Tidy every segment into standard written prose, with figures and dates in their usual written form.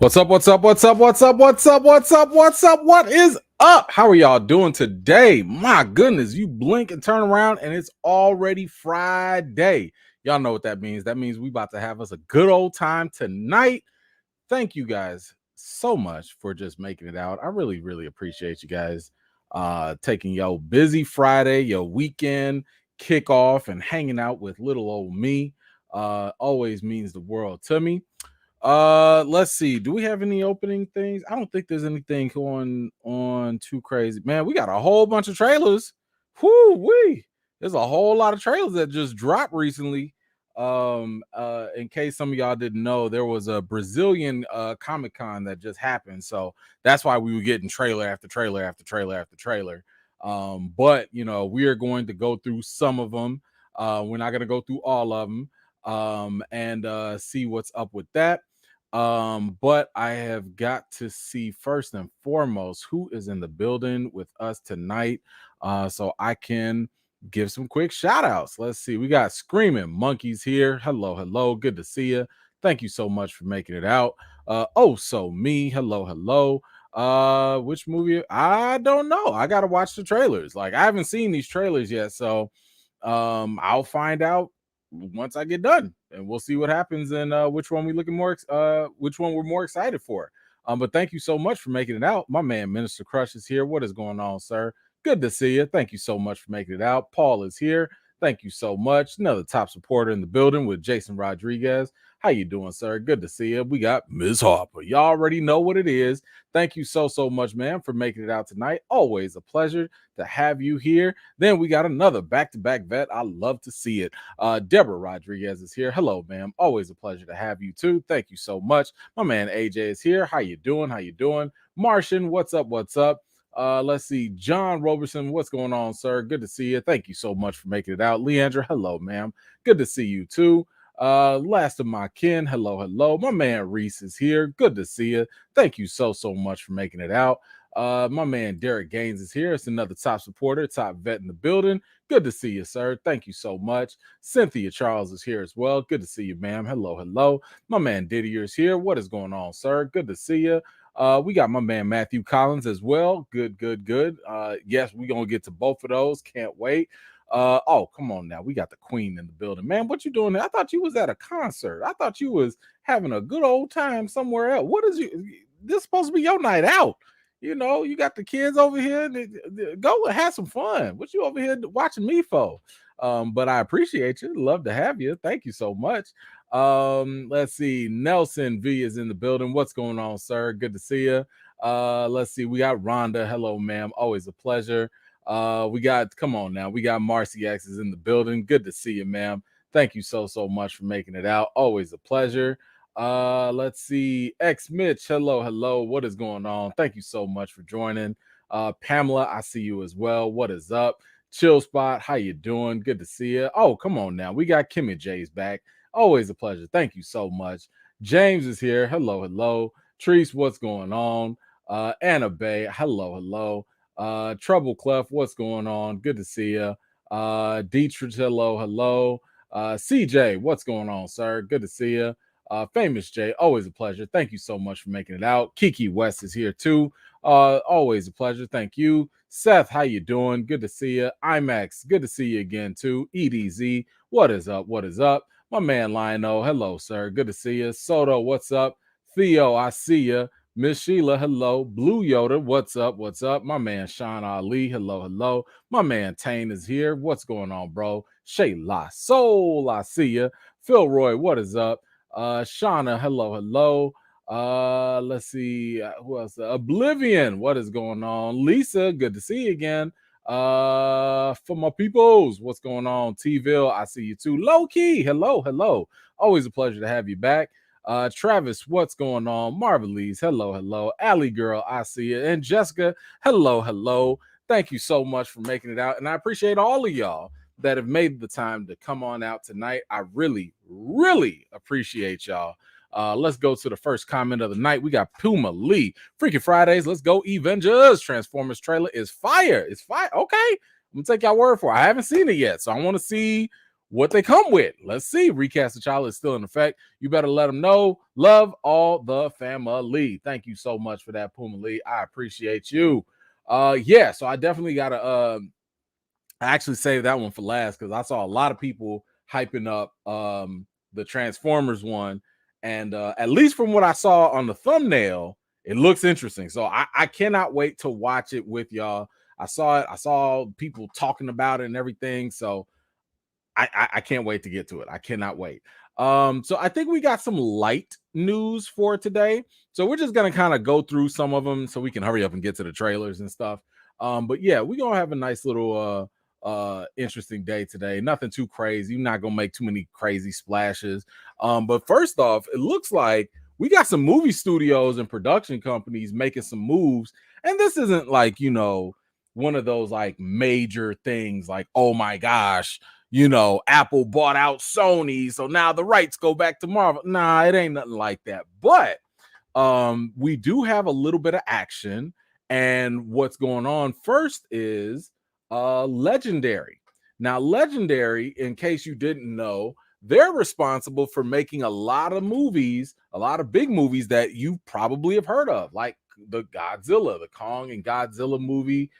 What's up? What's up? What's up? What's up? What's up? What's up? What's up? What is up? How are y'all doing today? My goodness, you blink and turn around and it's already Friday. Y'all know what that means. That means we about to have us a good old time tonight. Thank you guys so much for just making it out. I really appreciate you guys taking your busy Friday, your weekend kickoff and hanging out with little old me. Always means the world to me. Let's see. Do we have any opening things? I don't think there's anything going on too crazy. Man, we got a whole bunch of trailers. Whoo wee. There's a whole lot of trailers that just dropped recently. In case some of y'all didn't know, there was a Brazilian Comic-Con that just happened. So that's why we were getting trailer after trailer after trailer after trailer. But you know, we are going to go through some of them. We're not gonna go through all of them. And see what's up with that. But I have got to see first and foremost who is in the building with us tonight, so I can give some quick shout outs. Let's see, we got Screaming Monkeys here. Hello, good to see you. Thank you so much for making it out. Oh, so me, hello. Which movie? I don't know. I gotta watch the trailers. Like, I haven't seen these trailers yet, so I'll find out once I get done, and we'll see what happens and which one which one we're more excited for. But thank you so much for making it out. My man Minister Crush is here. What is going on, sir? Good to see you. Thank you so much for making it out. Paul is here. Thank you so much. Another top supporter in the building with Jason Rodriguez. How you doing, sir? Good to see you. We got Ms. Harper. Y'all already know what it is. Thank you so much, man, for making it out tonight. Always a pleasure to have you here. Then we got another back-to-back vet. I love to see it. Deborah Rodriguez is here. Hello, ma'am. Always a pleasure to have you too. Thank you so much. My man AJ is here. How you doing? Martian, what's up? Let's see. John Roberson, what's going on, sir? Good to see you. Thank you so much for making it out. Leandra, hello, ma'am. Good to see you too. Last of my kin, hello. My man Reese is here. Good to see you. Thank you so much for making it out. My man Derek Gaines is here. It's another top supporter, top vet in the building. Good to see you, sir. Thank you so much. Cynthia Charles is here as well. Good to see you, ma'am. Hello. My man Didier is here. What is going on, sir? Good to see you. We got my man Matthew Collins as well. Good. Yes, we're gonna get to both of those. Can't wait. Oh, come on now. We got the queen in the building. Man, what you doing there? I thought you was at a concert. I thought you was having a good old time somewhere else. What is you? This is supposed to be your night out. You know, you got the kids over here. Go have some fun. What you over here watching me for? But I appreciate you. Love to have you. Thank you so much. Let's see. Nelson V is in the building. What's going on, sir? Good to see you. Let's see. We got Rhonda. Hello, ma'am. Always a pleasure. Come on now. We got Marcy X is in the building. Good to see you, ma'am. Thank you so much for making it out. Always a pleasure. Let's see. X Mitch, hello. What is going on? Thank you so much for joining. Pamela, I see you as well. What is up? Chill Spot, how you doing? Good to see you. Oh, come on now. We got Kimmy J's back. Always a pleasure. Thank you so much. James is here. Hello. Treese, what's going on? Anna Bay, hello. Trouble Clef, what's going on? Good to see you. Dietrich, hello. CJ, what's going on, sir? Good to see you. Famous J, always a pleasure. Thank you so much for making it out. Kiki West is here too. Always a pleasure. Thank you. Seth, how you doing? Good to see you. IMAX, good to see you again too. EDZ, what is up? My man Lionel, hello, sir. Good to see you. Soto, what's up? Theo, I see you. Miss Sheila, hello. Blue Yoda, what's up? My man Sean Ali, hello. My man Tane is here. What's going on, bro? Shay La Soul, I see you. Phil Roy, what is up? Shauna, hello. Let's see. Who else? Oblivion, what is going on? Lisa, good to see you again. For my peoples, what's going on? T-Ville, I see you too. Low Key, hello. Always a pleasure to have you back. Travis, what's going on? Marvelise, hello. Allie Girl, I see you. And Jessica, hello. Thank you so much for making it out. And I appreciate all of y'all that have made the time to come on out tonight. I really appreciate y'all. Let's go to the first comment of the night. We got Puma Lee. Freaky Fridays. Let's go, Avengers. Transformers trailer is fire. It's fire. Okay. I'm gonna take y'all word for it. I haven't seen it yet, so I want to see what they come with. Let's see. Recast T'Challa is still in effect. You better let them know. Love all the family. Thank you so much for that, Puma Lee. I appreciate you. Yeah, so I definitely gotta I actually saved that one for last because I saw a lot of people hyping up the Transformers one, and at least from what I saw on the thumbnail, it looks interesting. So I cannot wait to watch it with y'all. I saw it. I saw people talking about it and everything. So I can't wait to get to it. I cannot wait. So I think we got some light news for today. So we're just gonna kind of go through some of them so we can hurry up and get to the trailers and stuff. But yeah, we're gonna have a nice little interesting day today. Nothing too crazy. You're not gonna make too many crazy splashes. But first off, it looks like we got some movie studios and production companies making some moves, and this isn't like, you know, one of those like major things like, oh my gosh, you know, Apple bought out Sony, so now the rights go back to Marvel. Nah, it ain't nothing like that. But we do have a little bit of action, and what's going on first is Legendary. Now, Legendary, in case you didn't know, they're responsible for making a lot of movies, a lot of big movies that you probably have heard of, like the Godzilla, the Kong and Godzilla movie,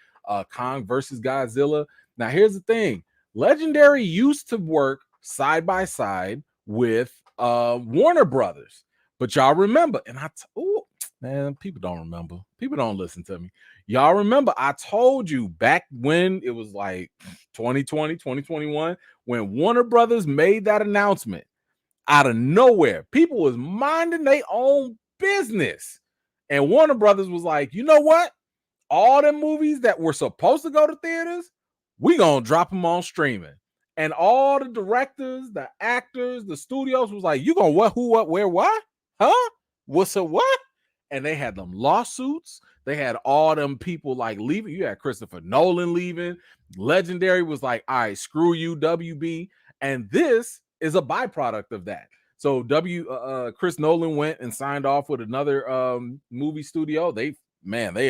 Kong versus Godzilla. Now, here's the thing. Legendary used to work side by side with Warner Brothers, but y'all remember, and oh man, people don't remember. People don't listen to me. Y'all remember I told you back when it was like 2020, 2021, when Warner Brothers made that announcement out of nowhere. People was minding their own business. And Warner Brothers was like, you know what? All the movies that were supposed to go to theaters, we gonna drop them on streaming. And all the directors, the actors, the studios was like, you gonna what, who, what, where, what? Huh? What's a what? And they had them lawsuits. They had all them people like leaving. You had Christopher Nolan leaving. Legendary was like, all right, screw you, WB. And this is a byproduct of that. So Chris Nolan went and signed off with another movie studio. They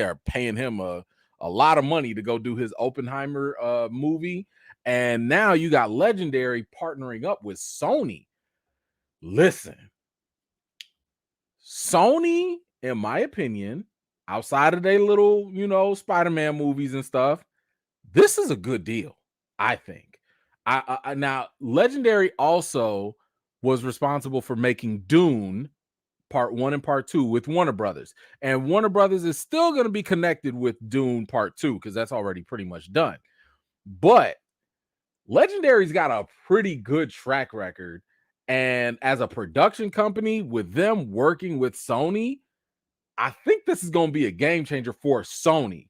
are paying him a lot of money to go do his Oppenheimer movie. And now you got Legendary partnering up with Sony. Listen, Sony, in my opinion, outside of their little, you know, Spider-Man movies and stuff, this is a good deal, I think. I now Legendary also was responsible for making Dune Part 1 and Part 2 with Warner Brothers. And Warner Brothers is still going to be connected with Dune Part 2 because that's already pretty much done. But Legendary's got a pretty good track record. And as a production company, with them working with Sony, I think this is going to be a game changer for Sony.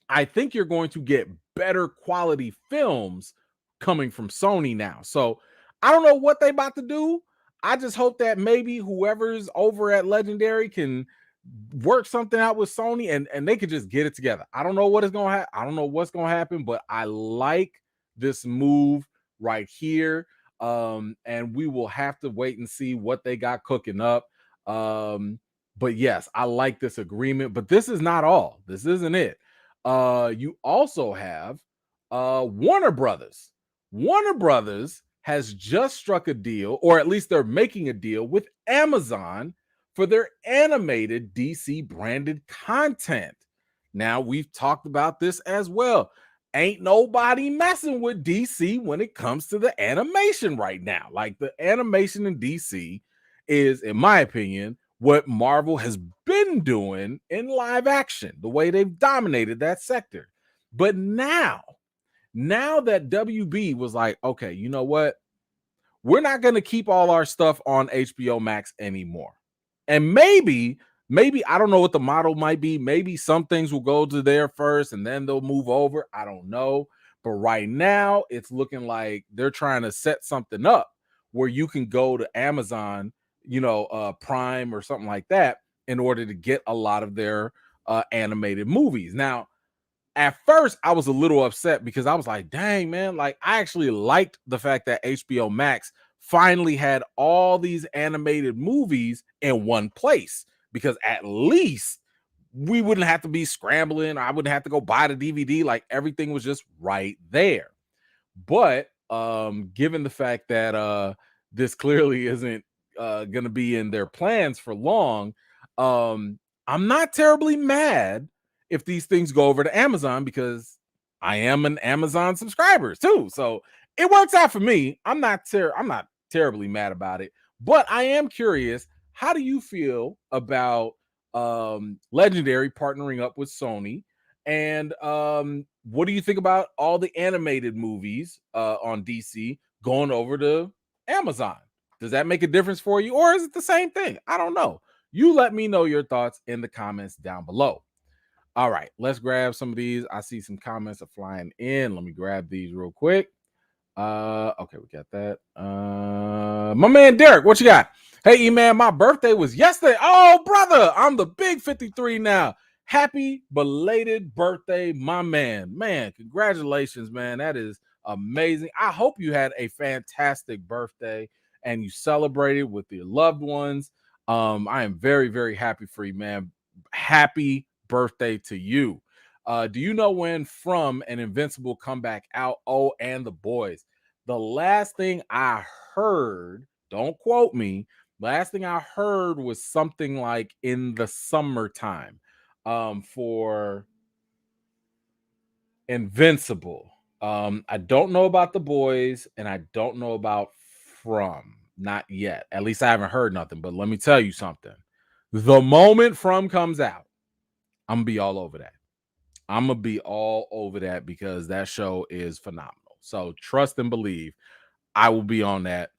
I think you're going to get better quality films coming from Sony now. So I don't know what they about to do. I just hope that maybe whoever's over at Legendary can work something out with Sony and they could just get it together. I don't know what is going to happen. I don't know what's going to happen, but I like this move right here. And we will have to wait and see what they got cooking up. But yes, I like this agreement, but this is not all. This isn't it. You also have Warner Brothers. Warner Brothers has just struck a deal, or at least they're making a deal with Amazon for their animated DC branded content. Now, we've talked about this as well. Ain't nobody messing with DC when it comes to the animation right now. Like, the animation in DC is, in my opinion, what Marvel has been doing in live action, the way they've dominated that sector. But now that WB was like, okay, you know what? We're not going to keep all our stuff on HBO Max anymore. And maybe, I don't know what the model might be. Maybe some things will go to there first and then they'll move over. I don't know. But right now, it's looking like they're trying to set something up where you can go to Amazon, you know, Prime or something like that in order to get a lot of their animated movies. Now, at first, I was a little upset because I was like, dang, man, like I actually liked the fact that HBO Max finally had all these animated movies in one place, because at least we wouldn't have to be scrambling. I wouldn't have to go buy the DVD. Like, everything was just right there. But given the fact that this clearly isn't going to be in their plans for long, I'm not terribly mad if these things go over to Amazon because I am an Amazon subscriber too. So it works out for me. I'm not terribly mad about it, but I am curious, how do you feel about Legendary partnering up with Sony? And what do you think about all the animated movies on DC going over to Amazon? Does that make a difference for you, or is it the same thing? I don't know. You let me know your thoughts in the comments down below. All right, let's grab some of these. I see some comments are flying in. Let me grab these real quick. Okay, we got that. My man Derek, what you got? Hey, E-Man, my birthday was yesterday. Oh, brother, I'm the big 53 now. Happy belated birthday, my man. Man, congratulations, man. That is amazing. I hope you had a fantastic birthday and you celebrated with your loved ones. I am very, very happy for you, man. Happy birthday to you. Do you know when From and Invincible come back out? Oh, and the boys. The last thing I heard, don't quote me, last thing I heard was something like in the summertime for Invincible. I don't know about the boys and I don't know about From. Not yet. At least I haven't heard nothing. But let me tell you something. The moment From comes out, I'm gonna be all over that. I'm gonna be all over that because that show is phenomenal. So trust and believe, I will be on that.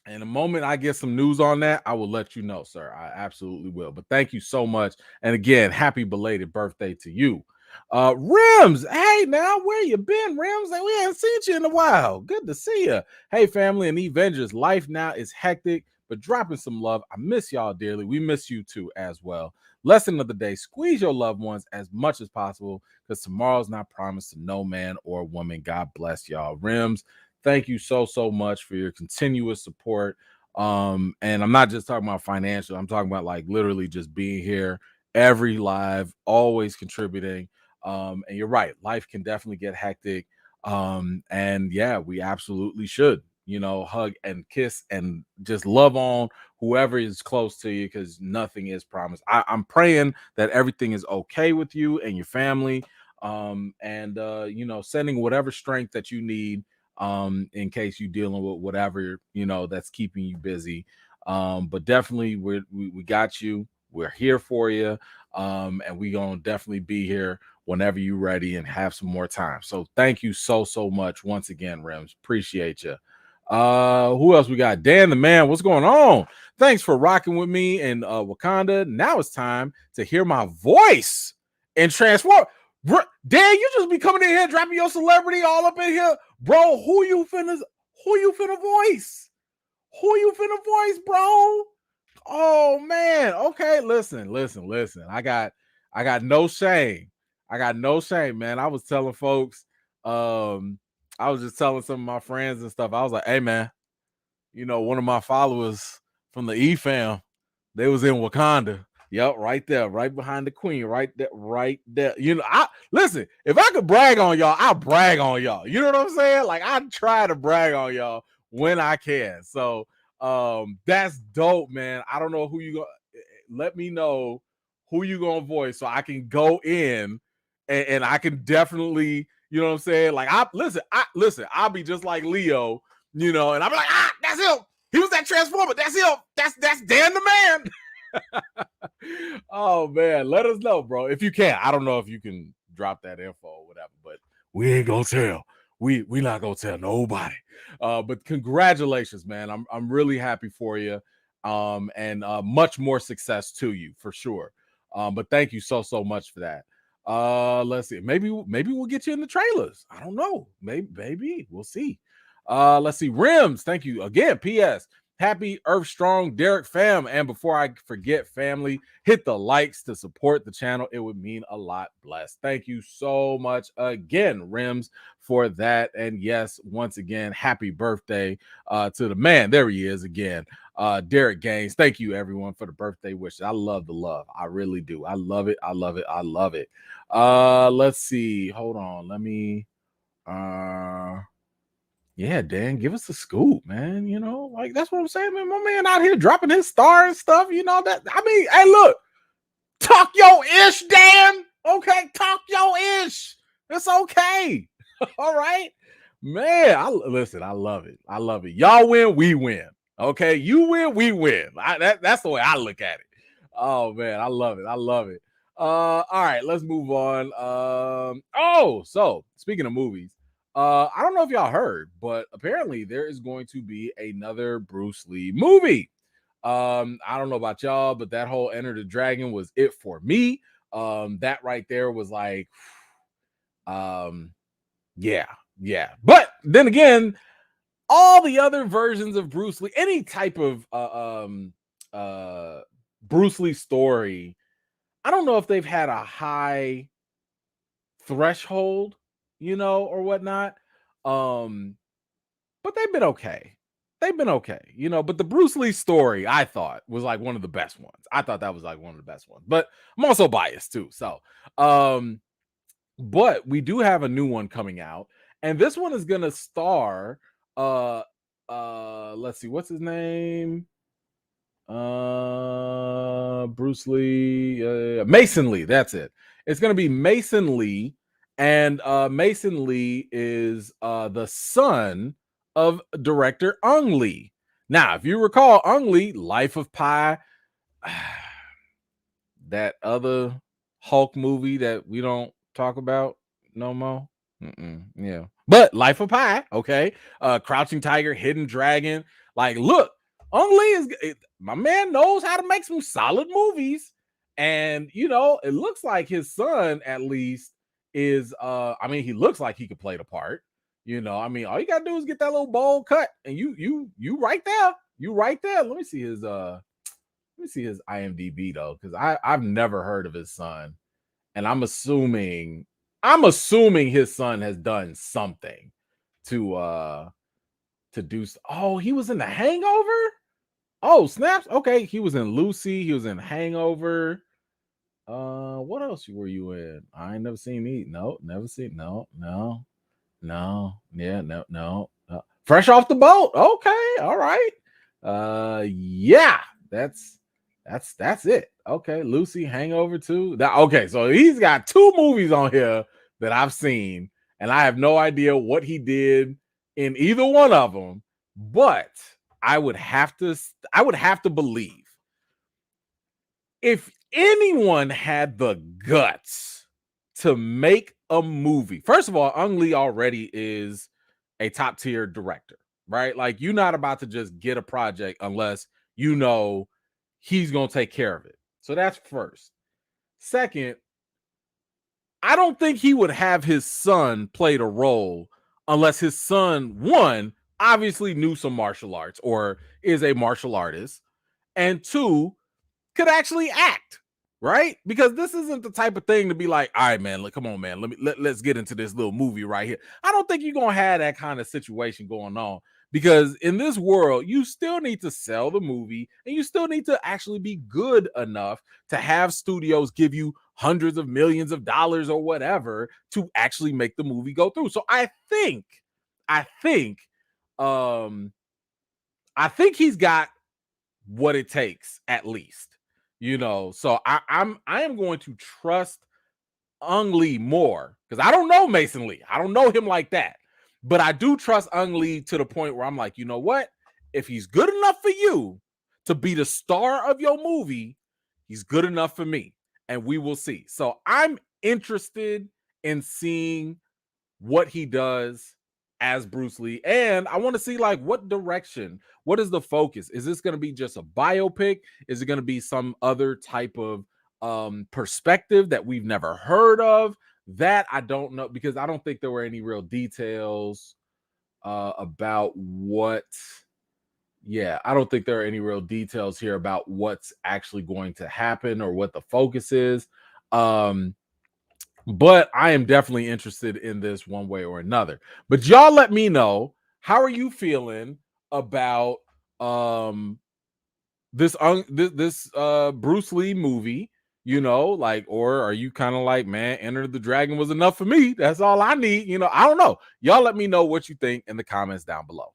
And the moment I get some news on that, I will let you know, sir. I absolutely will. But thank you so much. And again, happy belated birthday to you. Rims, hey now, where you been, Rims? We haven't seen you in a while. Good to see you. Hey, family and Avengers, life now is hectic, but dropping some love. I miss y'all dearly. We miss you too as well. Lesson of the day: squeeze your loved ones as much as possible because tomorrow's not promised to no man or woman. God bless y'all. Rims, thank you so much for your continuous support. And I'm not just talking about financial, I'm talking about like literally just being here every live, always contributing. And you're right, life can definitely get hectic. And yeah, we absolutely should, hug and kiss and just love on whoever is close to you because nothing is promised. I'm praying that everything is okay with you and your family. And sending whatever strength that you need in case you're dealing with whatever that's keeping you busy. But definitely we got you. We're here for you. And we gonna definitely be here whenever you're ready and have some more time. So thank you so much once again, Rims. Appreciate you. Who else we got? Dan the man, what's going on? Thanks for rocking with me in Wakanda. Now it's time to hear my voice and transform. Dan, you just be coming in here dropping your celebrity all up in here, bro. Who you finna voice? Who you finna voice, bro? Oh man. Okay, listen. I got no shame. I got no shame, man. I was telling folks, I was just telling some of my friends and stuff. I was like, hey man, one of my followers from the E fam, they was in Wakanda. Yep, right there, right behind the queen, right there, right there. I listen, if I could brag on y'all, I'll brag on y'all. You know what I'm saying? Like I try to brag on y'all when I can. So that's dope, man. I don't know who you go. Let me know who you gonna voice so I can go in and I can definitely, you know what I'm saying? Like I'll be just like Leo, and I'll be like, that's him. He was that transformer. That's him. That's Dan the man. Oh man, let us know, bro. If you can. I don't know if you can drop that info or whatever, but we ain't gonna tell. We not gonna tell nobody. But congratulations, man. I'm really happy for you. And much more success to you for sure. But thank you so much for that. Let's see. Maybe we'll get you in the trailers. I don't know. Maybe we'll see. Let's see. Rims, thank you again. P.S. Happy Earth Strong Derek fam. And before I forget, family, hit the likes to support the channel. It would mean a lot. Bless. Thank you so much again, Rims, for that. And yes, once again, happy birthday to the man. There he is again. Derek Gaines. Thank you, everyone, for the birthday wishes. I love the love. I really do. I love it. I love it. I love it. Let's see. Hold on. Let me. Yeah, Dan, give us the scoop, man. Like that's what I'm saying, man. My man out here dropping his star and stuff. That I mean, hey, look, talk your ish, Dan. Okay, talk your ish. It's okay. All right, man. Listen. I love it. I love it. Y'all win, we win. Okay, you win, we win. That's the way I look at it. Oh man, I love it. I love it. All right, let's move on. So speaking of movies, I don't know if y'all heard, but apparently there is going to be another Bruce Lee movie. I don't know about y'all, but that whole Enter the Dragon was it for me. That right there was like, um, yeah, yeah. But then again, all the other versions of Bruce Lee, any type of Bruce Lee story, I don't know if they've had a high threshold, or whatnot. But they've been okay. They've been okay, But the Bruce Lee story, I thought, was like one of the best ones. I thought that was like one of the best ones. But I'm also biased too. So, but we do have a new one coming out, and this one is gonna star let's see, what's his name? Bruce Lee, Mason Lee, that's it. It's gonna be Mason Lee, and Mason Lee is the son of director Ung Lee. Now, if you recall, Ung Lee, Life of Pi, that other Hulk movie that we don't talk about no more. Yeah, but Life of Pi, okay. Crouching Tiger, Hidden Dragon. Like, look, Ung Lee my man knows how to make some solid movies, and it looks like his son at least is. I mean, he looks like he could play the part. I mean, all you gotta do is get that little bowl cut, and you right there. You right there. Let me see his IMDb though, because I've never heard of his son, and I'm assuming his son has done something to do. Oh, he was in The Hangover. Oh, snaps. Okay, he was in Lucy. He was in Hangover. What else were you in? I ain't never seen me. No, never seen. No. Yeah, no. Fresh Off the Boat. Okay, all right. Yeah, that's it. Okay, Lucy, Hangover 2. Okay, so he's got 2 movies on here that I've seen, and I have no idea what he did in either one of them, but I would have to believe, if anyone had the guts to make a movie. First of all, Ung Lee already is a top tier director, right? Like, you're not about to just get a project unless he's going to take care of it. So that's first. Second, I don't think he would have his son play the role unless his son, one, obviously knew some martial arts or is a martial artist, and 2, could actually act, right? Because this isn't the type of thing to be like, all right, man, come on, man, let's get into this little movie right here. I don't think you're gonna have that kind of situation going on, because in this world, you still need to sell the movie, and you still need to actually be good enough to have studios give you hundreds of millions of dollars or whatever to actually make the movie go through. So I think he's got what it takes, at least. So I am going to trust Ung Lee more, because I don't know Mason Lee. I don't know him like that. But I do trust Ung Lee to the point where I'm like, you know what? If he's good enough for you to be the star of your movie, he's good enough for me. And we will see. So I'm interested in seeing what he does as Bruce Lee. And I want to see, like, what direction, what is the focus? Is this going to be just a biopic? Is it going to be some other type of perspective that we've never heard of? That I don't know, because I don't think there were any real details about what. Yeah, I don't think there are any real details here about what's actually going to happen or what the focus is. But I am definitely interested in this one way or another. But y'all let me know, how are you feeling about this Bruce Lee movie? like, or are you kind of like, man, Enter the Dragon was enough for me. That's all I need. I don't know. Y'all let me know what you think in the comments down below.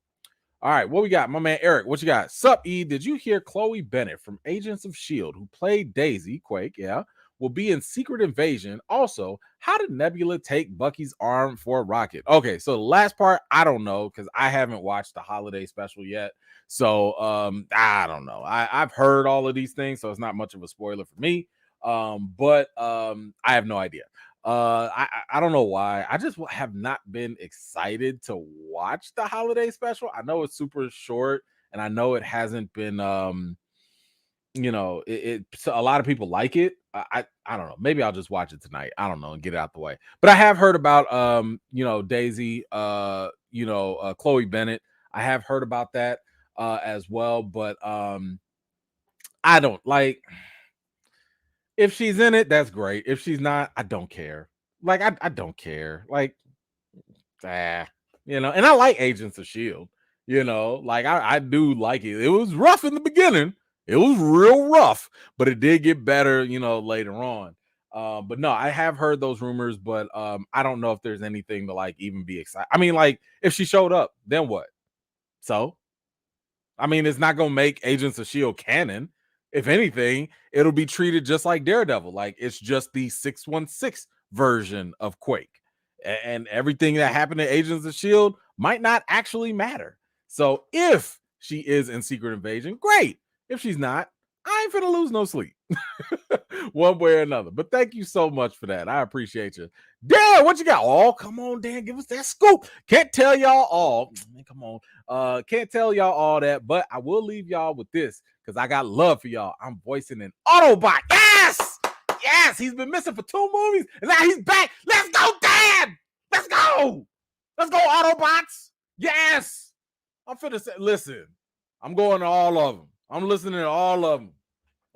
All right, what we got? My man Eric, what you got? Sup, E? Did you hear Chloe Bennett from Agents of S.H.I.E.L.D., who played Daisy, Quake, yeah, will be in Secret Invasion? Also, how did Nebula take Bucky's arm for a rocket? Okay, so the last part, I don't know, because I haven't watched the holiday special yet. So I don't know. I've heard all of these things, so it's not much of a spoiler for me. But I have no idea. I don't know why. I just have not been excited to watch the holiday special. I know it's super short, and I know it hasn't been so a lot of people like it. I don't know. Maybe I'll just watch it tonight. I don't know, and get it out the way. But I have heard about Daisy, Chloe Bennett. I have heard about that as well, but I don't like. If she's in it, that's great. If she's not, I don't care. Like, I don't care. Like, and I like Agents of S.H.I.E.L.D., like I do like it. It was rough in the beginning. It was real rough, but it did get better, later on. But no, I have heard those rumors, but I don't know if there's anything to like even be excited. I mean, like, if she showed up, then what? So I mean, it's not gonna make Agents of S.H.I.E.L.D. canon. If anything, it'll be treated just like Daredevil. Like, it's just the 616 version of Quake. And everything that happened to Agents of S.H.I.E.L.D. might not actually matter. So if she is in Secret Invasion, great. If she's not, I ain't finna lose no sleep. One way or another. But thank you so much for that. I appreciate you. Dan, what you got? Oh, come on, Dan. Give us that scoop. Can't tell y'all all. Man, come on. Can't tell y'all all that, but I will leave y'all with this because I got love for y'all. I'm voicing an Autobot. Yes! Yes, he's been missing for 2 movies, and now he's back. Let's go, Dan! Let's go! Let's go, Autobots! Yes! I'm finna say, listen, I'm going to all of them. I'm listening to all of them.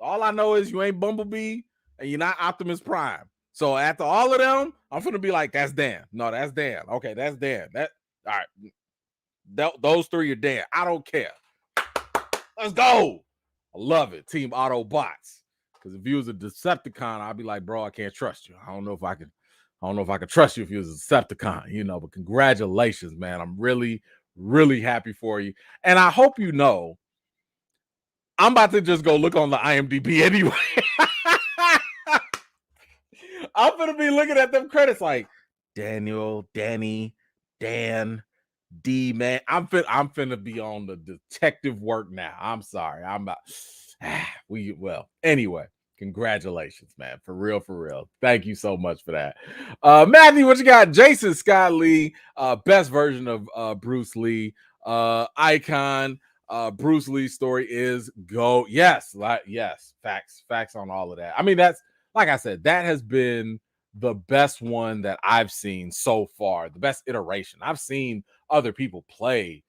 All I know is you ain't Bumblebee and you're not Optimus Prime. So after all of them, I'm finna be like, that's Dan. No, that's Dan. Okay, that's Dan. That all right. Those 3 are Dan. I don't care. Let's go. I love it. Team Autobots. Because if you was a Decepticon, I'd be like, bro, I can't trust you. I don't know if I can trust you if you was a Decepticon, but congratulations, man. I'm really, really happy for you. And I hope you know I'm about to just go look on the IMDb anyway. I'm gonna be looking at them credits like Daniel, Danny, Dan, D, man. I'm finna be on the detective work now. I'm sorry. I'm about anyway. Congratulations, man. For real, for real. Thank you so much for that. Matthew, what you got? Jason Scott Lee, best version of Bruce Lee. Icon. Bruce Lee's story is go. Yes, facts on all of that. I mean, that's like I said, that has been the best one that I've seen so far, the best iteration. I've seen other people play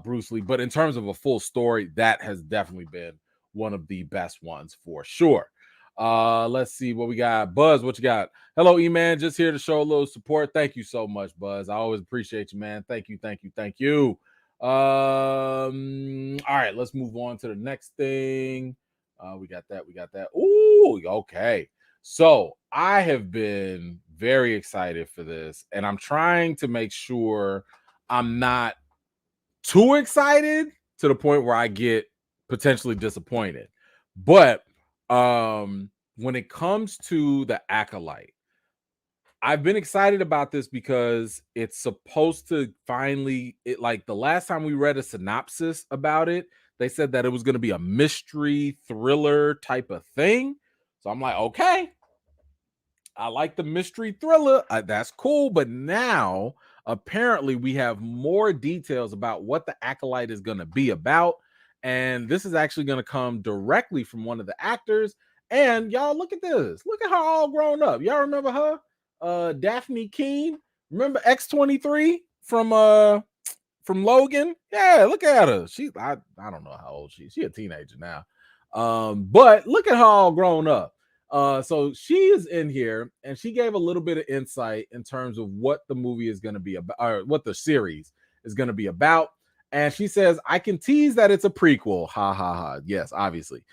Bruce Lee, but in terms of a full story, that has definitely been one of the best ones for sure. Let's see what we got. Buzz, what you got? Hello, E-Man. Just here to show a little support. Thank you so much, Buzz. I always appreciate you, man. Thank you. All right, let's move on to the next thing. We got that. Ooh, okay. So I have been very excited for this, and I'm trying to make sure I'm not too excited to the point where I get potentially disappointed. But when it comes to the Acolyte, I've been excited about this because it's supposed to finally, like the last time we read a synopsis about it, they said that it was going to be a mystery thriller type of thing. So I'm like, okay, I like the mystery thriller. That's cool. But now apparently we have more details about what the Acolyte is going to be about. And this is actually going to come directly from one of the actors. And y'all, look at this. Look at her all grown up. Y'all remember her? Daphne Keene. Remember X-23 from Logan? Yeah, look at her. I don't know how old she is. She's a teenager now. But look at her all grown up. So she is in here and she gave a little bit of insight in terms of what the movie is going to be about, or what the series is going to be about. And she says, I can tease that it's a prequel. Ha ha ha. Yes, obviously.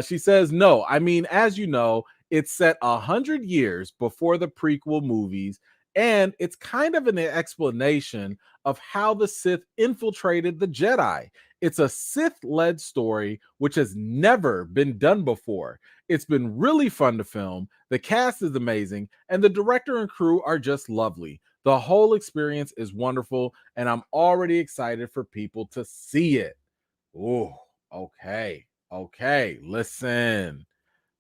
She says, no, I mean, as you know, It's set 100 years before the prequel movies, and it's kind of an explanation of how the Sith infiltrated the Jedi. It's a Sith-led story which has never been done before. It's been really fun to film. The cast is amazing, and the director and crew are just lovely. The whole experience is wonderful, and I'm already excited for people to see it. Oh, okay. Okay. Listen,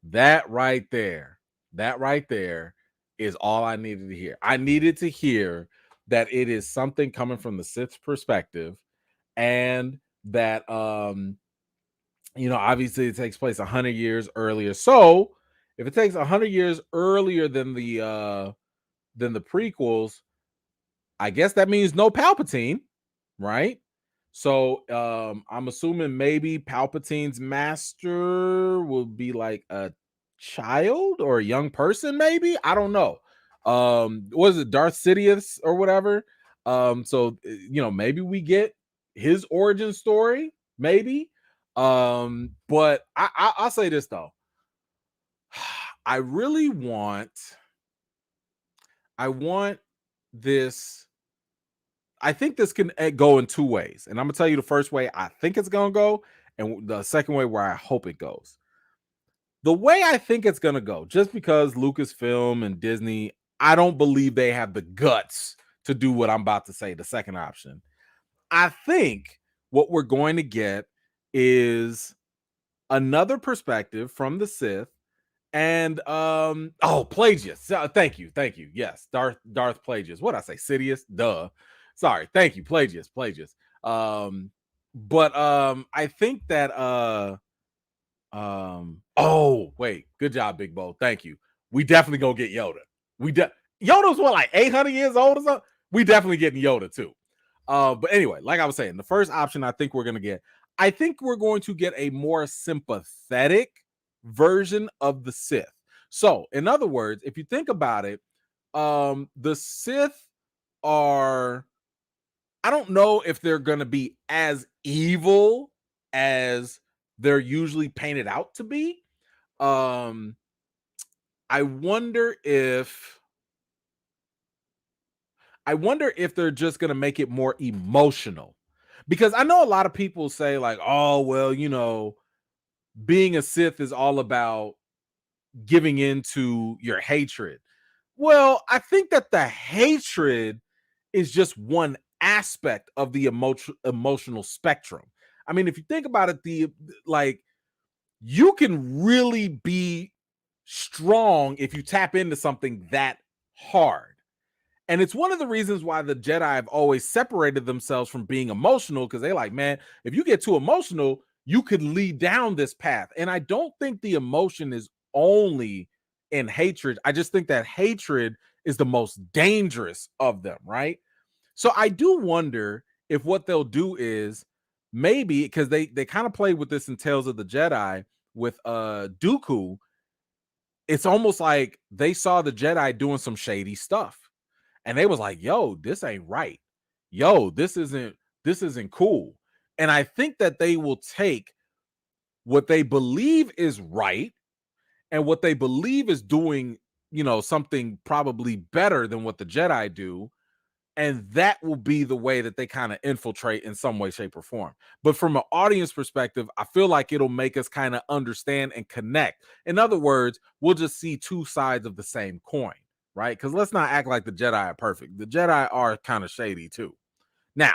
that right there, that right there is all I needed to hear. I needed to hear that it is something coming from the Sith perspective, and that obviously it takes place 100 years earlier. So if it takes 100 years earlier than the prequels, I guess that means no Palpatine, right? So I'm assuming maybe Palpatine's master will be like a child or a young person, maybe. I don't know. Was it Darth Sidious or whatever? So maybe we get his origin story, maybe. But I'll say this though. I really want this. I think this can go in two ways. And I'm going to tell you the first way I think it's going to go, and the second way where I hope it goes. The way I think it's going to go, just because Lucasfilm and Disney, I don't believe they have the guts to do what I'm about to say, the second option. I think what we're going to get is another perspective from the Sith. And Plagueis. Thank you. Yes, Darth Plagueis. What I say? Sidious? Duh. Sorry. Thank you. Plagueis. But I think that oh wait, good job, Big Bo. Thank you. We definitely gonna get Yoda. Yoda's what, like 800 years old or something? We definitely getting Yoda too. But anyway, like I was saying, the first option I think we're going to get a more sympathetic version of the Sith. So, in other words, if you think about it, the Sith are, I don't know if they're going to be as evil as they're usually painted out to be. Um, I wonder if they're just going to make it more emotional, because I know a lot of people say like, oh, well, being a Sith is all about giving into your hatred. Well, I think that the hatred is just one aspect of the emotional spectrum. I mean, if you think about it, you can really be strong if you tap into something that hard. And it's one of the reasons why the Jedi have always separated themselves from being emotional, because they're like, man, if you get too emotional, you could lead down this path. And I don't think the emotion is only in hatred. I just think that hatred is the most dangerous of them, right? So I do wonder if what they'll do is maybe, because they kind of played with this in Tales of the Jedi with Dooku. It's almost like they saw the Jedi doing some shady stuff, and they was like, yo, this ain't right. Yo, this isn't cool. And I think that they will take what they believe is right and what they believe is doing, something probably better than what the Jedi do, and that will be the way that they kind of infiltrate in some way, shape, or form. But from an audience perspective, I feel like it'll make us kind of understand and connect. In other words, we'll just see two sides of the same coin, right? Because let's not act like the Jedi are perfect. The Jedi are kind of shady too. Now,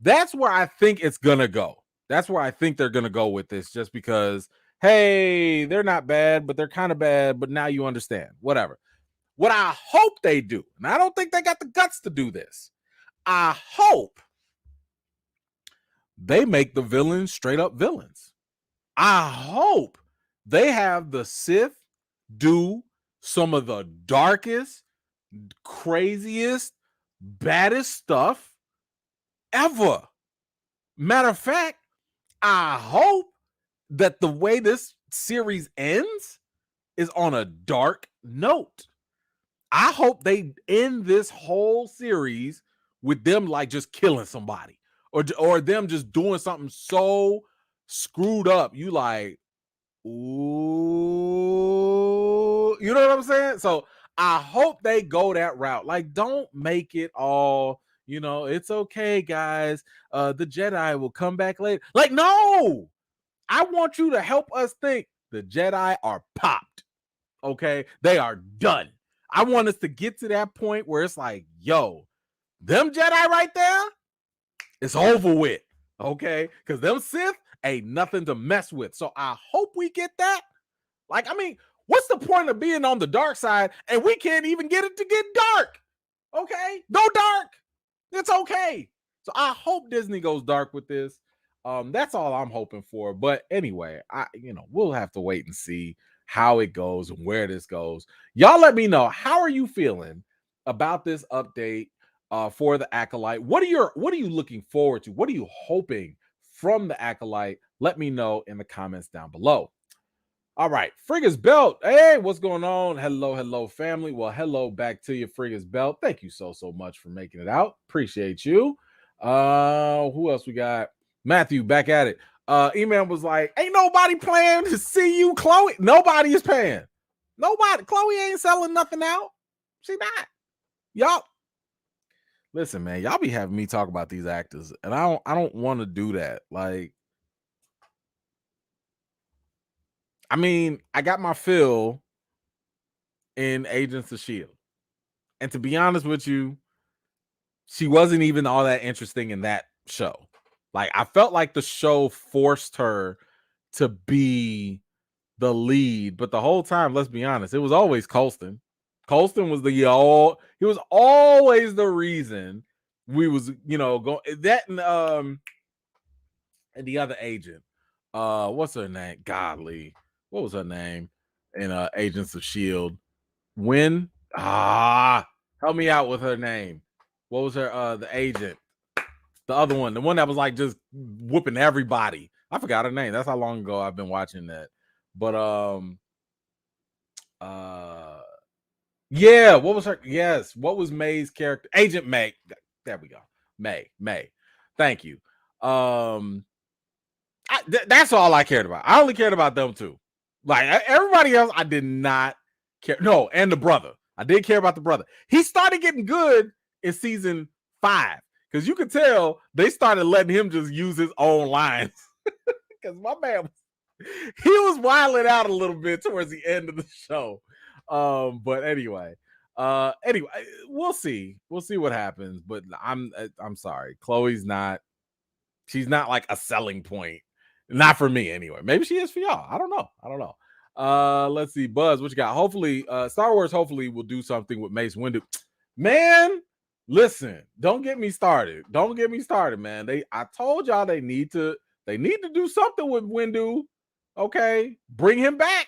that's where I think it's gonna go. That's where I think they're gonna go with this, just because, hey, they're not bad, but they're kind of bad. But now you understand, whatever. What I hope they do, and I don't think they got the guts to do this, I hope they make the villains straight up villains. I hope they have the Sith do some of the darkest, craziest, baddest stuff ever. Matter of fact, I hope that the way this series ends is on a dark note. I hope they end this whole series with them like just killing somebody, or them just doing something so screwed up. You like, ooh, You know what I'm saying? So I hope they go that route. Like, don't make it all, it's okay, guys. The Jedi will come back later. Like, no, I want you to help us think the Jedi are popped. Okay, they are done. I want us to get to that point where it's like, yo, them Jedi right there, it's over with. Okay, because them Sith ain't nothing to mess with. So I hope we get that. Like, I mean, what's the point of being on the dark side and we can't even get it to get dark? Okay, go dark. It's okay. So I hope Disney goes dark with this. That's all I'm hoping for. But anyway, we'll have to wait and see how it goes and where this goes. Y'all let me know, how are you feeling about this update for the Acolyte? What are you looking forward to? What are you hoping from the Acolyte? Let me know in the comments down below. All right, Frigga's Belt. Hey, what's going on? Hello, family. Well, hello back to you, Frigga's Belt. Thank you so much for making it out. Appreciate you. Who else we got? Matthew back at it. Email was like, ain't nobody playing to see you, Chloe. Nobody is paying. Nobody. Chloe ain't selling nothing out. She not. Y'all. Listen, man, y'all be having me talk about these actors, and I don't want to do that. Like, I mean, I got my fill in Agents of S.H.I.E.L.D. And to be honest with you, she wasn't even all that interesting in that show. Like, I felt like the show forced her to be the lead, but the whole time, let's be honest, it was always Colston. Colston was he was always the reason we was, going that and the other agent. What's her name? Godly. What was her name in Agents of S.H.I.E.L.D.? When? Help me out with her name. What was her the agent? The other one, the one that was like just whooping everybody. I forgot her name. That's how long ago I've been watching that. But yeah, what was her? Yes, what was May's character? Agent May. There we go. May. Thank you. That's all I cared about. I only cared about them two. Like, everybody else, I did not care. No, and the brother. I did care about the brother. He started getting good in season 5 because you could tell they started letting him just use his own lines. Because my man, he was wilding out a little bit towards the end of the show. But anyway, we'll see. We'll see what happens. But I'm sorry, Chloe's not. She's not like a selling point. Not for me anyway. Maybe she is for y'all. I don't know. Let's see. Buzz, what you got? Hopefully, Star Wars hopefully will do something with Mace Windu. Man, listen, don't get me started. Don't get me started, man. I told y'all they need to do something with Windu. Okay. Bring him back.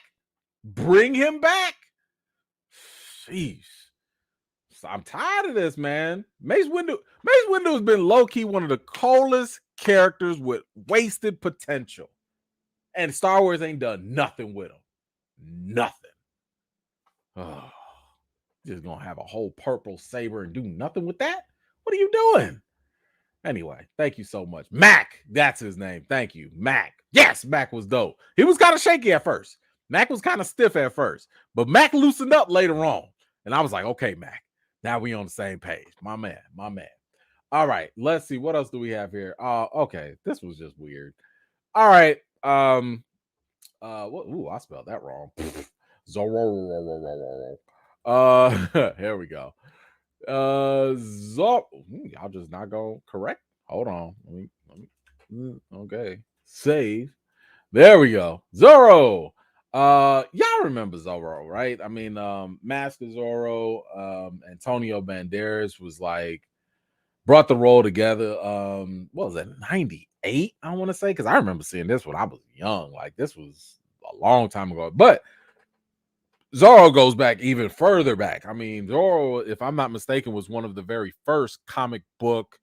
Sheesh. I'm tired of this, man. Mace Windu has been low-key one of the coldest characters with wasted potential. And Star Wars ain't done nothing with him. Nothing. Oh, just gonna have a whole purple saber and do nothing with that? What are you doing? Anyway, thank you so much. Mac, that's his name. Thank you, Mac. Yes, Mac was dope. He was kind of shaky at first. Mac was kind of stiff at first, but Mac loosened up later on. And I was like, okay, Mac, now we on the same page. My man. All right, let's see. What else do we have here? Okay, this was just weird. All right. I spelled that wrong. Zorro. Here we go. Zorro. Y'all just not gonna correct. Hold on. Okay. Save. There we go. Zorro. Y'all remember Zorro, right? I mean, Master Zorro, Antonio Banderas was like brought the role together. What was that? 98, I want to say, because I remember seeing this when I was young. Like, this was a long time ago. But Zorro goes back even further back. I mean, Zorro, if I'm not mistaken, was one of the very first comic book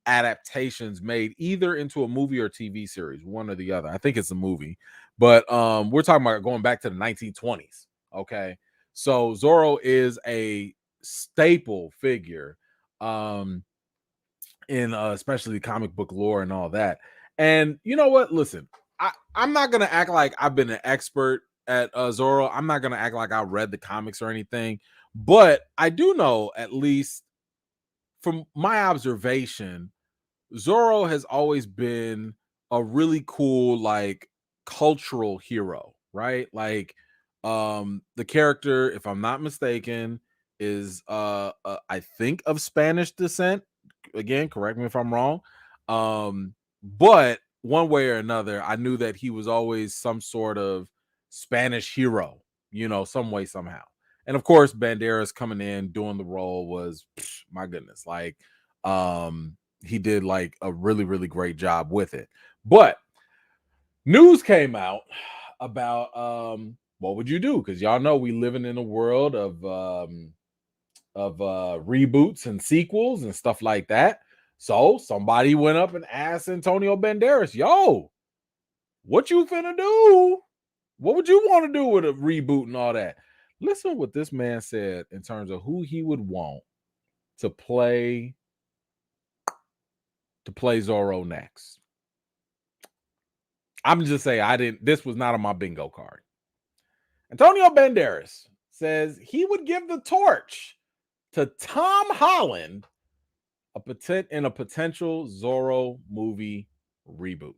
adaptations made either into a movie or TV series, one or the other. I think it's a movie, but we're talking about going back to the 1920s. Okay, so Zorro is a staple figure in especially comic book lore and all that. And you know what? Listen, I'm not gonna act like I've been an expert at Zorro. I'm not gonna act like I read the comics or anything, but I do know, at least from my observation, Zorro has always been a really cool, like, cultural hero, right? Like, the character, if I'm not mistaken, is I think of Spanish descent. Again, correct me if I'm wrong. But one way or another, I knew that he was always some sort of Spanish hero, some way, somehow. And of course, Banderas coming in doing the role was, my goodness, like, he did like a really, really great job with it. But news came out about what would you do? Because y'all know we living in a world of reboots and sequels and stuff like that. So somebody went up and asked Antonio Banderas, yo, what you finna do? What would you want to do with a reboot and all that? Listen to what this man said in terms of who he would want to play Zorro next. I'm just saying, this was not on my bingo card. Antonio Banderas says he would give the torch to Tom Holland in a potential Zorro movie reboot.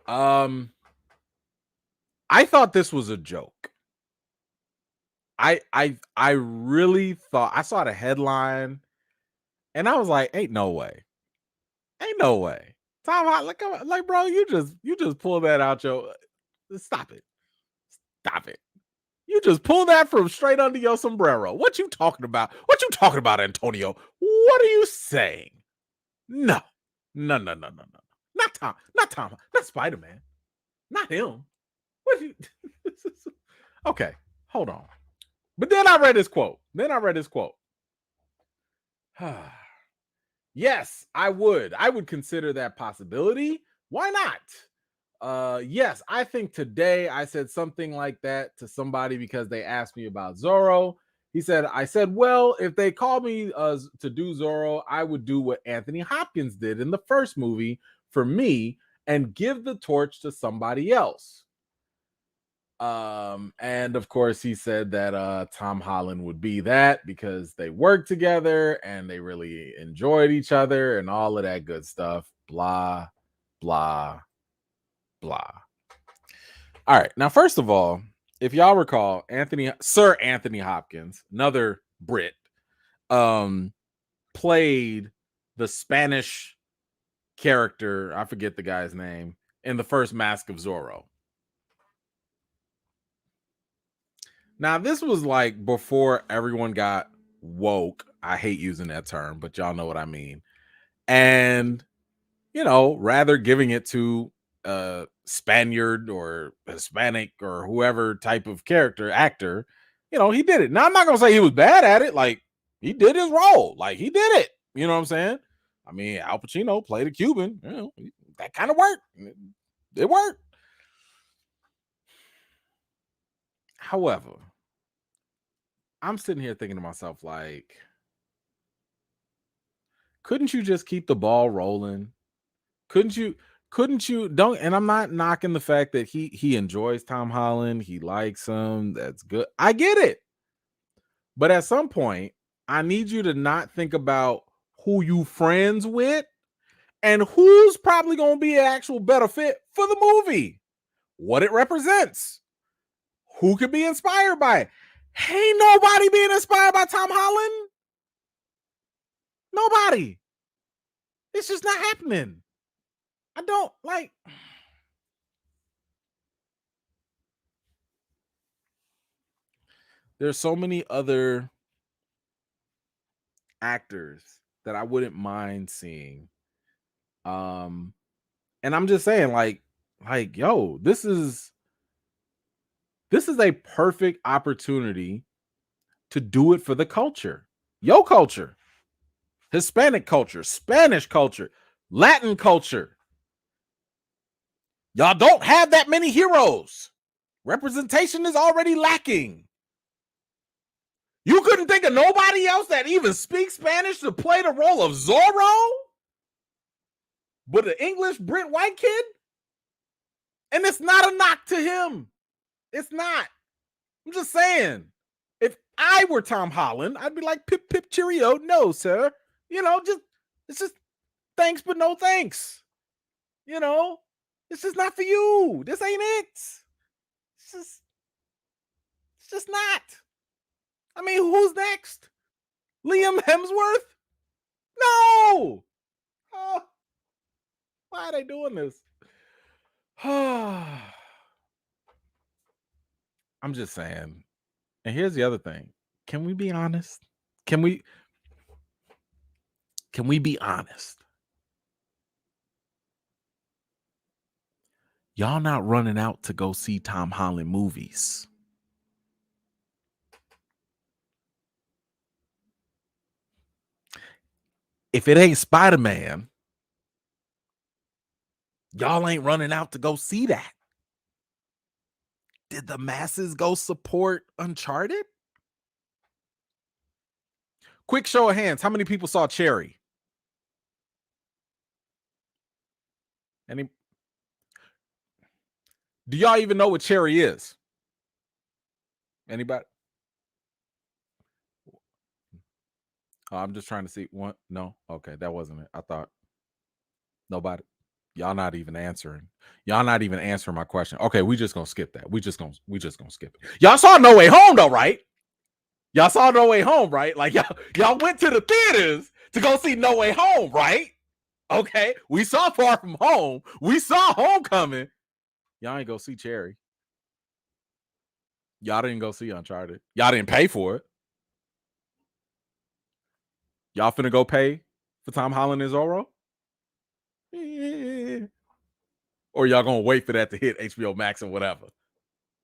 I thought this was a joke. I really thought, I saw the headline and I was like, ain't no way. Ain't no way. Tom Holland, like bro, you just pull that out your stop it. Stop it. You just pull that from straight under your sombrero. What you talking about? What you talking about, Antonio? What are you saying? No. No, no, no, no, no. Not Tom. Not Tom. Not Spider-Man. Not him. What you Okay, hold on. But then I read this quote. Yes, I would. I would consider that possibility. Why not? Yes, I think today I said something like that to somebody because they asked me about Zorro. I said, well, if they call me to do Zorro, I would do what Anthony Hopkins did in the first movie for me and give the torch to somebody else. And of course he said that Tom Holland would be that because they worked together and they really enjoyed each other and all of that good stuff. Blah, blah, blah. All right. Now, first of all, if y'all recall, Sir Anthony Hopkins, another Brit, played the Spanish character, I forget the guy's name, in the first Mask of Zorro. Now, this was like before everyone got woke. I hate using that term, but y'all know what I mean. And, rather giving it to a Spaniard or Hispanic or whoever type of actor, he did it. Now, I'm not going to say he was bad at it. Like, he did his role. Like, he did it. You know what I'm saying? I mean, Al Pacino played a Cuban. That kind of worked. It worked. However, I'm sitting here thinking to myself, like, couldn't you just keep the ball rolling? Couldn't you don't, and I'm not knocking the fact that he enjoys Tom Holland, he likes him, that's good. I get it. But at some point, I need you to not think about who you friends with and who's probably going to be an actual better fit for the movie. What it represents. Who could be inspired by it? Ain't nobody being inspired by Tom Holland. Nobody. It's just not happening. I don't like. There's so many other actors that I wouldn't mind seeing. And I'm just saying, like, yo, this is a perfect opportunity to do it for the culture. Yo culture. Hispanic culture, Spanish culture, Latin culture. Y'all don't have that many heroes. Representation is already lacking. You couldn't think of nobody else that even speaks Spanish to play the role of Zorro? But an English Brit white kid? And it's not a knock to him. It's not. I'm just saying. If I were Tom Holland, I'd be like, pip, pip, cheerio. No, sir. It's just thanks, but no thanks. It's just not for you. This ain't it. It's just not. I mean, who's next? Liam Hemsworth? No. Oh, why are they doing this? I'm just saying. And here's the other thing. Can we be honest? Can we be honest? Y'all not running out to go see Tom Holland movies. If it ain't Spider-Man, y'all ain't running out to go see that. Did the masses go support Uncharted? Quick show of hands. How many people saw Cherry? Any? Do y'all even know what Cherry is? Anybody? Oh, I'm just trying to see. One? No? Okay, that wasn't it. I thought nobody. Y'all not even answering. Y'all not even answering my question. Okay, we just gonna skip that. We just gonna skip it. Y'all saw No Way Home though, right? Y'all saw No Way Home, right? Like y'all went to the theaters to go see No Way Home, right? Okay, we saw Far From Home. We saw Homecoming. Y'all ain't go see Cherry. Y'all didn't go see Uncharted. Y'all didn't pay for it. Y'all finna go pay for Tom Holland and Zorro? Yeah. Or y'all gonna wait for that to hit HBO Max or whatever?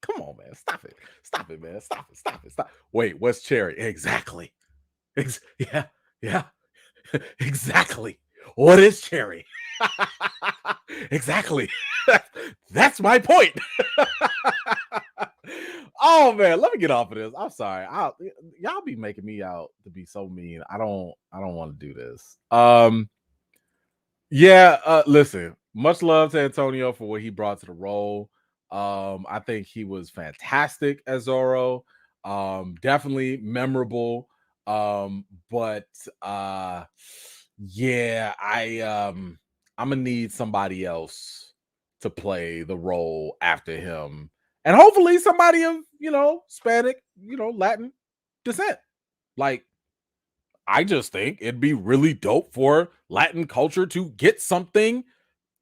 Come on, man. Stop it. Stop it, man. Stop it. Stop it. Stop. Wait, what's Cherry? Exactly. Yeah. Exactly. What is Cherry? Exactly. That's my point. Oh man, let me get off of this. I'm sorry. Y'all be making me out to be so mean. I don't want to do this. Listen, much love to Antonio for what he brought to the role. I think he was fantastic as Zorro. Definitely memorable. But yeah, I'm gonna need somebody else to play the role after him. And hopefully somebody of, Hispanic, Latin descent. Like, I just think it'd be really dope for Latin culture to get something.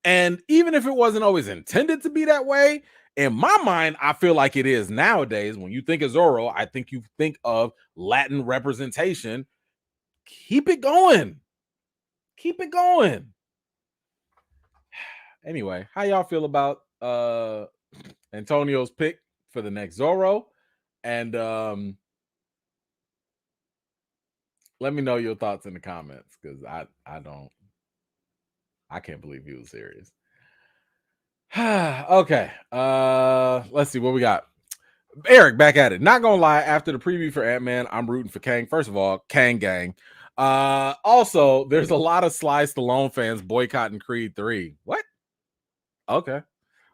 And even if it wasn't always intended to be that way, in my mind, I feel like it is nowadays. When you think of Zorro, I think you think of Latin representation. Keep it going. Keep it going. Anyway, how y'all feel about Antonio's pick for the next Zorro? And let me know your thoughts in the comments, because I can't believe he was serious. Okay. Let's see what we got. Eric back at it. Not gonna lie, after the preview for Ant-Man, I'm rooting for Kang. First of all, Kang gang. Also, there's a lot of Sly Stallone fans boycotting Creed 3. What? Okay.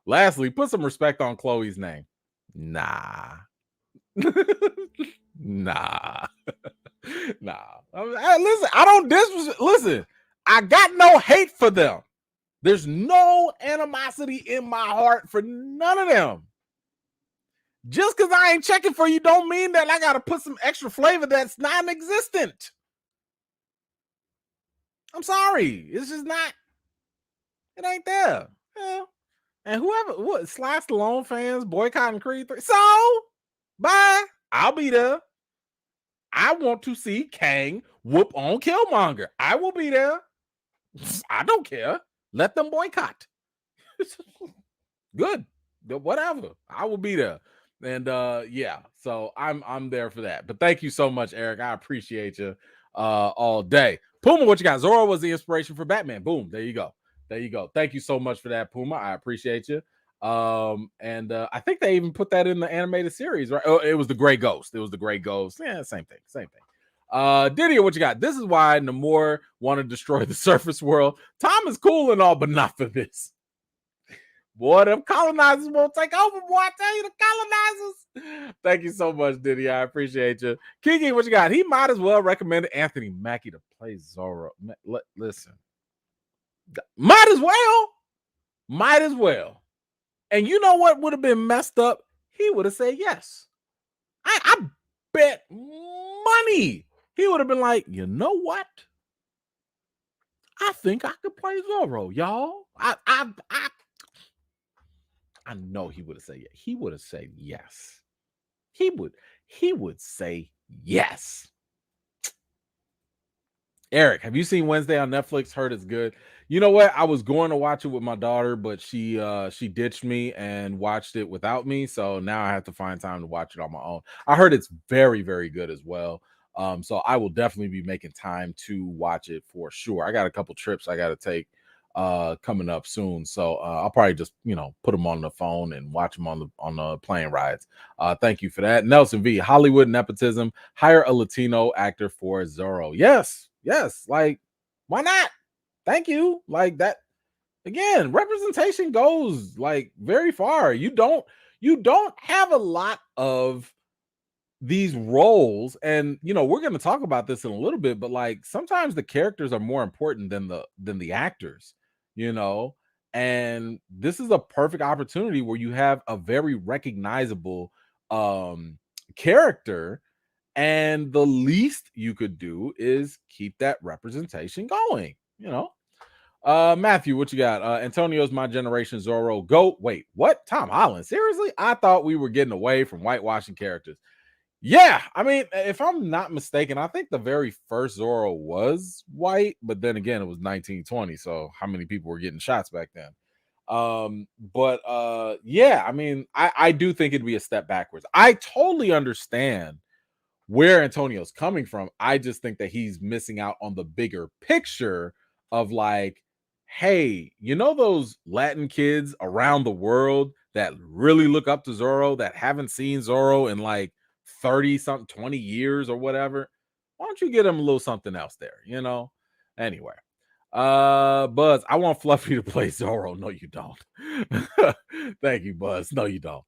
Lastly, put some respect on Chloe's name. Nah. Nah. Listen, I don't listen, I got no hate for them. There's no animosity in my heart for none of them. Just because I ain't checking for you don't mean that I got to put some extra flavor that's non-existent. I'm sorry. It's just not. It ain't there. Yeah. And Sly Stallone fans boycotting Creed 3. So, bye. I'll be there. I want to see Kang whoop on Killmonger. I will be there. I don't care. Let them boycott. Good. Whatever. I will be there. And yeah, so I'm there for that. But thank you so much, Eric. I appreciate you all day. Puma, what you got? Zorro was the inspiration for Batman. Boom. There you go. Thank you so much for that, Puma. I appreciate you. And I think they even put that in the animated series, right? Oh, it was the Gray Ghost. It was the Gray Ghost. Yeah, same thing, same thing. Didier, what you got? This is why Namor want to destroy the surface world. Tom is cool and all, but not for this. Boy, them colonizers won't take over, boy. I tell you, the colonizers. Thank you so much, Diddy. I appreciate you. Kiki, what you got? He might as well recommend Anthony Mackie to play Zorro. Listen, might as well. Might as well. And you know what would have been messed up? He would have said yes. I bet money he would have been like, you know what? I think I could play Zorro, y'all. I know he would have said yes. He would have said yes. He would say yes. Eric, have you seen Wednesday on Netflix? Heard it's good. You know what? I was going to watch it with my daughter, but she ditched me and watched it without me. So now I have to find time to watch it on my own. I heard it's very, very good as well. So I will definitely be making time to watch it for sure. I got a couple trips I got to take coming up soon. So I'll probably just put them on the phone and watch them on the plane rides. Thank you for that. Nelson V, Hollywood nepotism, hire a Latino actor for Zorro. Yes, like why not? Thank you. Like that again, representation goes like very far. You don't have a lot of these roles, and we're going to talk about this in a little bit, but like sometimes the characters are more important than the actors, you know and this is a perfect opportunity where you have a very recognizable um character, and the least you could do is keep that representation going. Matthew, what you got? Antonio's my generation Zorro. Go. Wait, what? Tom Holland? Seriously? I thought we were getting away from whitewashing characters. Yeah, I mean, if I'm not mistaken, I think the very first Zorro was white, but then again, it was 1920. So how many people were getting shots back then? But yeah, I mean, I do think it'd be a step backwards. I totally understand where Antonio's coming from. I just think that he's missing out on the bigger picture of like, hey, those Latin kids around the world that really look up to Zorro, that haven't seen Zorro in like 30 something 20 years or whatever. Why don't you get them a little something else there? Anyway. Buzz, I want Fluffy to play Zorro. No, you don't. Thank you, Buzz. No, you don't.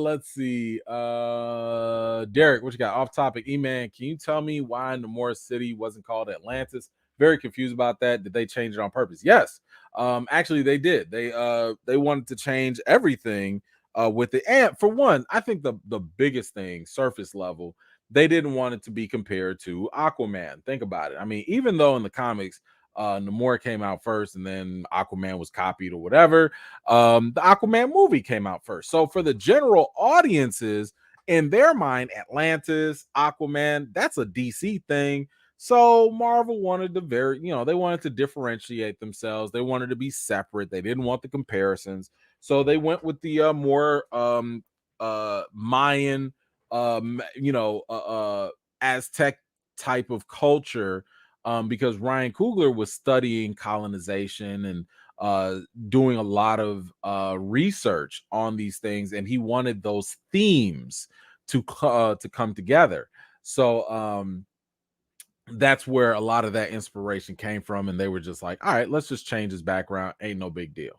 Let's see. Derek, what you got? Off topic. E-Man, can you tell me why Namor City wasn't called Atlantis? Very confused about that. Did they change it on purpose? Yes. Actually, they did. They wanted to change everything with it. And for one, I think the biggest thing, surface level, they didn't want it to be compared to Aquaman. Think about it. I mean, even though in the comics, Namor came out first and then Aquaman was copied or whatever, the Aquaman movie came out first. So for the general audiences, in their mind, Atlantis, Aquaman, that's a DC thing. So Marvel wanted they wanted to differentiate themselves. They wanted to be separate. They didn't want the comparisons. So they went with the more Mayan, Aztec type of culture, because Ryan Coogler was studying colonization and doing a lot of research on these things, and he wanted those themes to come together. So that's where a lot of that inspiration came from, and they were just like, all right, let's just change his background, ain't no big deal.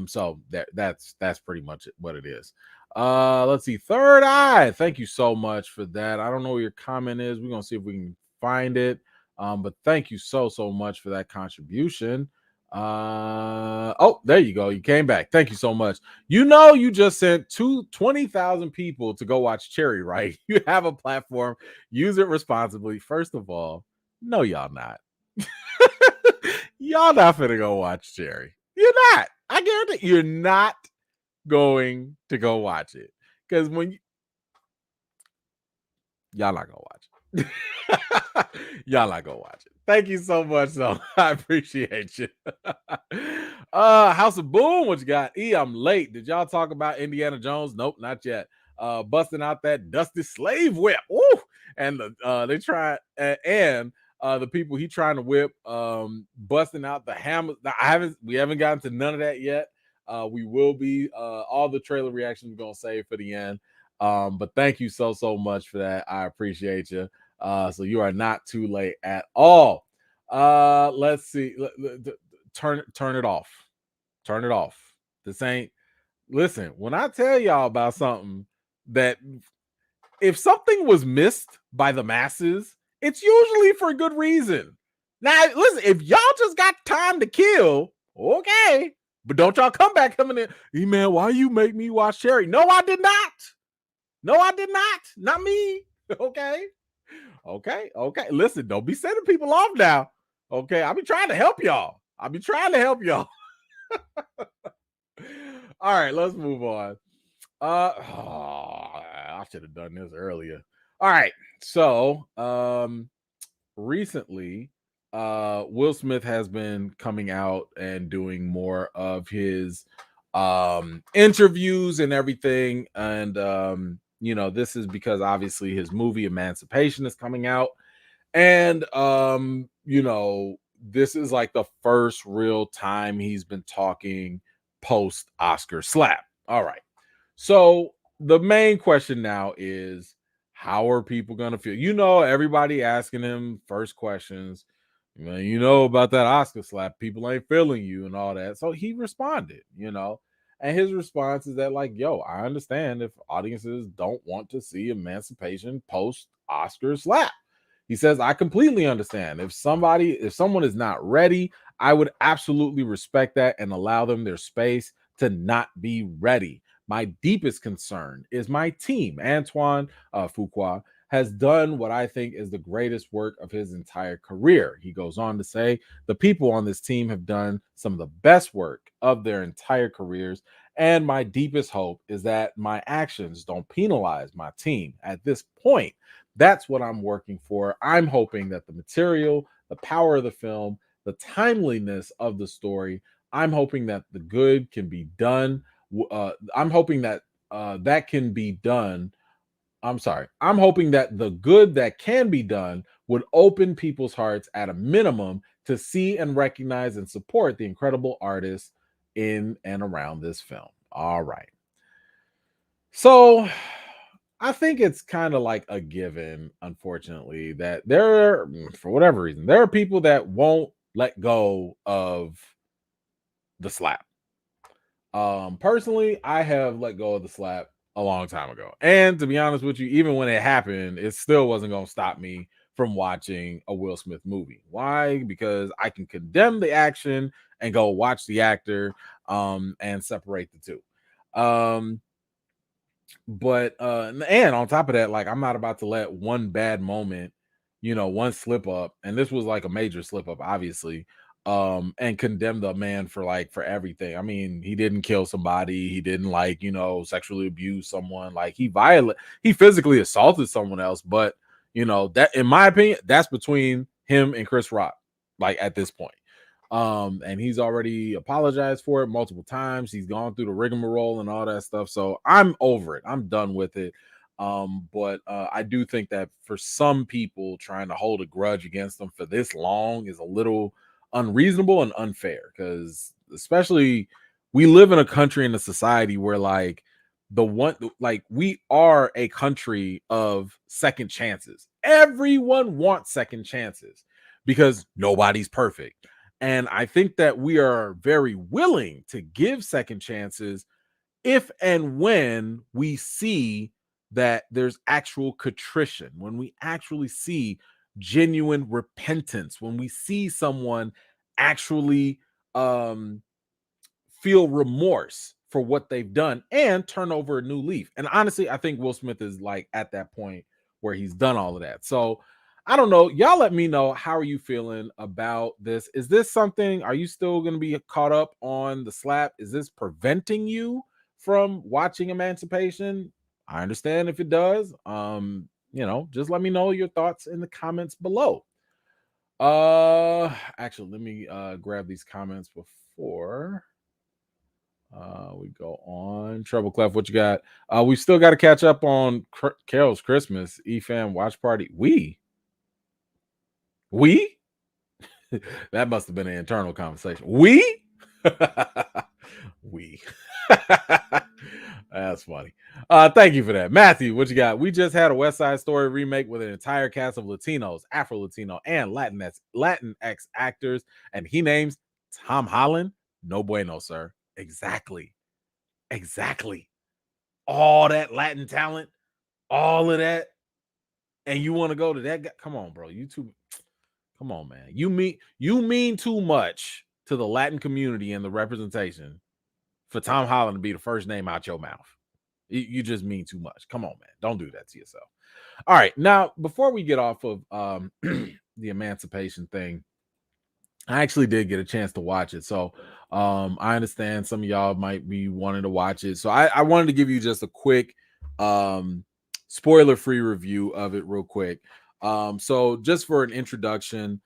So that's pretty much what it is. Let's see. Third Eye, thank you so much for that. I don't know what your comment is. We're gonna see if we can find it. But thank you so much for that contribution. Oh, there you go. You came back. Thank you so much. You just sent 20,000 people to go watch Cherry, right? You have a platform, use it responsibly. First of all, no, y'all not. Y'all not finna go watch Cherry. You're not. I guarantee you're not going to go watch it. Because y'all not gonna watch it. Y'all not gonna watch it. Thank you so much, though. I appreciate you. House of Boom, what you got? I'm late. Did y'all talk about Indiana Jones? Nope, not yet. Busting out that dusty slave whip. Woo! And they try and the people he trying to whip, busting out the hammer. We haven't gotten to none of that yet. We will be all the trailer reactions we're gonna save for the end. But thank you so much for that. I appreciate you. So you are not too late at all. Let's see. Turn it off. Turn it off. This ain't listen, when I tell y'all about something that if something was missed by the masses, it's usually for good reason. Now, listen, if y'all just got time to kill, okay. But don't y'all come back coming in, hey man, why you make me watch Cherry? No, I did not. No, I did not. Not me. Okay. Okay. Listen, don't be sending people off now. Okay. I'll be trying to help y'all. All right, let's move on. I should have done this earlier. All right. So, recently, Will Smith has been coming out and doing more of his interviews and everything. And this is because obviously his movie Emancipation is coming out. And this is like the first real time he's been talking post Oscar slap. All right. So the main question now is how are people gonna feel? Everybody asking him first questions. About that Oscar slap, people ain't feeling you and all that. So he responded. And his response is that, like, yo, I understand if audiences don't want to see Emancipation post Oscar slap. He says, I completely understand. If someone is not ready, I would absolutely respect that and allow them their space to not be ready. My deepest concern is my team. Antoine Fuqua has done what I think is the greatest work of his entire career. He goes on to say, the people on this team have done some of the best work of their entire careers. And my deepest hope is that my actions don't penalize my team. At this point, that's what I'm working for. I'm hoping that the material, the power of the film, the timeliness of the story, I'm hoping that the good can be done. I'm hoping that that can be done. I'm sorry. I'm hoping that the good that can be done would open people's hearts at a minimum to see and recognize and support the incredible artists in and around this film. All right. So I think it's kind of like a given, unfortunately, that for whatever reason, there are people that won't let go of the slap. Personally, I have let go of the slap a long time ago. And to be honest with you, even when it happened, it still wasn't going to stop me from watching a Will Smith movie. Why? Because I can condemn the action and go watch the actor and separate the two. But and on top of that, like, I'm not about to let one bad moment, one slip up, and this was like a major slip up, obviously, and condemn the man for everything. I mean, he didn't kill somebody, he didn't sexually abuse someone, like he physically assaulted someone else, but that, in my opinion, that's between him and Chris Rock, like, at this point. And he's already apologized for it multiple times. He's gone through the rigmarole and all that stuff. So I'm over it. I'm done with it. But I do think that for some people, trying to hold a grudge against them for this long is a little unreasonable and unfair, because especially we live in a country and a society where we are a country of second chances. Everyone wants second chances because nobody's perfect. And I think that we are very willing to give second chances if and when we see that there's actual contrition, when we actually see genuine repentance, when we see someone actually feel remorse for what they've done and turn over a new leaf. And honestly, I think Will Smith is like at that point where he's done all of that. So I don't know. Y'all let me know, how are you feeling about this? Is this something, are you still going to be caught up on the slap? Is this preventing you from watching Emancipation? I understand if it does. Just let me know your thoughts in the comments below. Actually, let me grab these comments before we go on. Treble Clef, what you got? We still got to catch up on Carol's Christmas EFAM watch party. We that must have been an internal conversation. We We. That's funny. Thank you for that. Matthew, what you got? We just had a West Side Story remake with an entire cast of Latinos, Afro Latino, and Latinx actors, and he names Tom Holland. No bueno, sir. Exactly. Exactly. All that Latin talent, all of that, and you want to go to that guy? Come on, bro. You too. Come on, man. You mean too much to the Latin community and the representation for Tom Holland to be the first name out your mouth. You just mean too much. Come on, man. Don't do that to yourself. All right. Now, before we get off of the Emancipation thing, I actually did get a chance to watch it. So I understand some of y'all might be wanting to watch it. So I wanted to give you just a quick spoiler-free review of it real quick. So just for an introduction,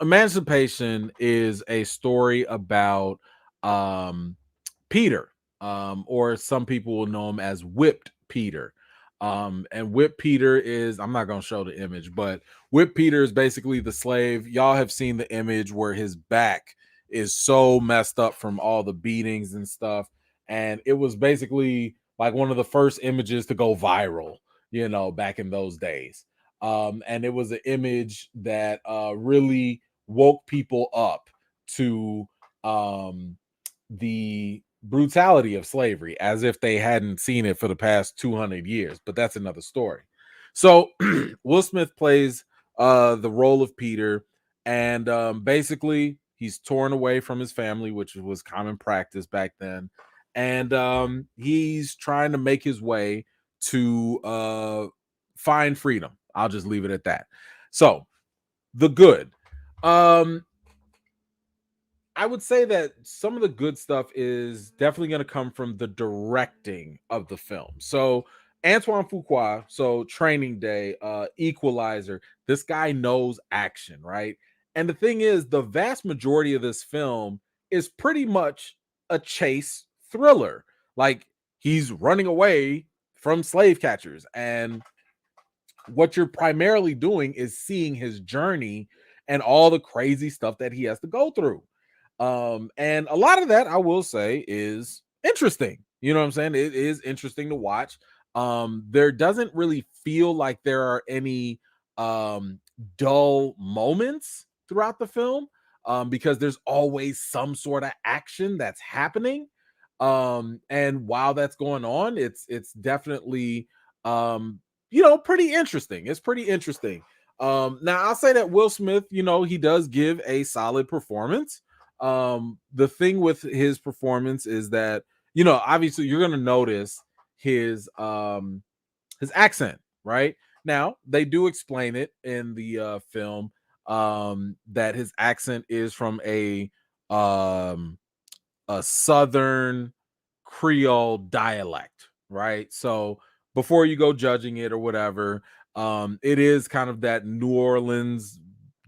Emancipation is a story about Peter, or some people will know him as Whipped Peter. And Whipped Peter is, I'm not going to show the image, but Whipped Peter is basically the slave. Y'all have seen the image where his back is so messed up from all the beatings and stuff. And it was basically like one of the first images to go viral, back in those days. And it was an image that really woke people up to the brutality of slavery as if they hadn't seen it for the past 200 years, but that's another story. So Will Smith plays the role of Peter, and basically he's torn away from his family, which was common practice back then, and he's trying to make his way to find freedom. I'll just leave it at that. So the good. I would say that some of the good stuff is definitely going to come from the directing of the film. So Antoine Fuqua, so Training Day, Equalizer, this guy knows action, right? And the thing is, the vast majority of this film is pretty much a chase thriller. Like he's running away from slave catchers, and what you're primarily doing is seeing his journey and all the crazy stuff that he has to go through. And a lot of that, I will say, is interesting. You know what I'm saying? It is interesting to watch. There doesn't really feel like there are any dull moments throughout the film, because there's always some sort of action that's happening. And while that's going on, it's definitely pretty interesting. It's pretty interesting. Now I'll say that Will Smith, he does give a solid performance. The thing with his performance is that, obviously you're going to notice his accent, right? Now they do explain it in the film, that his accent is from a southern Creole dialect, right? So before you go judging it or whatever, it is kind of that New Orleans,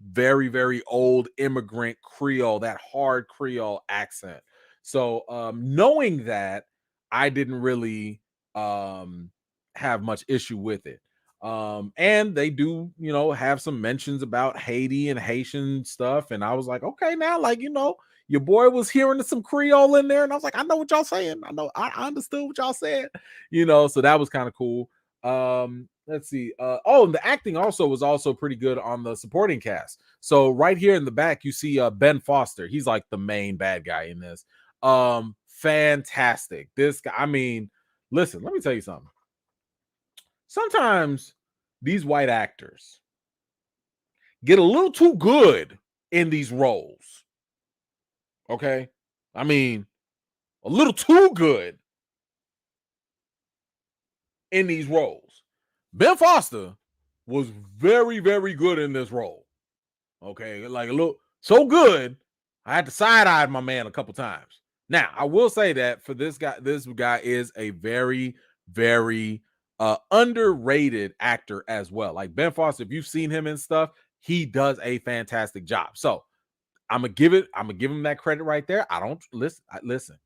very, very old immigrant Creole, that hard Creole accent. So knowing that, I didn't really have much issue with it. And they do, have some mentions about Haiti and Haitian stuff. And I was like, okay, now, like, your boy was hearing some Creole in there, and I was like, I know what y'all saying. I understood what y'all said, so that was kind of cool. Let's see. And the acting also was also pretty good on the supporting cast. So right here in the back, you see Ben Foster. He's like the main bad guy in this. Fantastic. This guy, I mean, listen, let me tell you something. Sometimes these white actors get a little too good in these roles. Okay. I mean, a little too good in these roles. Ben Foster was very, very good in this role. Okay. Like a little so good, I had to side-eye my man a couple times. Now, I will say that for this guy is a very, very underrated actor as well. Like Ben Foster, if you've seen him and stuff, he does a fantastic job. So I'm gonna give him that credit right there. I don't listen.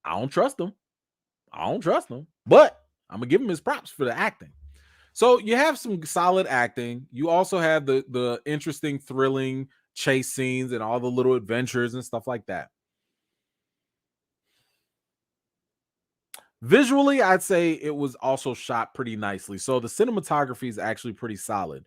I don't trust him. But I'm gonna give him his props for the acting. So you have some solid acting. You also have the interesting, thrilling chase scenes and all the little adventures and stuff like that. Visually, I'd say it was also shot pretty nicely. So the cinematography is actually pretty solid.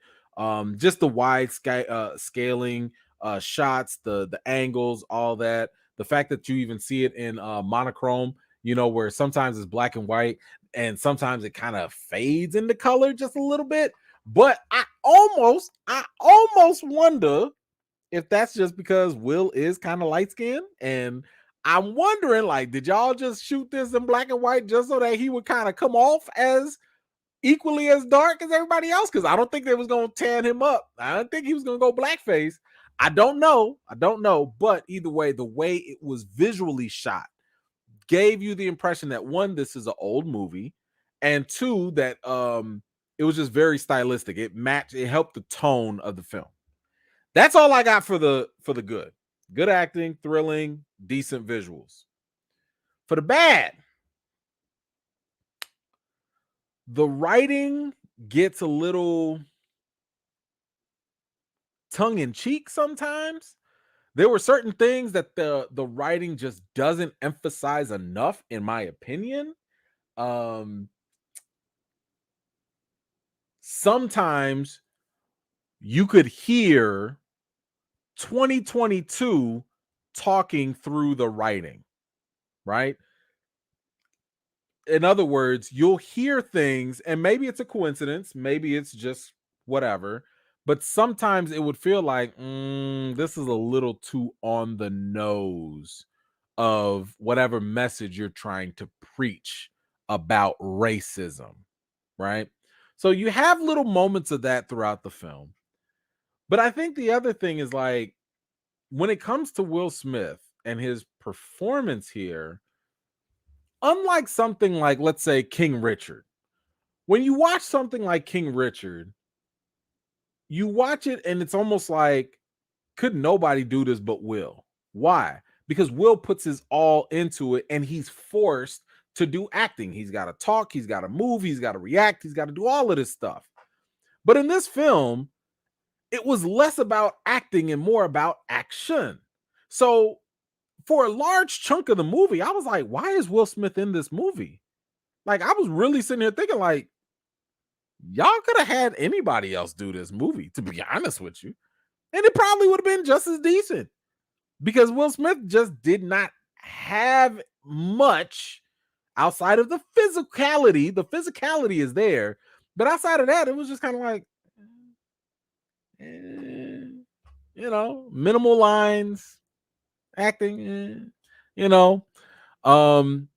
Just the wide scaling, shots, the angles, all that. The fact that you even see it in monochrome, where sometimes it's black and white, and sometimes it kind of fades into color just a little bit. But I almost wonder if that's just because Will is kind of light skinned. And I'm wondering, like, did y'all just shoot this in black and white just so that he would kind of come off as equally as dark as everybody else? Because I don't think they was gonna tan him up. I don't think he was gonna go blackface. I don't know. But either way, the way it was visually shot gave you the impression that one, this is an old movie, and two, that it was just very stylistic. It helped the tone of the film. That's all I got for the good. Good acting, thrilling, decent visuals. For the bad, the writing gets a little tongue in cheek sometimes. There were certain things that the writing just doesn't emphasize enough, in my opinion. Sometimes you could hear 2022 talking through the writing, right? In other words, you'll hear things, and maybe it's a coincidence, maybe it's just whatever, but sometimes it would feel like this is a little too on the nose of whatever message you're trying to preach about racism, right? So you have little moments of that throughout the film. But I think the other thing is, like, when it comes to Will Smith and his performance here, unlike something like, let's say, King Richard, when you watch something like King Richard, you watch it and it's almost like, could nobody do this but Will? Why? Because Will puts his all into it and he's forced to do acting. He's got to talk, he's got to move, he's got to react, he's got to do all of this stuff. But in this film, it was less about acting and more about action. So for a large chunk of the movie, I was like, why is Will Smith in this movie? Like, I was really sitting here thinking, like, y'all could have had anybody else do this movie, to be honest with you. And it probably would have been just as decent, because Will Smith just did not have much outside of the physicality. The physicality is there, but outside of that, it was just kind of like, minimal lines, acting, you know. Um,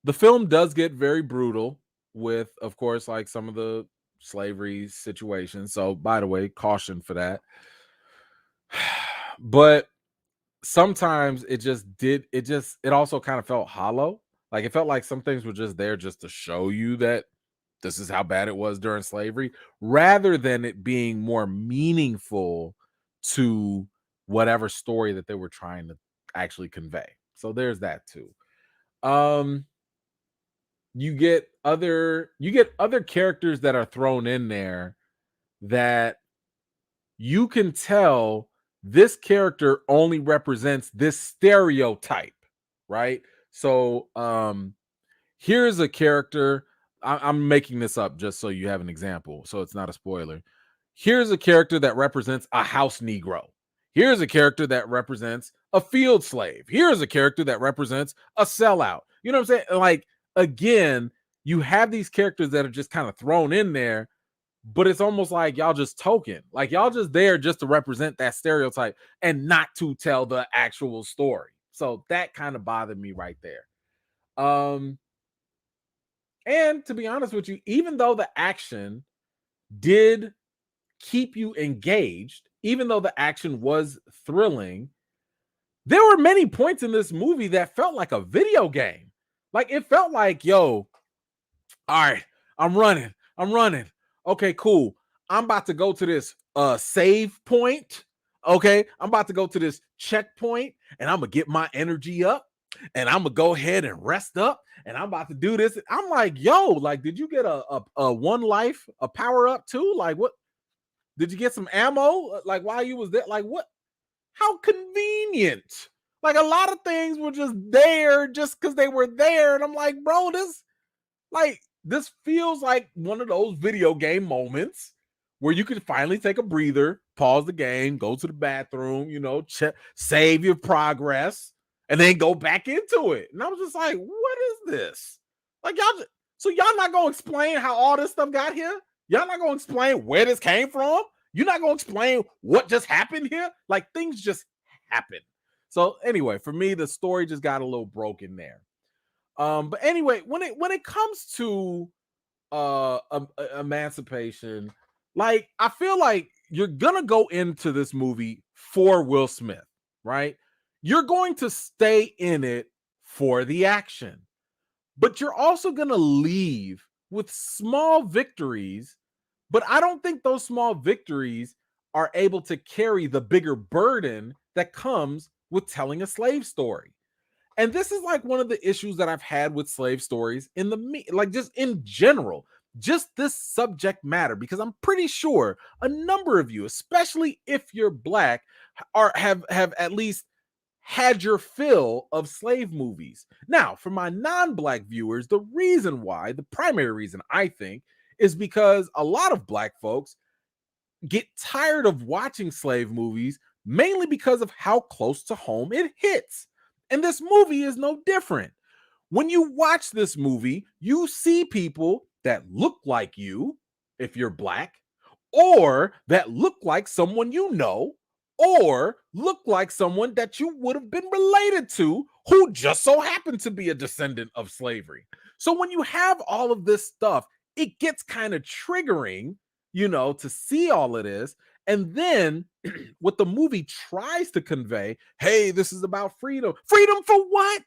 the film does get very brutal with, of course, like some of the slavery situations. So, by the way, caution for that. But sometimes it also kind of felt hollow. Like, it felt like some things were just there just to show you that this is how bad it was during slavery, rather than it being more meaningful to whatever story that they were trying to actually convey. So there's that too. Um, you get other characters that are thrown in there that you can tell this character only represents this stereotype, right? So here's a character. I'm making this up just so you have an example, so it's not a spoiler. Here's a character that represents a house Negro. Here's a character that represents a field slave. Here's a character that represents a sellout. You know what I'm saying? Like, again, you have these characters that are just kind of thrown in there, but it's almost like y'all just token. Like, y'all just there just to represent that stereotype and not to tell the actual story. So that kind of bothered me right there. And to be honest with you, even though the action did keep you engaged, even though the action was thrilling, there were many points in this movie that felt like a video game. Like, it felt like, yo, all right, I'm running. Okay, cool. I'm about to go to this save point. Okay, I'm about to go to this checkpoint and I'm gonna get my energy up and I'm gonna go ahead and rest up and I'm about to do this. I'm like, yo, like, did you get a one life, a power up too? Like, what did you get some ammo? Like, while you was there? Like, what? How convenient. Like a lot of things were just there just because they were there. And I'm like, bro, this feels like one of those video game moments where you can finally take a breather, pause the game, go to the bathroom, check, save your progress, and then go back into it. And I was just like, what is this? Like so y'all not gonna explain how all this stuff got here? Y'all not gonna explain where this came from? You're not gonna explain what just happened here? Like things just happen. So anyway, for me, the story just got a little broken there. But anyway, when it comes to Emancipation, like I feel like you're gonna go into this movie for Will Smith, right? You're going to stay in it for the action, but you're also gonna leave with small victories. But I don't think those small victories are able to carry the bigger burden that comes with telling a slave story. And this is like one of the issues that I've had with slave stories in like just in general, just this subject matter, because I'm pretty sure a number of you, especially if you're black, have at least had your fill of slave movies. Now, for my non-black viewers, the primary reason I think is because a lot of black folks get tired of watching slave movies mainly because of how close to home it hits. And this movie is no different. When you watch this movie, you see people that look like you, if you're black, or that look like someone you know, or look like someone that you would have been related to who just so happened to be a descendant of slavery. So when you have all of this stuff, it gets kind of triggering, to see all of this. And then what the movie tries to convey, hey, this is about freedom. Freedom for what?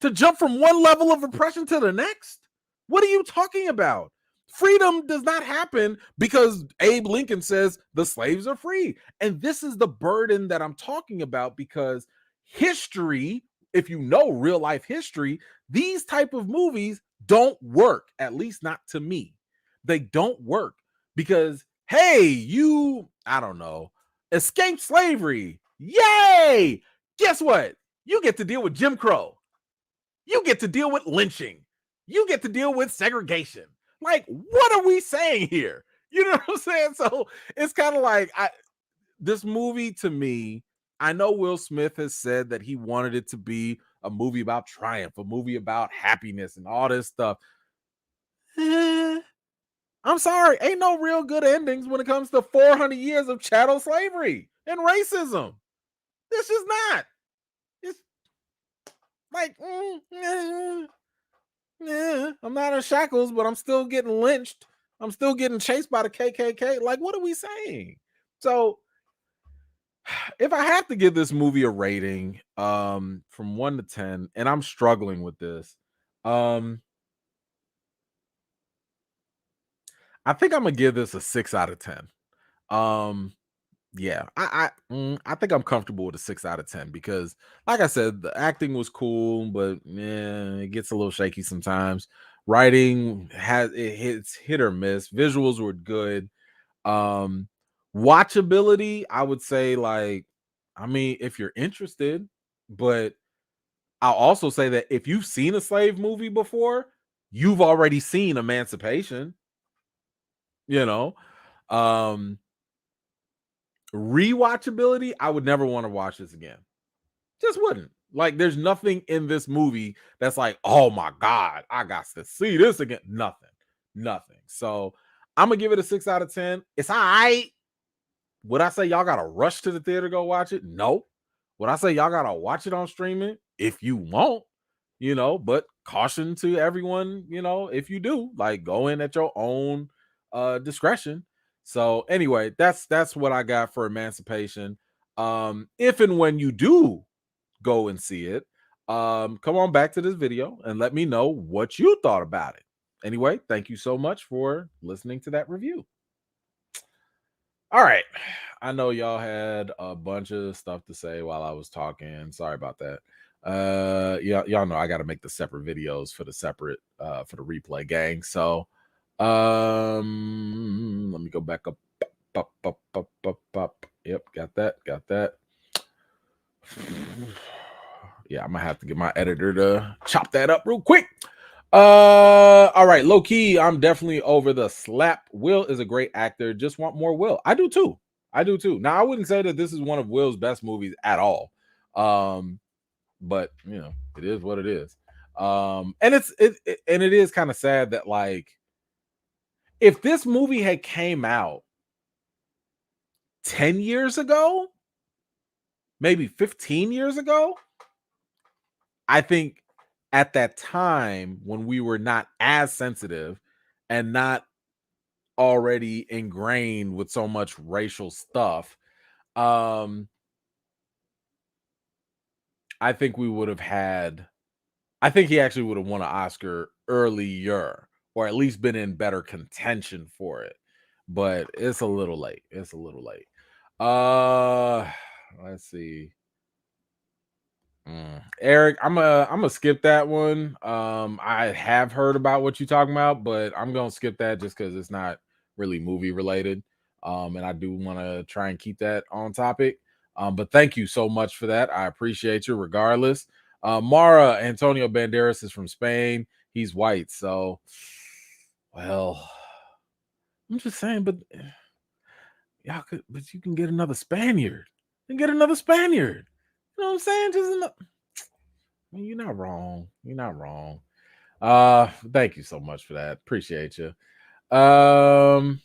To jump from one level of oppression to the next? What are you talking about? Freedom does not happen because Abe Lincoln says the slaves are free. And this is the burden that I'm talking about, because history, if you know real life history, these type of movies don't work, at least not to me. They don't work because, hey, I don't know, escape slavery. Yay! Guess what? You get to deal with Jim Crow. You get to deal with lynching. You get to deal with segregation. Like, what are we saying here? You know what I'm saying? So it's kind of like this movie to me. I know Will Smith has said that he wanted it to be a movie about triumph, a movie about happiness, and all this stuff. I'm sorry, ain't no real good endings when it comes to 400 years of chattel slavery and racism. This is not. It's like, I'm not in shackles, but I'm still getting lynched. I'm still getting chased by the KKK. Like, what are we saying? So, if I have to give this movie a rating, from 1 to 10, and I'm struggling with this, I think I'm gonna give this a 6 out of 10. Um, yeah, I think I'm comfortable with a 6 out of 10 because, like I said, the acting was cool, but it gets a little shaky sometimes. Writing hits hit or miss. Visuals were good. Um, Watchability, I would say, like, I mean, if you're interested, but I'll also say that if you've seen a slave movie before, you've already seen Emancipation. You know, um, Rewatchability, I would never want to watch this again. Just wouldn't. Like, there's nothing in this movie that's like, oh my God, I got to see this again. Nothing. Nothing. So I'm gonna give it a 6 out of 10. It's all right. Would I say y'all gotta rush to the theater to go watch it? No. Would I say y'all gotta watch it on streaming if you want? But caution to everyone, if you do, like, go in at your own discretion. So anyway, that's what I got for Emancipation. If and when you do go and see it, come on back to this video and let me know what you thought about it. Anyway, thank you so much for listening to that review. All right. I know y'all had a bunch of stuff to say while I was talking. Sorry about that. Yeah, y'all know I got to make the separate videos for the for the replay gang. So, let me go back up. Up. Yep, got that. Yeah, I'm gonna have to get my editor to chop that up real quick. All right, low key, I'm definitely over the slap. Will is a great actor. Just want more Will. I do too. I do too. Now, I wouldn't say that this is one of Will's best movies at all. But you know, it is what it is. And and it is kind of sad that, like, if this movie had came out 10 years ago, maybe 15 years ago, I think at that time when we were not as sensitive and not already ingrained with so much racial stuff, um, I think we would have had, I think he actually would have won an Oscar earlier, or at least been in better contention for it. But it's a little late. It's a little late. Uh let's see. Eric, I'm gonna skip that one. I have heard about what you're talking about, but I'm gonna skip that just because it's not really movie related. And I do want to try and keep that on topic. But thank you so much for that. I appreciate you regardless. Mara Antonio Banderas is from Spain. He's white, so well, I'm just saying, but y'all could, but you can get another Spaniard. You can get another Spaniard. You know what I'm saying? I mean, you're not wrong. You're not wrong. Thank you so much for that. Appreciate you. Um,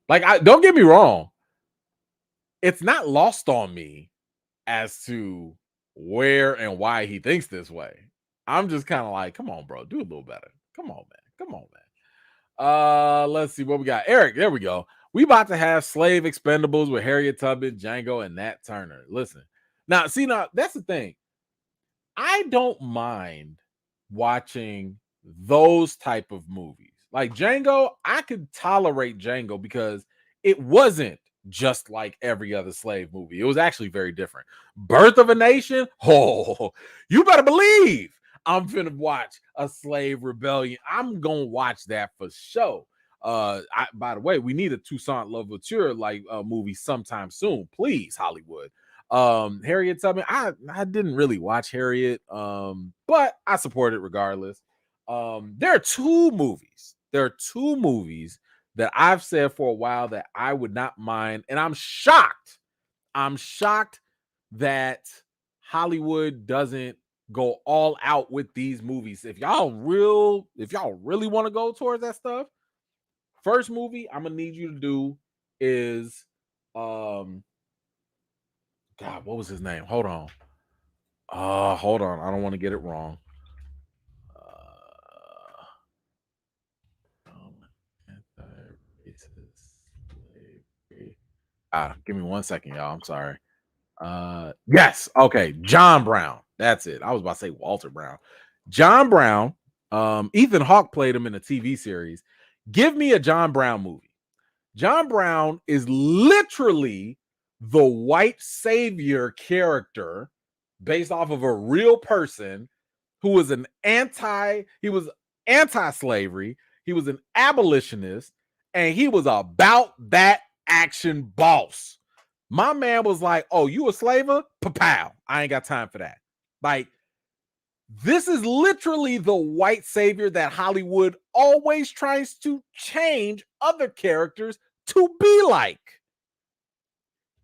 like, I don't get me wrong. It's not lost on me as to where and why he thinks this way. I'm just kind of like, come on, bro, do a little better. Come on, man. Come on, man. Let's see what we got. Eric, there we go. We about to have Slave Expendables with Harriet Tubman, Django, and Nat Turner. Listen, now that's the thing. I don't mind watching those type of movies. Like Django, I could tolerate Django because it wasn't just like every other slave movie. It was actually very different. Birth of a Nation, oh, you better believe I'm finna watch a slave rebellion. I'm gonna watch that for sure. By the way, we need a Toussaint Louverture like movie sometime soon, please, Hollywood. Harriet Tubman, I didn't really watch Harriet, but I support it regardless. There are two movies that I've said for a while that I would not mind, and I'm shocked that Hollywood doesn't go all out with these movies. If y'all really want to go towards that stuff, first movie I'm gonna need you to do is God, what was his name? Hold on. Hold on. I don't want to get it wrong. Anti-racist slavery. Give me 1 second, y'all. I'm sorry. Yes. Okay. John Brown. That's it. I was about to say Walter Brown. John Brown. Ethan Hawke played him in a TV series. Give me a John Brown movie. John Brown is literally the white savior character based off of a real person who was he was anti-slavery, he was an abolitionist, and he was about that action boss. My man was like, "Oh, you a slaver? Pow! I ain't got time for that." Like, this is literally the white savior that Hollywood always tries to change other characters to be like.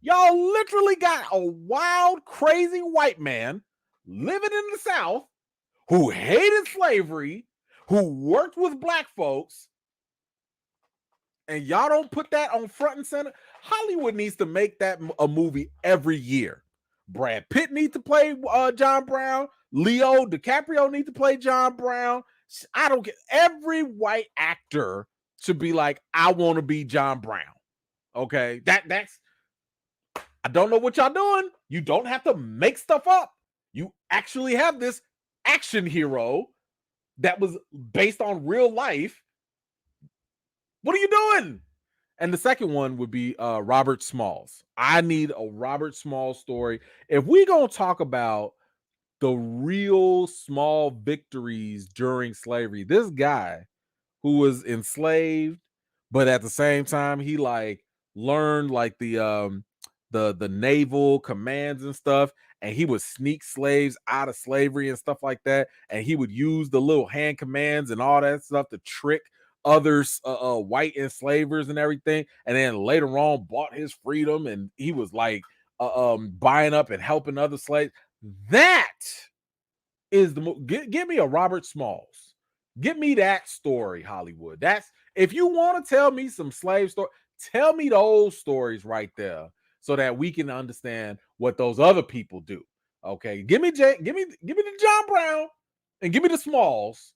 Y'all literally got a wild, crazy white man living in the South who hated slavery, who worked with black folks, and y'all don't put that on front and center. Hollywood needs to make that a movie every year. Brad Pitt needs to play John Brown. Leo DiCaprio needs to play John Brown. I don't get, every white actor should be like, I want to be John Brown. Okay, that's I don't know what y'all doing. You don't have to make stuff up. You actually have this action hero that was based on real life. What are you doing? And the second one would be Robert Smalls. I need a Robert Smalls story. If we gonna talk about the real small victories during slavery, this guy who was enslaved, but at the same time he like learned like the naval commands and stuff, and he would sneak slaves out of slavery and stuff like that, and he would use the little hand commands and all that stuff to trick others, white enslavers and everything, and then later on bought his freedom, and he was like buying up and helping other slaves. That is give me a Robert Smalls. Give me that story, Hollywood. That's if you want to tell me some slave story, tell me those stories right there so that we can understand what those other people do. Okay, give me the John Brown and give me the Smalls,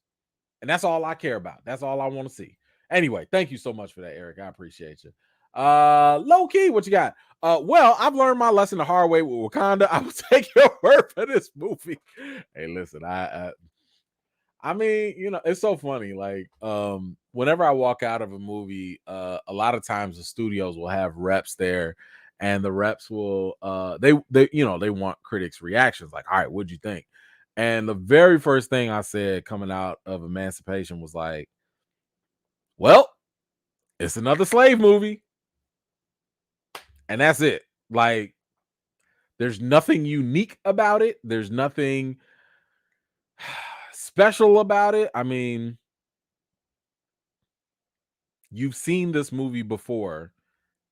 and that's all I care about. That's all I want to see. Anyway, thank you so much for that, Eric. I appreciate you. Low key, what you got? Well, I've learned my lesson the hard way with Wakanda. I will take your word for this movie. Hey, listen, I mean, you know, it's so funny. Like, whenever I walk out of a movie, a lot of times the studios will have reps there, and the reps will, they, you know, they want critics' reactions. Like, all right, what'd you think? And the very first thing I said coming out of Emancipation was like, well, it's another slave movie, and that's it. Like, there's nothing unique about it. There's nothing special about it. I mean, you've seen this movie before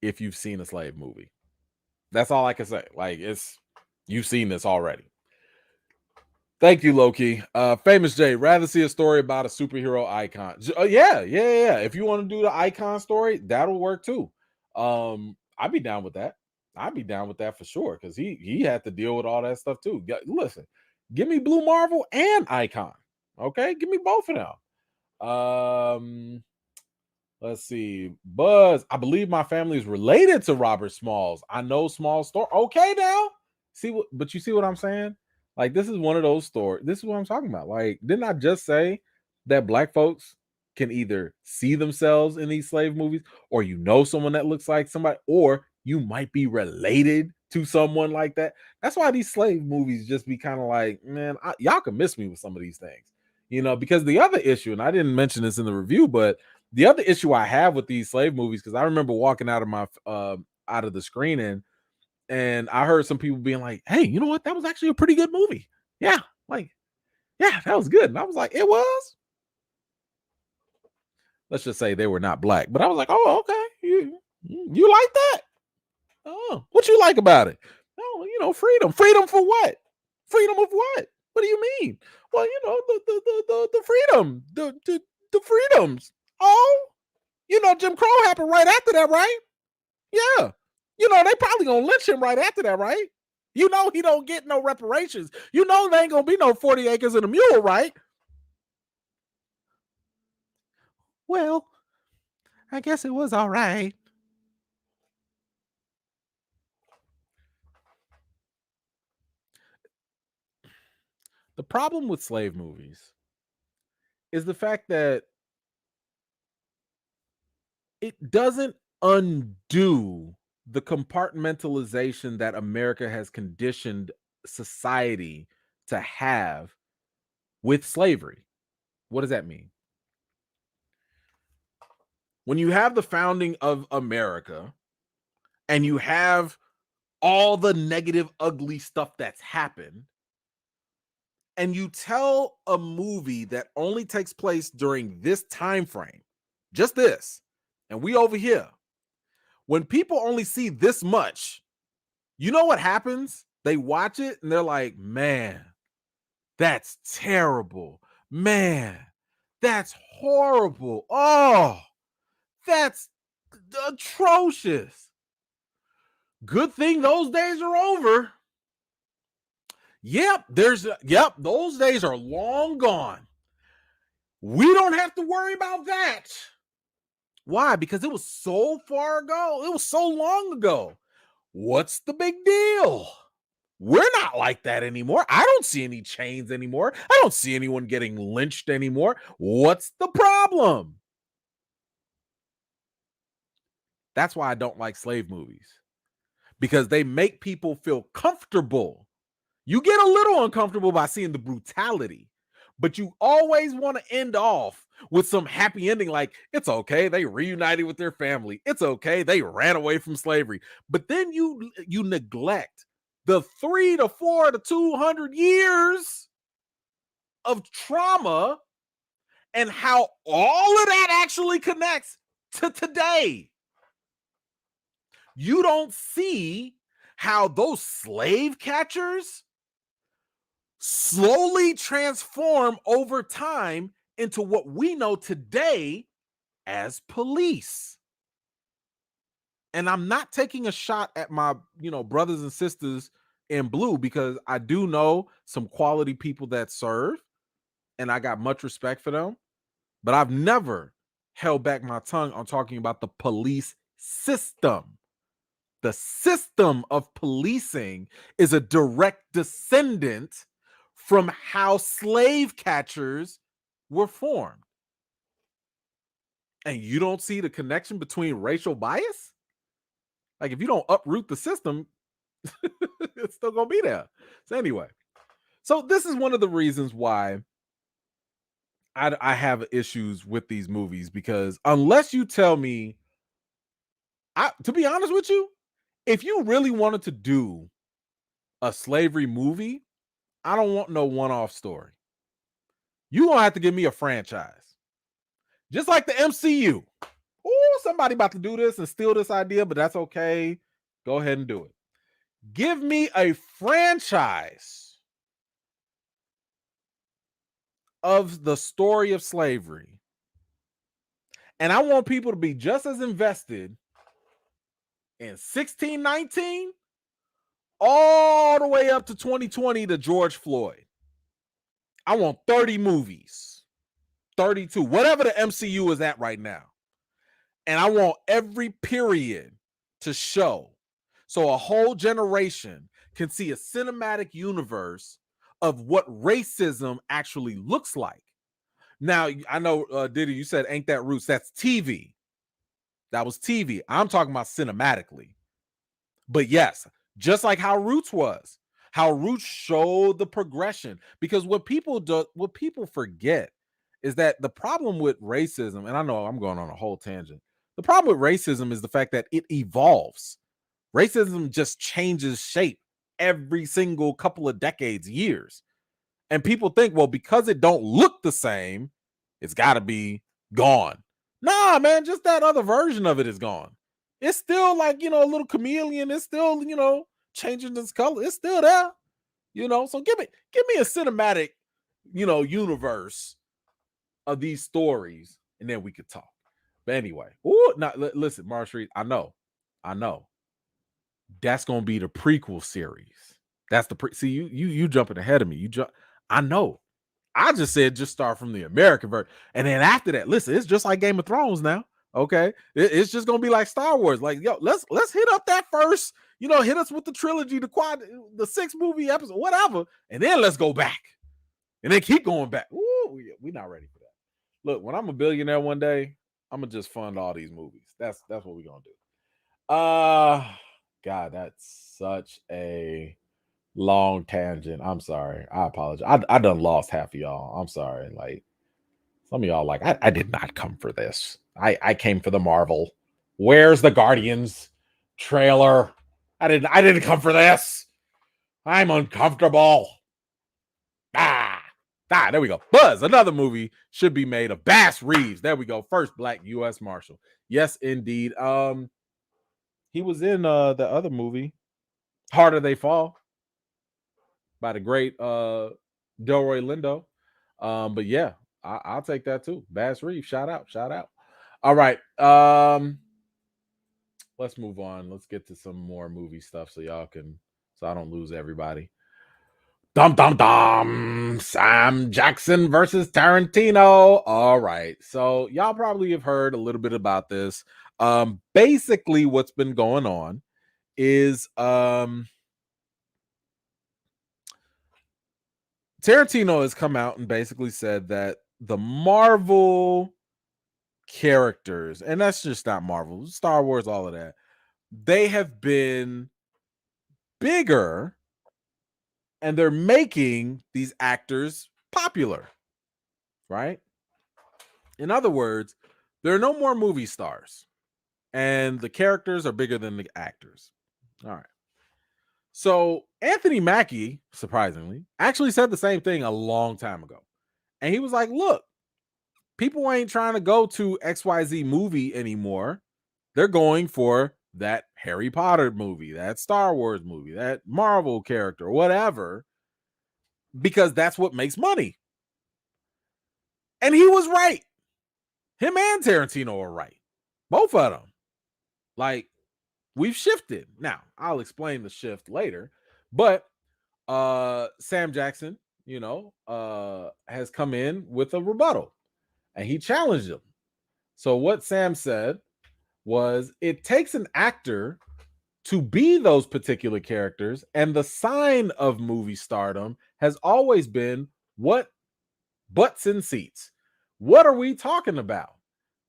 if you've seen a slave movie. That's all I can say. Like, you've seen this already. Thank you, Loki. Famous J, rather see a story about a superhero icon. Yeah. If you want to do the icon story, that'll work too. I'd be down with that. I'd be down with that for sure, because he had to deal with all that stuff too. Listen, give me Blue Marvel and Icon. Okay, give me both of them. Let's see. Buzz, I believe my family is related to Robert Smalls. I know Smalls' story. Okay, now. But you see what I'm saying? Like, this is one of those stories. This is what I'm talking about. Like, didn't I just say that black folks can either see themselves in these slave movies, or you know someone that looks like somebody, or you might be related to someone like that? That's why these slave movies just be kind of like, man, y'all can miss me with some of these things. You know, because the other issue, and I didn't mention this in the review, but the other issue I have with these slave movies, because I remember walking out of my out of the screening, and I heard some people being like, "Hey, you know what? That was actually a pretty good movie." Yeah, like, yeah, that was good. And I was like, "It was." Let's just say they were not black, but I was like, "Oh, okay. You like that? Oh, what you like about it? Oh, you know, freedom. Freedom for what? Freedom of what? What do you mean? Well, you know, the freedom, the freedoms. Oh, you know, Jim Crow happened right after that, right? Yeah. You know, they probably gonna lynch him right after that, right? You know, he don't get no reparations. You know, there ain't gonna be no 40 acres and a mule, right? Well, I guess it was all right. The problem with slave movies is the fact that it doesn't undo the compartmentalization that America has conditioned society to have with slavery. What does that mean? When you have the founding of America and you have all the negative, ugly stuff that's happened, and you tell a movie that only takes place during this time frame, just this, and we over here, when people only see this much, you know what happens? They watch it and they're like, man, that's terrible. Man, that's horrible. Oh, that's atrocious. Good thing those days are over. Yep, those days are long gone. We don't have to worry about that. Why? Because it was so far ago. It was so long ago. What's the big deal? We're not like that anymore. I don't see any chains anymore. I don't see anyone getting lynched anymore. What's the problem? That's why I don't like slave movies, because they make people feel comfortable. You get a little uncomfortable by seeing the brutality, but you always want to end off with some happy ending, like it's okay, they reunited with their family, it's okay, they ran away from slavery. But then you neglect the 3 to 4 to 200 years of trauma and how all of that actually connects to today. You don't see how those slave catchers slowly transform over time into what we know today as police. And I'm not taking a shot at my, brothers and sisters in blue, because I do know some quality people that serve and I got much respect for them, but I've never held back my tongue on talking about the police system. The system of policing is a direct descendant from how slave catchers were formed. And you don't see the connection between racial bias? Like, if you don't uproot the system, it's still gonna be there. So anyway, so this is one of the reasons why I have issues with these movies, because unless you tell me, to be honest with you, if you really wanted to do a slavery movie, I don't want no one-off story. You gonna have to give me a franchise, just like the MCU. Oh, somebody about to do this and steal this idea, but that's okay. Go ahead and do it. Give me a franchise of the story of slavery, and I want people to be just as invested in 1619 all the way up to 2020 to George Floyd. I want 30 movies, 32, whatever the MCU is at right now. And I want every period to show, so a whole generation can see a cinematic universe of what racism actually looks like. Now, I know, Diddy, you said, ain't that Roots? That's TV. That was TV. I'm talking about cinematically. But yes, just like how Roots was, how Roots showed the progression. Because what people forget is that the problem with racism, and I know I'm going on a whole tangent, the problem with racism is the fact that it evolves. Racism just changes shape every single couple of decades, years. And people think, well, because it don't look the same, it's got to be gone. Nah, man, just that other version of it is gone. It's still like, a little chameleon. It's still, changing its color. It's still there, So give me a cinematic, universe of these stories, and then we could talk. But anyway, listen, Marshall, I know. That's gonna be the prequel series. That's the see you jumping ahead of me. I know. I just said just start from the American version, and then after that, listen, it's just like Game of Thrones now. Okay, it's just gonna be like Star Wars. Like, yo, let's hit up that first. Hit us with the trilogy, the 6 movie episode, whatever, and then let's go back, and then keep going back. Ooh, we're not ready for that. Look, when I'm a billionaire one day, I'm gonna just fund all these movies. That's what we're gonna do. God, that's such a long tangent. I'm sorry. I apologize. I done lost half of y'all. I'm sorry. Like, some of y'all, like, I did not come for this. I came for the Marvel. Where's the Guardians trailer? I didn't come for this. I'm uncomfortable. There we go. Buzz, another movie should be made of Bass Reeves. There we go. First Black U.S. Marshal. Yes, indeed. He was in the other movie, Harder They Fall, by the great Delroy Lindo. But yeah, I'll take that too. Bass Reeves, shout out. All right. Let's move on. Let's get to some more movie stuff so I don't lose everybody. Dum dum dum. Sam Jackson versus Tarantino. All right. So y'all probably have heard a little bit about this. Basically what's been going on is Tarantino has come out and basically said that the Marvel characters, and that's just not Marvel, Star Wars, all of that, they have been bigger and they're making these actors popular. right? In other words, there are no more movie stars, and the characters are bigger than the actors. All right. So Anthony Mackie, surprisingly, actually said the same thing a long time ago. And he was like, look, people ain't trying to go to XYZ movie anymore. They're going for that Harry Potter movie, that Star Wars movie, that Marvel character, whatever, because that's what makes money. And he was right. Him and Tarantino are right. Both of them. Like, we've shifted. Now, I'll explain the shift later, but Sam Jackson, has come in with a rebuttal and he challenged him. So what Sam said was, it takes an actor to be those particular characters, and the sign of movie stardom has always been what butts in seats. What are we talking about?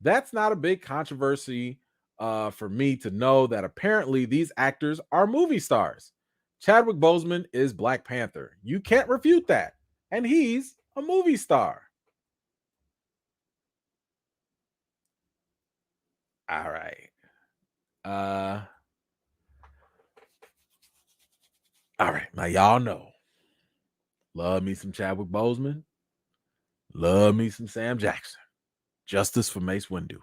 That's not a big controversy for me to know that apparently these actors are movie stars. Chadwick Boseman is Black Panther. You can't refute that. And he's a movie star. All right. All right. Now y'all know. Love me some Chadwick Boseman. Love me some Sam Jackson. Justice for Mace Windu.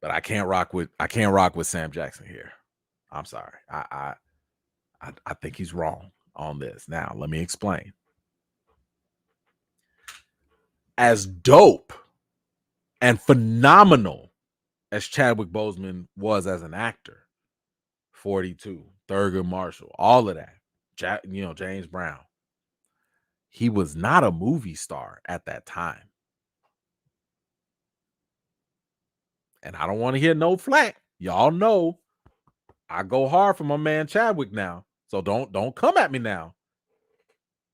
But I can't rock with Sam Jackson here. I'm sorry. I think he's wrong on this. Now, let me explain. As dope and phenomenal as Chadwick Boseman was as an actor, 42, Thurgood Marshall, all of that, James Brown, he was not a movie star at that time. And I don't want to hear no flack. Y'all know I go hard for my man Chadwick now. So don't come at me now.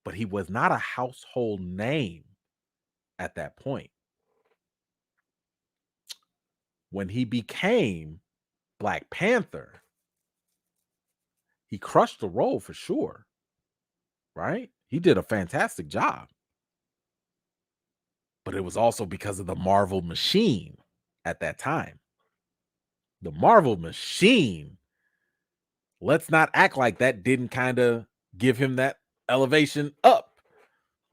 But he was not a household name at that point. When he became Black Panther, he crushed the role for sure. Right? He did a fantastic job. But it was also because of the Marvel machine at that time. The Marvel machine, let's not act like that didn't kind of give him that elevation up.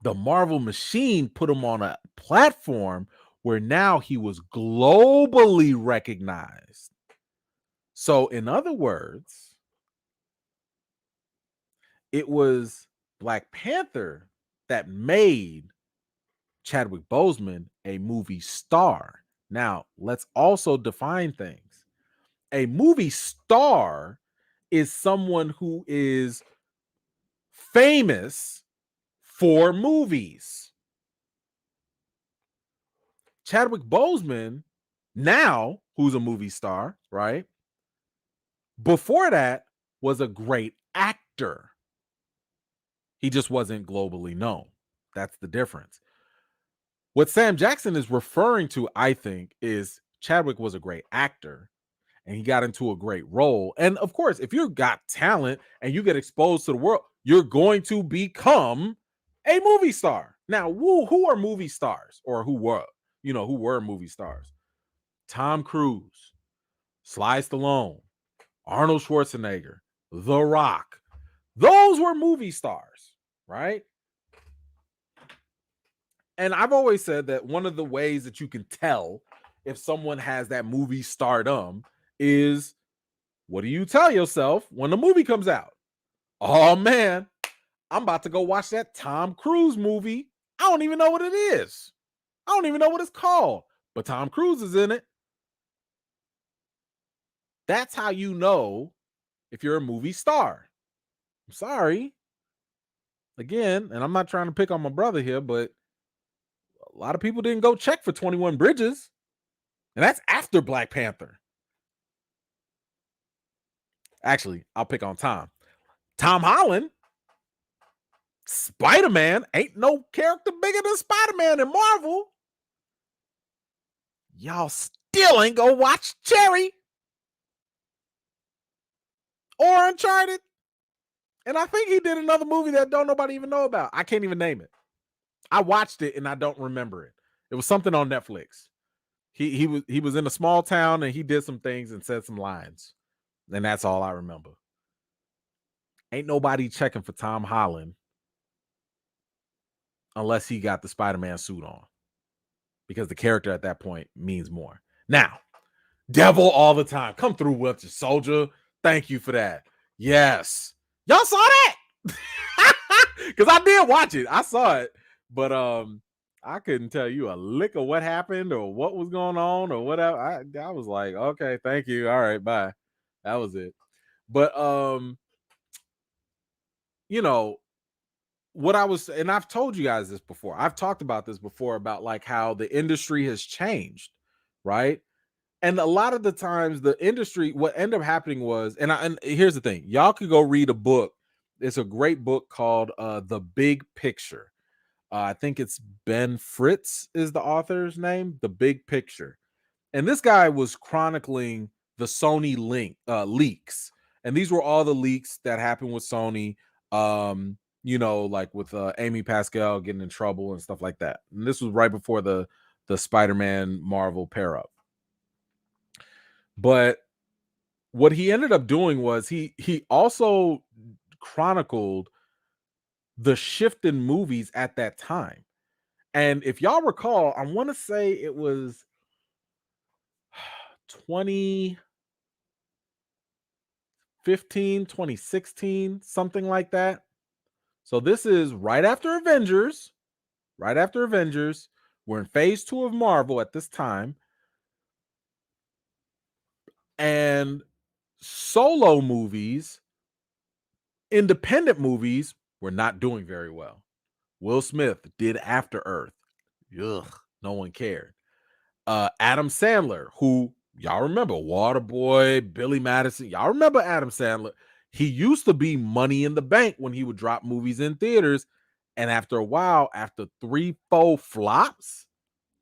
The Marvel machine put him on a platform where now he was globally recognized. So, in other words, it was Black Panther that made Chadwick Boseman a movie star. Now, let's also define things. A movie star is someone who is famous for movies. Chadwick Boseman, now who's a movie star, right? Before that was a great actor. He just wasn't globally known. That's the difference. What Sam Jackson is referring to, I think, is Chadwick was a great actor and he got into a great role. And of course, if you've got talent and you get exposed to the world, you're going to become a movie star. Now, who are movie stars, or who were movie stars? Tom Cruise, Sly Stallone, Arnold Schwarzenegger, The Rock. Those were movie stars, right? And I've always said that one of the ways that you can tell if someone has that movie stardom is, what do you tell yourself when the movie comes out? Oh man, I'm about to go watch that Tom Cruise movie. I don't even know what it is. I don't even know what it's called, but Tom Cruise is in it. That's how you know if you're a movie star. I'm sorry. Again, and I'm not trying to pick on my brother here, but a lot of people didn't go check for 21 Bridges. And that's after Black Panther. Actually, I'll pick on Tom. Tom Holland, Spider-Man, ain't no character bigger than Spider-Man in Marvel. Y'all still ain't go watch Cherry or Uncharted. And I think he did another movie that don't nobody even know about. I can't even name it. I watched it and I don't remember it. It was something on Netflix. He was in a small town and he did some things and said some lines. And that's all I remember. Ain't nobody checking for Tom Holland unless he got the Spider-Man suit on. Because the character at that point means more. Now, Devil all the time. Come through, Winter Soldier. Thank you for that. Yes. Y'all saw that? Because I did watch it. I saw it. But I couldn't tell you a lick of what happened or what was going on or whatever. I was like, okay, thank you. All right, bye. That was it. But you know, what I was, and I've told you guys this before. I've talked about this before about like how the industry has changed, right? And a lot of the times the industry, what ended up happening was, and here's the thing, y'all could go read a book. It's a great book called The Big Picture. I think it's Ben Fritz is the author's name, The Big Picture. And this guy was chronicling the Sony leaks. And these were all the leaks that happened with Sony, like with Amy Pascal getting in trouble and stuff like that. And this was right before the Spider-Man Marvel pair up. But what he ended up doing was he also chronicled the shift in movies at that time. And if y'all recall, I want to say it was 2015, 2016, something like that. So this is right after Avengers. Right after Avengers. We're in phase 2 of Marvel at this time. And solo movies, independent movies, were not doing very well. Will Smith did After Earth. Ugh, no one cared. Adam Sandler, who y'all remember, Waterboy, Billy Madison. Y'all remember Adam Sandler. He used to be money in the bank when he would drop movies in theaters. And after a while, after 3-4 flops,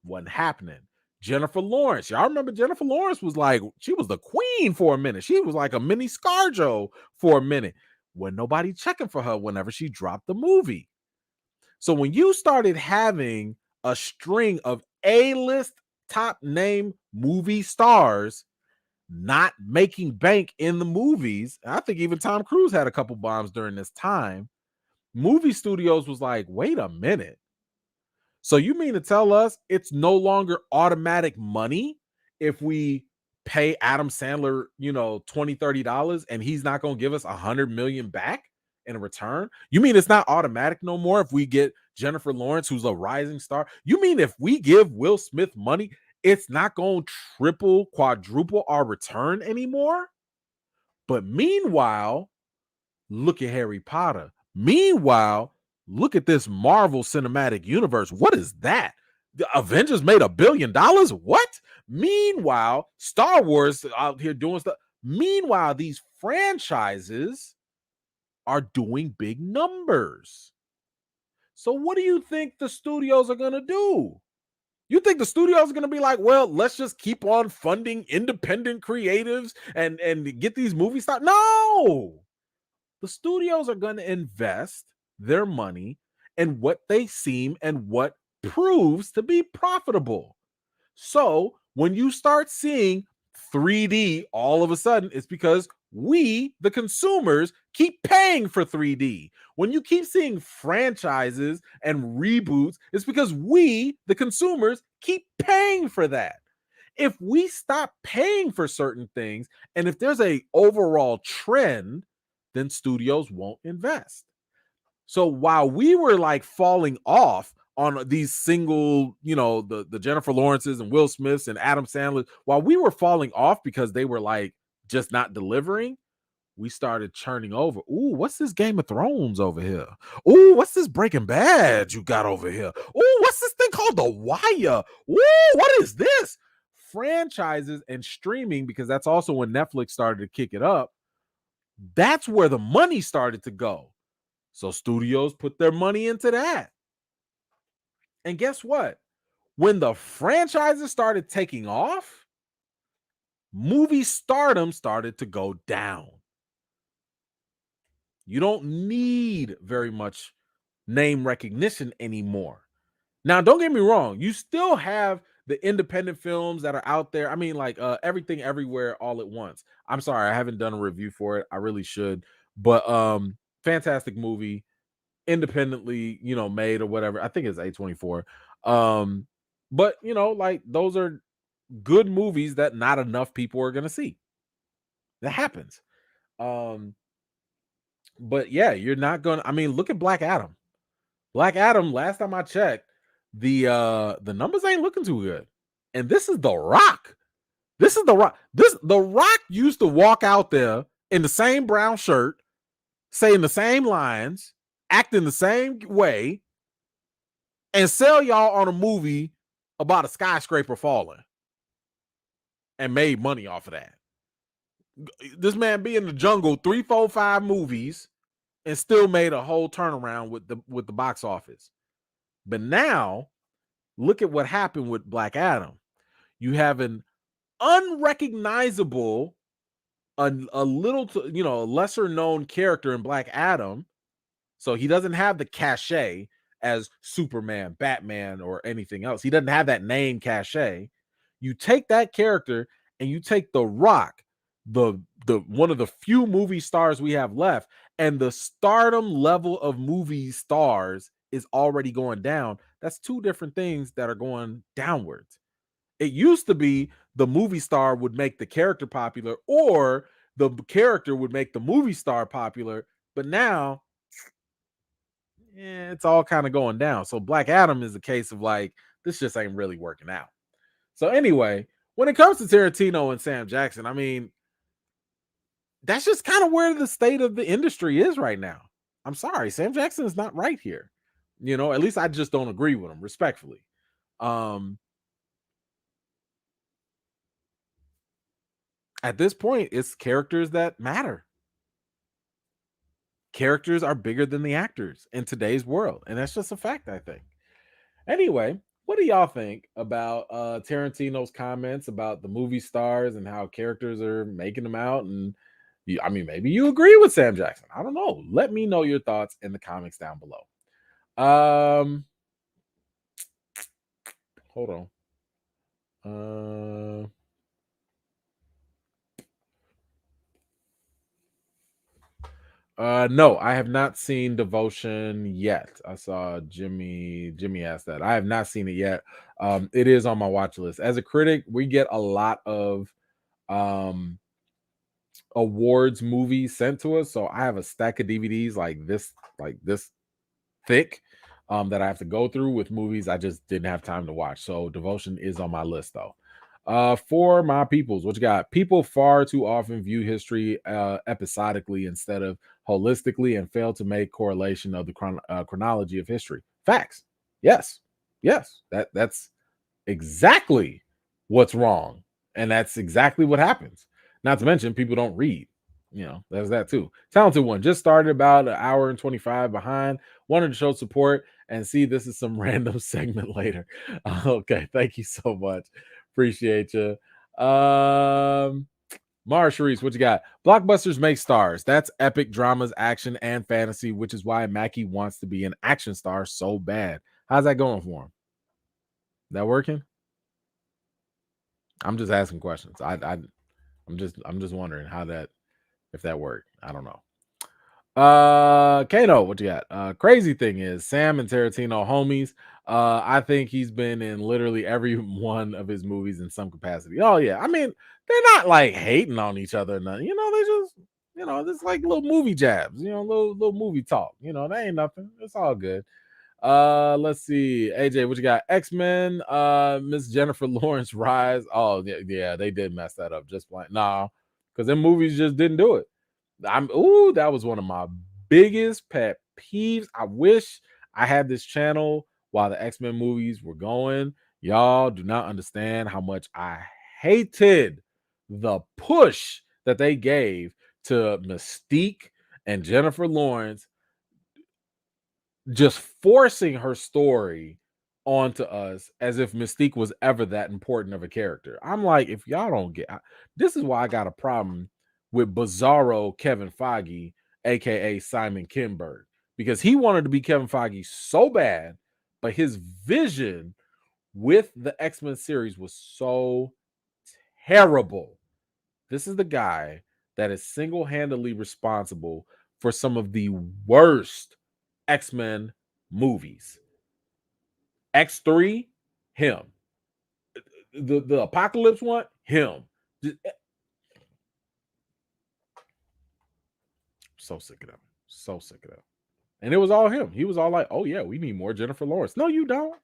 wasn't happening. Jennifer Lawrence. Y'all remember Jennifer Lawrence was like, she was the queen for a minute. She was like a mini ScarJo for a minute. When nobody checking for her whenever she dropped the movie. So when you started having a string of A-list top name movie stars not making bank in the movies, I think even Tom Cruise had a couple bombs during this time, movie studios was like, wait a minute. So you mean to tell us it's no longer automatic money if we pay Adam Sandler, $20-$30 and he's not going to give us $100 million back in return? You mean it's not automatic no more if we get Jennifer Lawrence, who's a rising star? You mean if we give Will Smith money, it's not going to triple, quadruple our return anymore? But meanwhile, look at Harry Potter. Meanwhile, look at this Marvel Cinematic Universe. What is that? The Avengers made $1 billion? What? Meanwhile, Star Wars out here doing stuff. Meanwhile, these franchises are doing big numbers. So what do you think the studios are going to do? You think the studios are going to be like, well, let's just keep on funding independent creatives and get these movies started? No. The studios are going to invest their money in what they seem and what proves to be profitable. So when you start seeing 3D all of a sudden, it's because we, the consumers, keep paying for 3D. When you keep seeing franchises and reboots, it's because we, the consumers, keep paying for that. If we stop paying for certain things, and if there's a overall trend, then studios won't invest. So while we were like falling off on these single, the Jennifer Lawrences and Will Smiths and Adam Sandler, while we were falling off because they were like just not delivering, we started churning over. Ooh, what's this Game of Thrones over here? Ooh, what's this Breaking Bad you got over here? Ooh, what's this thing called The Wire? Ooh, what is this? Franchises and streaming, because that's also when Netflix started to kick it up. That's where the money started to go. So studios put their money into that. And guess what? When the franchises started taking off, movie stardom started to go down. You don't need very much name recognition anymore. Now, don't get me wrong, you still have the independent films that are out there. I mean, like Everything Everywhere All at Once. I'm sorry, I haven't done a review for it. I really should. But fantastic movie, independently, made or whatever. I think it's A24. Um, but like those are good movies that not enough people are gonna see. That happens. Um, but yeah, you're not gonna. I mean, look at Black Adam. Black Adam, last time I checked, the numbers ain't looking too good. And this is The Rock. This is The Rock. The Rock used to walk out there in the same brown shirt, saying the same lines, acting the same way, and sell y'all on a movie about a skyscraper falling and made money off of that. This man be in the jungle 3, 4, 5 movies and still made a whole turnaround with the box office. But now, look at what happened with Black Adam. You have an unrecognizable, a little, a lesser known character in Black Adam. So he doesn't have the cachet as Superman, Batman, or anything else. He doesn't have that name cachet. You take that character and you take The Rock, the one of the few movie stars we have left, and the stardom level of movie stars is already going down. That's two different things that are going downwards. It used to be the movie star would make the character popular, or the character would make the movie star popular. But now, it's all kind of going down. So Black Adam is a case of like, this just ain't really working out. So anyway, when it comes to Tarantino and Sam Jackson, I mean, that's just kind of where the state of the industry is right now. I'm sorry, Sam Jackson is not right here. At least I just don't agree with him, respectfully. Um, at this point, it's characters that matter. Characters are bigger than the actors in today's world, and that's just a fact, I think. Anyway, what do y'all think about Tarantino's comments about the movie stars and how characters are making them out? And I mean, maybe you agree with Sam Jackson. I don't know. Let me know your thoughts in the comments down below. Hold on. No, I have not seen Devotion yet. I saw Jimmy asked that. I have not seen it yet. It is on my watch list. As a critic, we get a lot of um awards movies sent to us. So I have a stack of DVDs like this thick, that I have to go through with movies I just didn't have time to watch. So Devotion is on my list though. For my peoples, what you got? People far too often view history episodically instead of holistically and fail to make correlation of the chronology of history. Facts. Yes. Yes. That's exactly what's wrong. And that's exactly what happens. Not to mention, people don't read. There's that too. Talented One just started about an hour and 25 behind. Wanted to show support and see this is some random segment later. Okay, thank you so much. Appreciate you. Mara Sharice, what you got? Blockbusters make stars. That's epic dramas, action, and fantasy, which is why Mackie wants to be an action star so bad. How's that going for him? That working? I'm just asking questions. I'm just wondering if that worked. I don't know. Kano, what you got? Crazy thing is Sam and Tarantino homies. I think he's been in literally every one of his movies in some capacity. Oh yeah, I mean they're not like hating on each other, nothing. They just this like little movie jabs. Little movie talk. That ain't nothing. It's all good. Let's see. AJ, what you got? X-Men, Miss Jennifer Lawrence Rise. Oh, yeah, they did mess that up. Just like nah, because them movies just didn't do it. That was one of my biggest pet peeves. I wish I had this channel while the X-Men movies were going. Y'all do not understand how much I hated the push that they gave to Mystique and Jennifer Lawrence, just forcing her story onto us as if Mystique was ever that important of a character. I'm like, if y'all don't get this is why I got a problem with Bizarro Kevin Feige, aka Simon Kinberg, because he wanted to be Kevin Feige so bad, but his vision with the X-Men series was so terrible. This is the guy that is single-handedly responsible for some of the worst X-Men movies. X3, him. The Apocalypse one, him. So sick of them. So sick of them. And it was all him. He was all like, oh, yeah, we need more Jennifer Lawrence. No, you don't.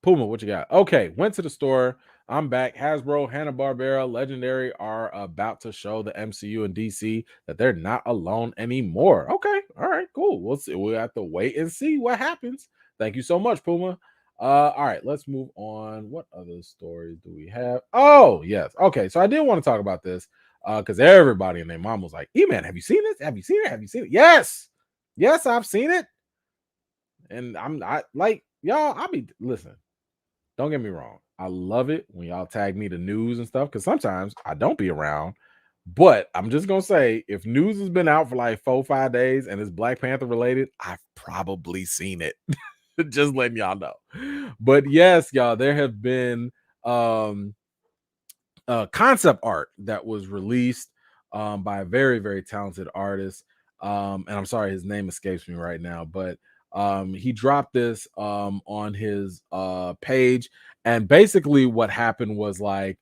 Puma, what you got? Okay, went to the store. I'm back. Hasbro, Hanna-Barbera, Legendary are about to show the MCU and DC that they're not alone anymore. Okay, all right, cool. We'll see. We'll have to wait and see what happens. Thank you so much, Puma. All right, let's move on. What other stories do we have? Oh, yes. Okay, so I did want to talk about this because everybody and their mom was like, "E-Man, have you seen this? Have you seen it? Have you seen it?" Yes, yes, I've seen it. And I like y'all. I be listen. Don't get me wrong. I love it when y'all tag me to news and stuff because sometimes I don't be around. But I'm just gonna say, if news has been out for like 4 or 5 days and it's Black Panther related, I've probably seen it. Just letting y'all know. But yes, y'all, there have been concept art that was released by a very, very talented artist. And I'm sorry, his name escapes me right now, but he dropped this on his page. And basically, what happened was like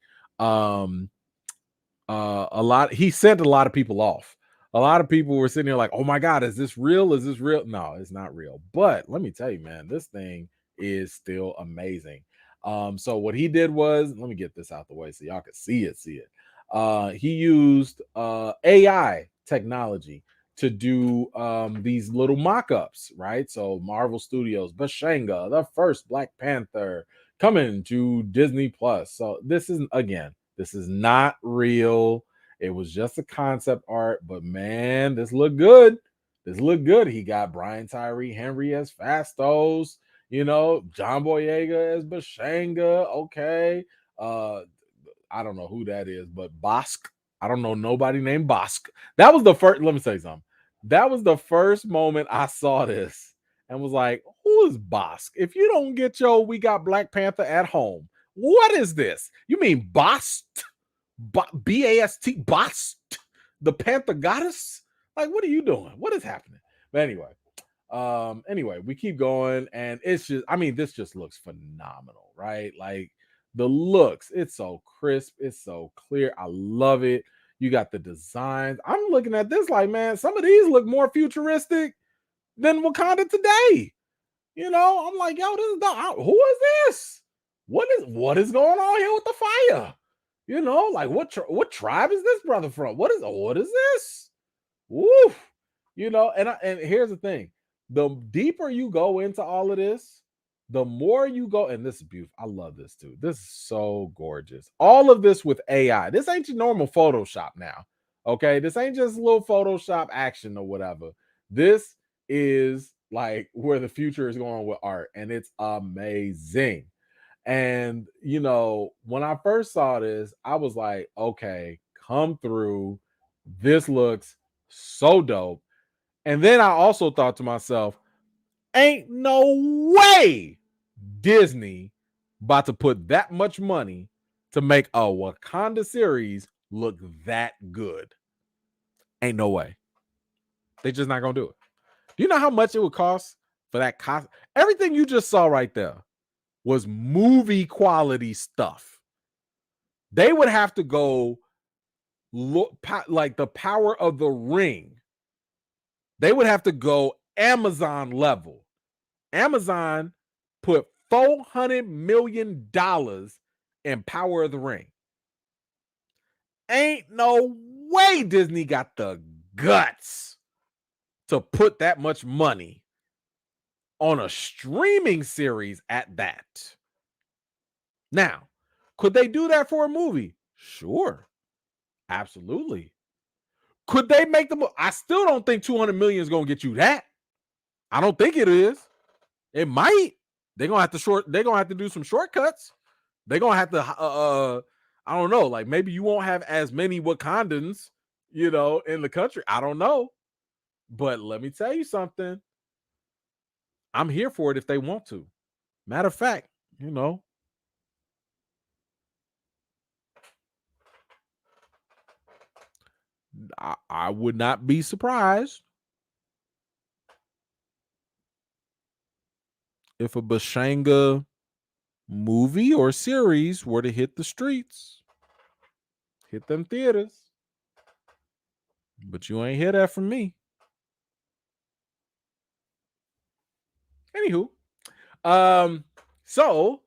he sent a lot of people off. A lot of people were sitting there like, oh my God, is this real? Is this real? No, it's not real. But let me tell you, man, this thing is still amazing. So what he did was, let me get this out the way so y'all can see it. He used AI technology to do these little mock-ups, right? So Marvel Studios, Bashanga, the first Black Panther coming to Disney Plus. So this is not real. It was just a concept art, but man, this looked good. This looked good. He got Brian Tyree Henry as Fastos, John Boyega as Bashanga. Okay. I don't know who that is, but Bosk. I don't know nobody named Bosk. That was the first. Let me say something. That was the first moment I saw this and was like, who is Bosk? If you don't get we got Black Panther at home. What is this? You mean Bast? B-A-S-T? Bast? The Panther goddess? Like, what are you doing? What is happening? But anyway, we keep going, and it's just, this just looks phenomenal, right? Like the looks, it's so crisp, it's so clear. I love it. You got the designs. I'm looking at this like, man, some of these look more futuristic than Wakanda today. I'm like, yo, who is this? What is going on here with the fire? Like what tribe is this brother from? What is this? Woo! And here's the thing: the deeper you go into all of this, the more you go. And this is beautiful. I love this too. This is so gorgeous. All of this with AI. This ain't your normal Photoshop now. Okay, this ain't just a little Photoshop action or whatever. This is like where the future is going with art, and it's amazing. And when I first saw this, I was like, okay, come through. This looks so dope. And then I also thought to myself, ain't no way Disney about to put that much money to make a Wakanda series look that good. Ain't no way. They just not gonna do it. Do you know how much it would cost for that cost? Everything you just saw right there was movie quality stuff. They would have to go look like the Power of the Ring. They would have to go Amazon level. Amazon put $400 million in Power of the Ring. Ain't no way Disney got the guts to put that much money on a streaming series at that. Now, could they do that for a movie? Sure. Absolutely. Could they make the movie? I still don't think 200 million is going to get you that. I don't think it is. It might. They're going to have to do some shortcuts. They're going to have to I don't know, like maybe you won't have as many Wakandans, in the country. I don't know. But let me tell you something. I'm here for it if they want to. Matter of fact, you know, I would not be surprised if a Bashanga movie or series were to hit the streets, hit them theaters. But you ain't hear that from me. Anywho, um, so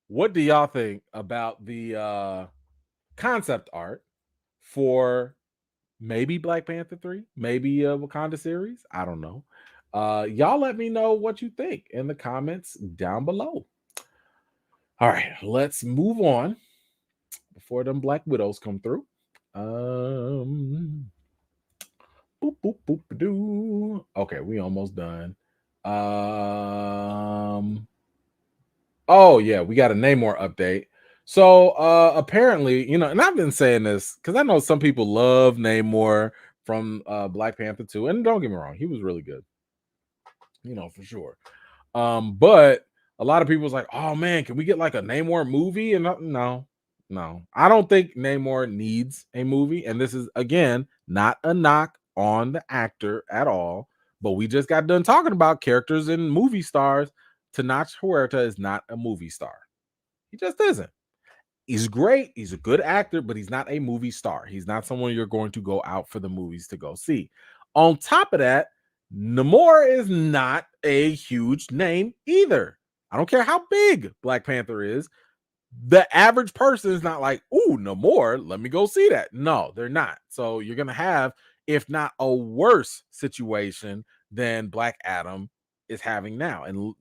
what do y'all think about the concept art for maybe Black Panther 3, maybe a Wakanda series? I don't know. Y'all let me know what you think in the comments down below. All right, let's move on before them Black Widows come through. Um boop boop boop doo. Okay, we almost done. Oh yeah, we got a Namor update. So apparently, and I've been saying this because I know some people love Namor from Black Panther 2. And don't get me wrong, he was really good, for sure. But a lot of people was like, oh man, can we get like a Namor movie? And no, no. I don't think Namor needs a movie. And this is again not a knock on the actor at all. But we just got done talking about characters and movie stars. Tenoch Huerta is not a movie star. He just isn't. He's great. He's a good actor, but he's not a movie star. He's not someone you're going to go out for the movies to go see. On top of that, Namor is not a huge name either. I don't care how big Black Panther is. The average person is not like, ooh, Namor, let me go see that. No, they're not. So you're going to have, if not a worse situation than Black Adam is having now. And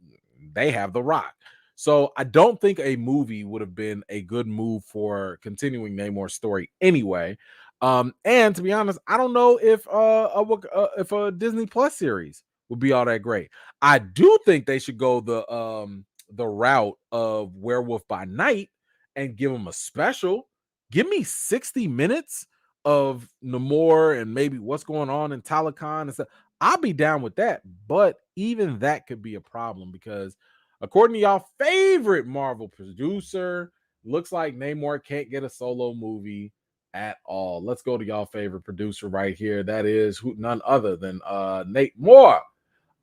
they have The Rock. So I don't think a movie would have been a good move for continuing Namor's story anyway. And to be honest, I don't know if a Disney Plus series would be all that great. I do think they should go the route of Werewolf by Night and give him a special. Give me 60 minutes of Namor and maybe what's going on in Talakan and stuff. I'll be down with that. But even that could be a problem because according to y'all favorite Marvel producer, looks like Namor can't get a solo movie at all. Let's go to y'all favorite producer right here. That is none other than Nate Moore.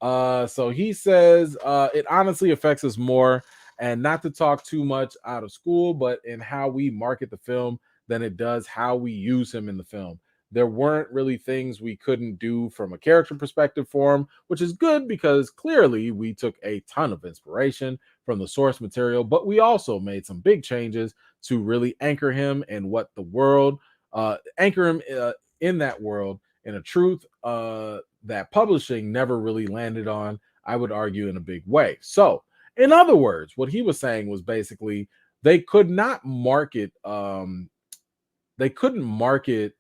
So he says it honestly affects us more, and not to talk too much out of school, but in how we market the film than it does how we use him in the film. There weren't really things we couldn't do from a character perspective for him, which is good because clearly we took a ton of inspiration from the source material, but we also made some big changes to really anchor him in what the world, anchor him in that world in a truth that publishing never really landed on, I would argue, in a big way. So, in other words, what he was saying was basically they could not market, they couldn't market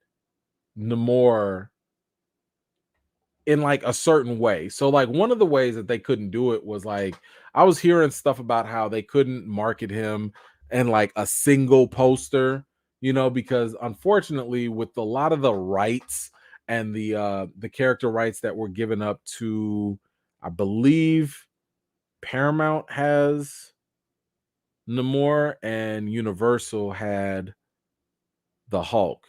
Namor in like a certain way. So like one of the ways that they couldn't do it was like I was hearing stuff about how they couldn't market him in like a single poster, because unfortunately with a lot of the rights and the character rights that were given up to, I believe, Paramount has Namor and Universal had the Hulk.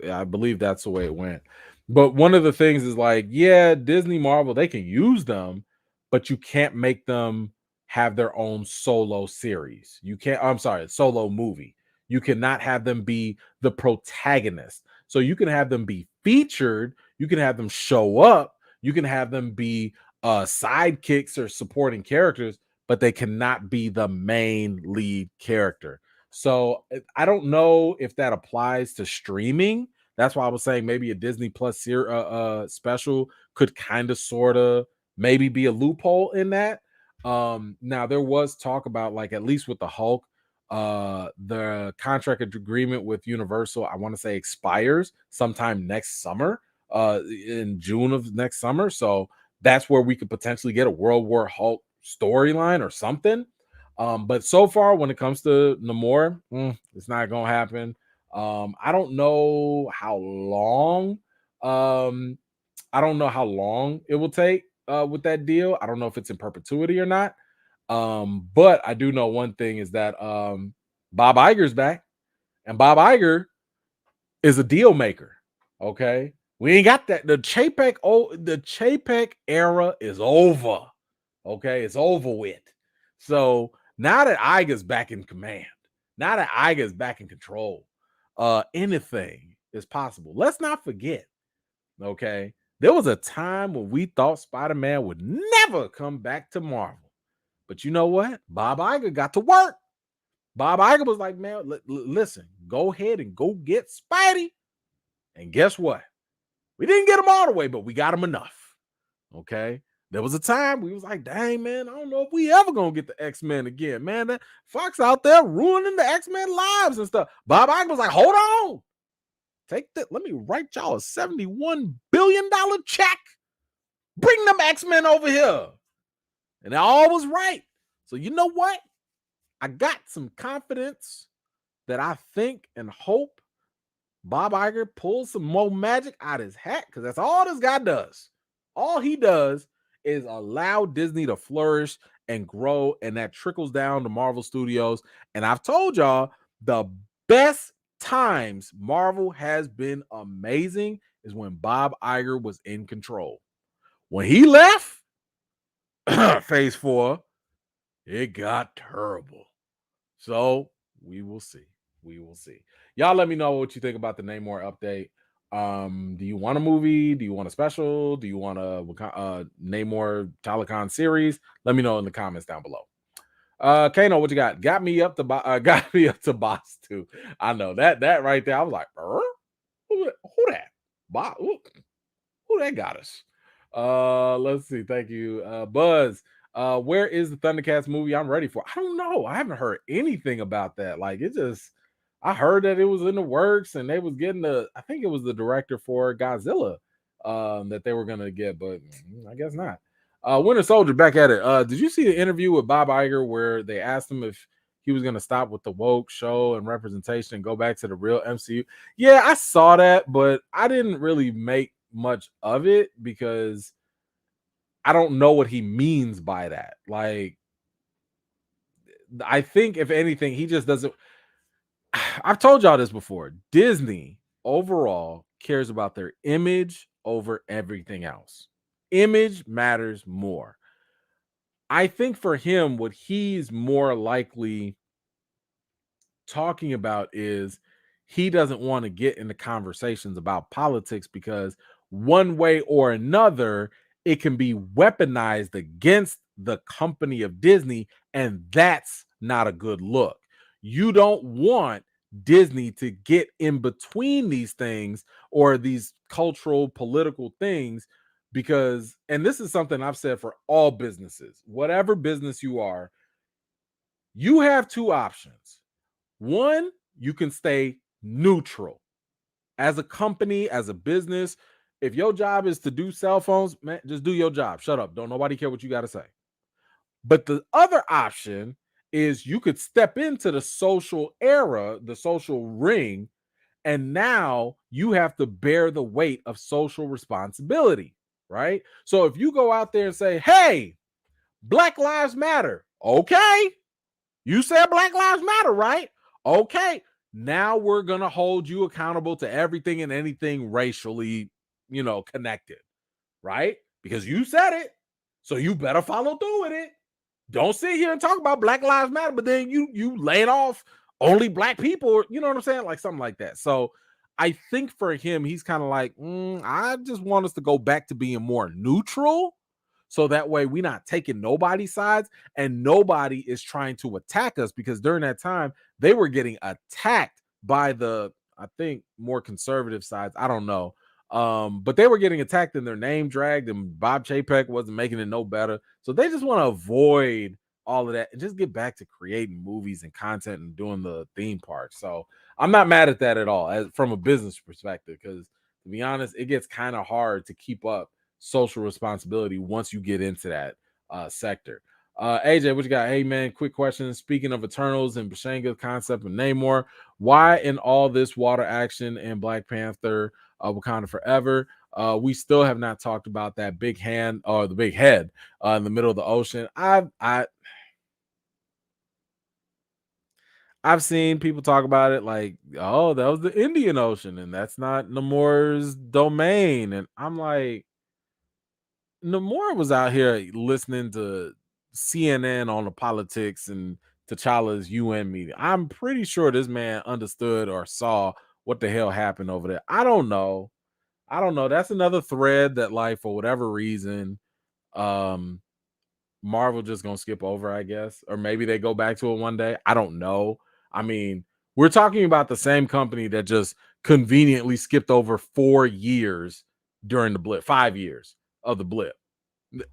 I believe that's the way it went. But one of the things is like, yeah, Disney, Marvel, they can use them, but you can't make them have their own solo series. You can't, I'm sorry, solo movie. You cannot have them be the protagonist. So you can have them be featured, you can have them show up, you can have them be sidekicks or supporting characters, but they cannot be the main lead character. So I don't know if that applies to streaming. That's why I was saying maybe a Disney Plus special could kind of sort of maybe be a loophole in that. Now there was talk about like at least with the Hulk, the contract agreement with Universal, I want to say expires sometime next summer, in June of next summer. So that's where we could potentially get a World War Hulk storyline or something. But so far, when it comes to Namor, it's not gonna happen. I don't know how long. I don't know how long it will take with that deal. I don't know if it's in perpetuity or not. But I do know one thing is that Bob Iger's back, and Bob Iger is a deal maker. Okay. We ain't got that. The Chapek era is over. Okay, it's over with. So now that Iger's back in command, now that Iger's back in control, anything is possible. Let's not forget, okay, there was a time when we thought Spider-Man would never come back to Marvel. But you know what? Bob Iger got to work. Bob Iger was like, man, listen, go ahead and go get Spidey. And guess what? We didn't get him all the way, but we got him enough. Okay. There was a time we was like, dang, man, I don't know if we ever gonna get the X-Men again. Man, that Fox out there ruining the X-Men lives and stuff. Bob Iger was like, hold on. Take that. Let me write y'all a $71 billion check. Bring them X-Men over here. And all was right. So you know what? I got some confidence that I think and hope Bob Iger pulls some more magic out his hat, because that's all this guy does. All he does is allow Disney to flourish and grow, and that trickles down to Marvel Studios. And I've told y'all, the best times Marvel has been amazing is when Bob Iger was in control. When he left, Phase 4, it got terrible. So we will see. We will see. Y'all let me know what you think about the Namor update. Do you want a movie? Do you want a special? Do you want a Namor Telecon series? Let me know in the comments down below. Kano, what you got? Got me up to boss too. I know that right there. I was like, who that? Who that got us? Let's see. Thank you, Buzz. Where is the Thundercats movie? I'm ready for. I don't know. I haven't heard anything about that. Like, it just, I heard that it was in the works and they was getting I think it was the director for Godzilla that they were gonna get, but I guess not. Winter Soldier, back at it. Did you see the interview with Bob Iger where they asked him if he was gonna stop with the woke show and representation and go back to the real MCU? Yeah, I saw that, but I didn't really make much of it because I don't know what he means by that. Like, I think if anything, he just doesn't. I've told y'all this before. Disney overall cares about their image over everything else. Image matters more. I think for him, what he's more likely talking about is he doesn't want to get into conversations about politics because one way or another, it can be weaponized against the company of Disney, and that's not a good look. You don't want Disney to get in between these things or these cultural, political things because, and this is something I've said for all businesses, whatever business you are, you have two options. One, you can stay neutral as a company, as a business. If your job is to do cell phones, man, just do your job. Shut up. Don't nobody care what you got to say. But the other option is you could step into the social era, the social ring, and now you have to bear the weight of social responsibility, right? So if you go out there and say, hey, Black Lives Matter, okay, you said Black Lives Matter, right? Okay, now we're going to hold you accountable to everything and anything racially, connected, right? Because you said it, so you better follow through with it. Don't sit here and talk about Black Lives Matter, but then you laying off only black people, you know what I'm saying? Like something like that. So I think for him, he's kind of like, I just want us to go back to being more neutral. So that way we're not taking nobody's sides and nobody is trying to attack us, because during that time they were getting attacked by the, I think, more conservative sides. I don't know. But they were getting attacked and their name dragged, and Bob Chapek wasn't making it no better. So they just want to avoid all of that and just get back to creating movies and content and doing the theme park. So I'm not mad at that at all as from a business perspective, because to be honest, it gets kind of hard to keep up social responsibility once you get into that sector. AJ, what you got? Hey man, quick question. Speaking of Eternals and Bashanga's concept and Namor, why in all this water action in Black Panther, Wakanda Forever? We still have not talked about that big hand or the big head in the middle of the ocean. I've seen people talk about it like, oh, that was the Indian Ocean, and that's not Namor's domain. And I'm like, Namor was out here listening to CNN on the politics and T'Challa's UN meeting. I'm pretty sure this man understood or saw what the hell happened over there. I don't know. I don't know. That's another thread that, like, for whatever reason, um, Marvel just gonna skip over, I guess, or maybe they go back to it one day. I don't know. I mean, we're talking about the same company that just conveniently skipped over 4 years during the blip, 5 years of the blip. They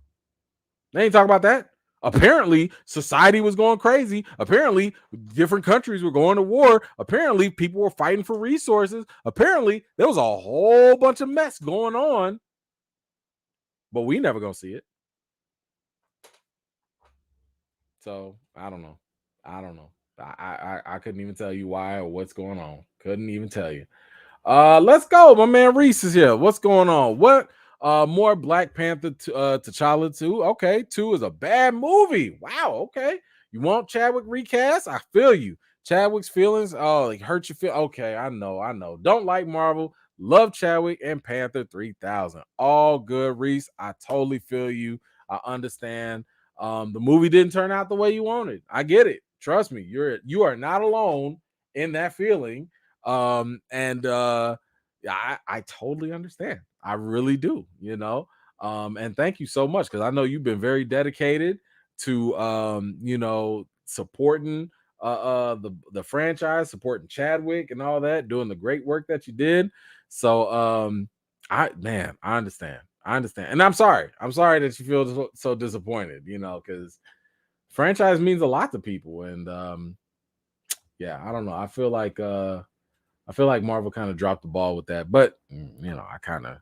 ain't talking about that. Apparently, society was going crazy. Apparently, different countries were going to war. Apparently, people were fighting for resources. Apparently, there was a whole bunch of mess going on, but we never gonna see it. So I don't know. I don't know. I couldn't even tell you why or what's going on. Couldn't even tell you. Let's go. My man Reese is here. What's going on? What more Black Panther to T'Challa 2? Okay, 2 is a bad movie. Wow, okay. You want Chadwick recast? I feel you. Chadwick's feelings, oh, like hurt your feel. Okay, I know. Don't like Marvel. Love Chadwick and Panther 3000. All good, Reese. I totally feel you. I understand. The movie didn't turn out the way you wanted. I get it. Trust me, you are not alone in that feeling. And yeah, I totally understand. I really do, you know. And thank you so much because I know you've been very dedicated to supporting the franchise, supporting Chadwick and all that, doing the great work that you did. So I understand. I understand. And I'm sorry. I'm sorry that you feel so disappointed, because franchise means a lot to people. And yeah, I don't know. I feel like Marvel kind of dropped the ball with that, but I kind of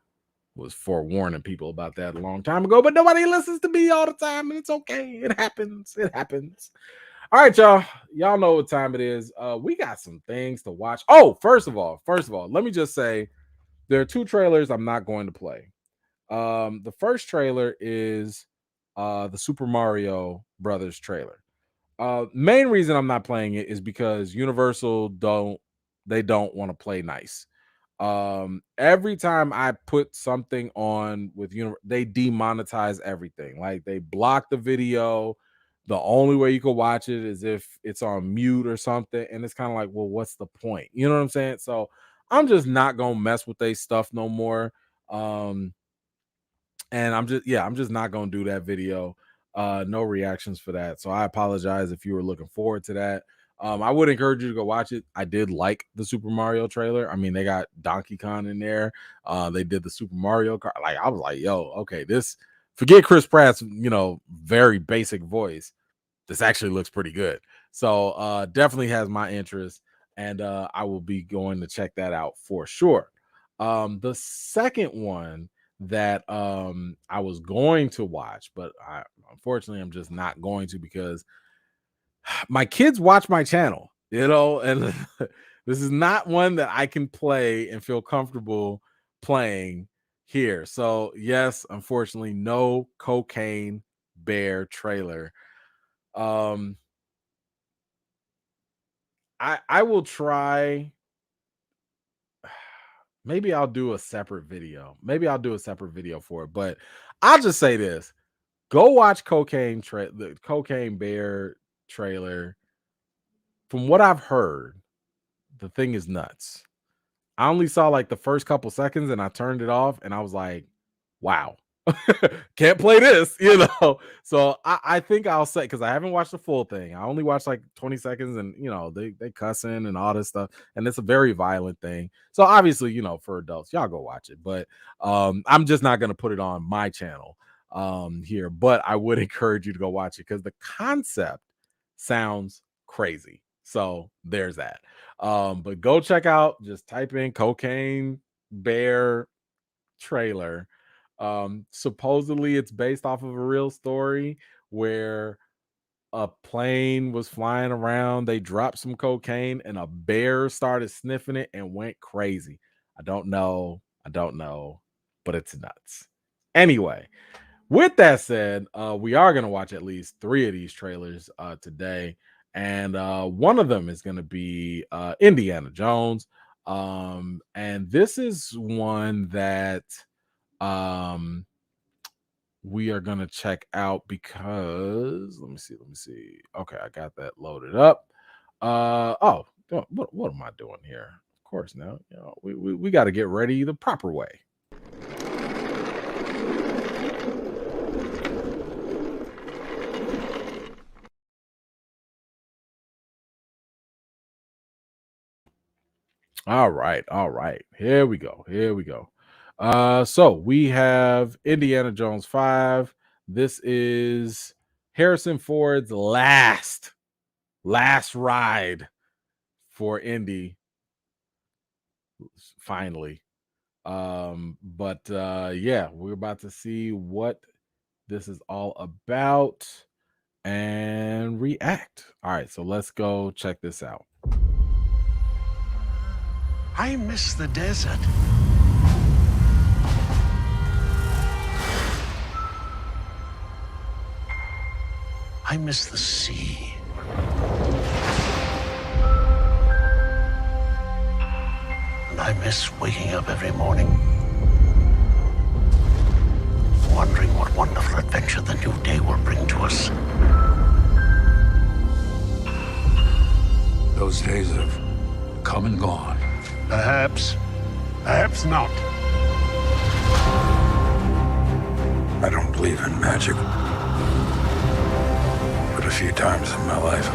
was forewarning people about that a long time ago, but nobody listens to me all the time, and it's okay. It happens. It happens. All right, y'all. Y'all know what time it is. We got some things to watch. Oh, first of all, let me just say there are two trailers I'm not going to play. The first trailer is the Super Mario Brothers trailer. Main reason I'm not playing it is because Universal don't want to play nice. Every time I put something on with they demonetize everything. Like they block the video. The only way you can watch it is if it's on mute or something. And it's kind of like, well, what's the point? You know what I'm saying? So I'm just not gonna mess with their stuff no more. Um, and I'm just not gonna do that video. No reactions for that. So I apologize if you were looking forward to that. I would encourage you to go watch it. I did like the Super Mario trailer. I mean, they got Donkey Kong in there. They did the Super Mario Kart. Like, I was like, yo, okay, this forget Chris Pratt's, very basic voice. This actually looks pretty good. So definitely has my interest, and I will be going to check that out for sure. The second one that I was going to watch, but unfortunately I'm just not going to because my kids watch my channel, and this is not one that I can play and feel comfortable playing here. So yes, unfortunately, no Cocaine Bear trailer. Um, I will try. Maybe I'll do a separate video. Maybe I'll do a separate video for it. But I'll just say this: go watch the Cocaine Bear trailer. From what I've heard, the thing is nuts. I only saw like the first couple seconds and I turned it off and I was like, wow, can't play this, So I think I'll say, because I haven't watched the full thing. I only watched like 20 seconds and they cussing and all this stuff. And it's a very violent thing. So obviously, for adults, y'all go watch it. But I'm just not gonna put it on my channel here. But I would encourage you to go watch it because the concept sounds crazy. So there's that. But go check out, just type in Cocaine Bear trailer. Supposedly it's based off of a real story where a plane was flying around. They dropped some cocaine, and a bear started sniffing it and went crazy. I don't know. But it's nuts. Anyway, with that said, we are going to watch at least 3 of these trailers today, and one of them is going to be Indiana Jones. And this is one that um we are going to check out because let me see. Okay, I got that loaded up. What am I doing here? Of course, now we got to get ready the proper way. All right. Here we go. So we have Indiana Jones 5. This is Harrison Ford's last ride for Indy. Finally. But yeah, we're about to see what this is all about and react. All right, so let's go check this out. I miss the desert. I miss the sea. And I miss waking up every morning, wondering what wonderful adventure the new day will bring to us. Those days have come and gone. Perhaps not. I don't believe in magic. But a few times in my life,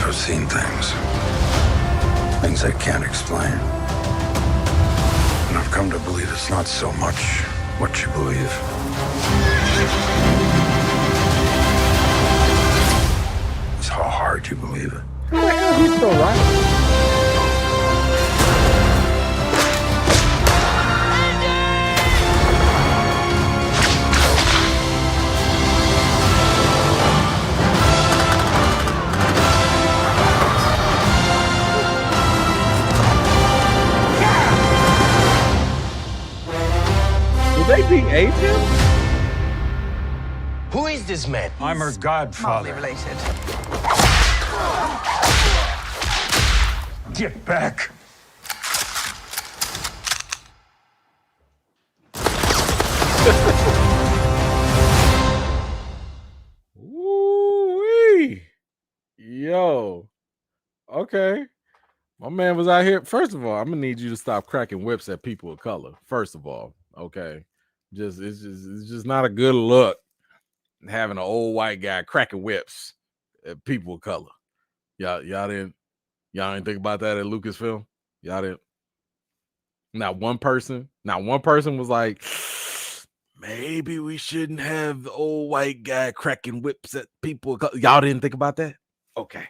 I've seen things I can't explain. And I've come to believe it's not so much what you believe. It's how hard you believe it. He's still right. They de-age him? Who is this man? I'm her godfather. Related. Get back! Ooh-wee. Yo. Okay. My man was out here. First of all, I'm gonna need you to stop cracking whips at people of color. First of all, okay. It's just not a good look having an old white guy cracking whips at people of color. Y'all didn't think about that at Lucasfilm? Y'all didn't. Not one person was like, maybe we shouldn't have the old white guy cracking whips at people of color. Y'all didn't think about that? Okay.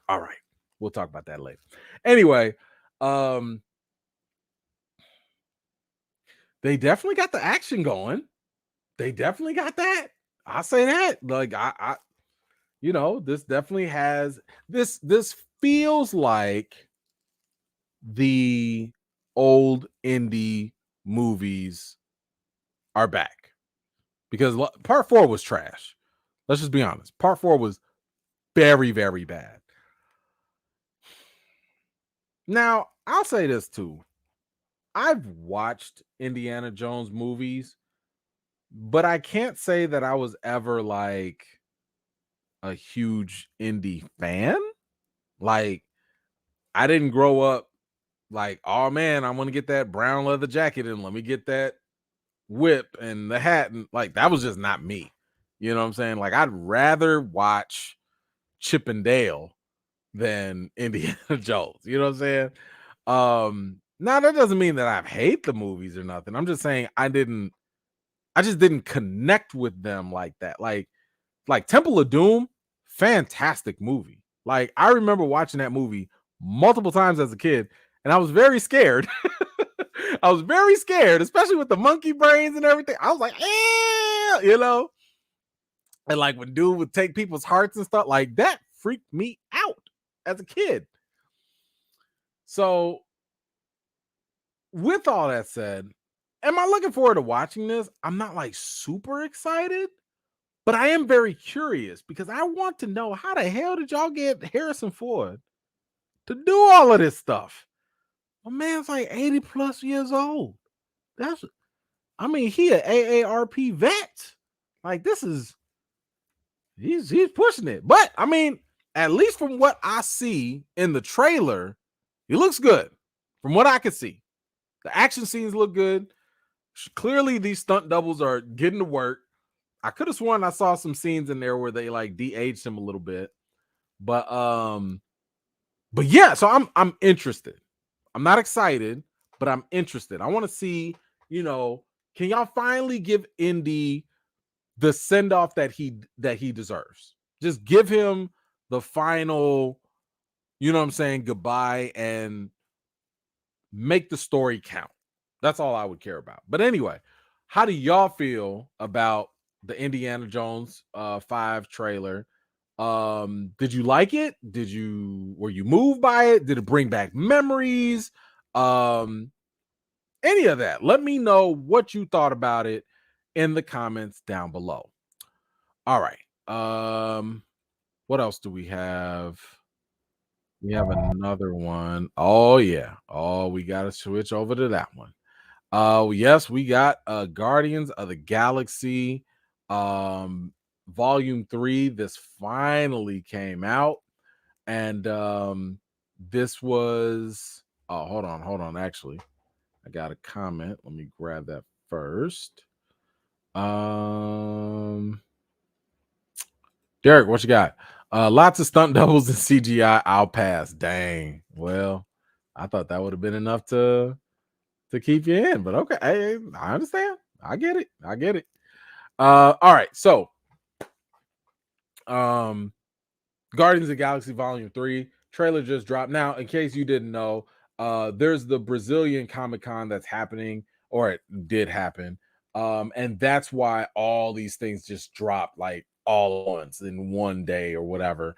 All right. We'll talk about that later. Anyway, they definitely got the action going. They definitely got that. I'll say that. Like I this definitely has this feels like the old indie movies are back. Because part 4 was trash. Let's just be honest. Part 4 was very, very bad. Now, I'll say this too. I've watched Indiana Jones movies, but I can't say that I was ever like a huge indie fan. Like, I didn't grow up like, oh man, I want to get that brown leather jacket and let me get that whip and the hat. And like, that was just not me. You know what I'm saying? Like, I'd rather watch Chip and Dale than Indiana Jones. You know what I'm saying? Now that doesn't mean that I hate the movies or nothing. I'm just saying I just didn't connect with them like that. Like Temple of Doom, fantastic movie. Like I remember watching that movie multiple times as a kid, and I was very scared. I was very scared, especially with the monkey brains and everything. I was like, you know. And like when dude would take people's hearts and stuff, like that freaked me out as a kid. So with all that said, am I looking forward to watching this? I'm not like super excited, but I am very curious because I want to know how the hell did y'all get Harrison Ford to do all of this stuff? My man's like 80 plus years old. I mean, he an AARP vet. Like this is he's pushing it. But I mean, at least from what I see in the trailer, he looks good. From what I can see, the action scenes look good. Clearly, these stunt doubles are getting to work. I could have sworn I saw some scenes in there where they like de-aged him a little bit, but yeah. So I'm interested. I'm not excited, but I'm interested. I want to see, can y'all finally give Indy the send off that he deserves? Just give him the final, goodbye and make the story count. That's all I would care about. But anyway, how do y'all feel about the Indiana Jones 5 trailer? Did you like it? Were you moved by it? Did it bring back memories? Any of that? Let me know what you thought about it in the comments down below. All right. What else do we have? We have another one. Oh yeah. Oh, we got to switch over to that one. Yes, we got Guardians of the Galaxy Volume 3. This finally came out, and this was hold on. Actually, I got a comment. Let me grab that first. Derek, what you got? Lots of stunt doubles and CGI. I'll pass. Dang. Well, I thought that would have been enough to keep you in, but okay. Hey, I understand. I get it. All right. So, Guardians of the Galaxy Volume 3 trailer just dropped. Now, in case you didn't know, there's the Brazilian Comic-Con that's happening, or it did happen. And that's why all these things just dropped like all at once in one day or whatever.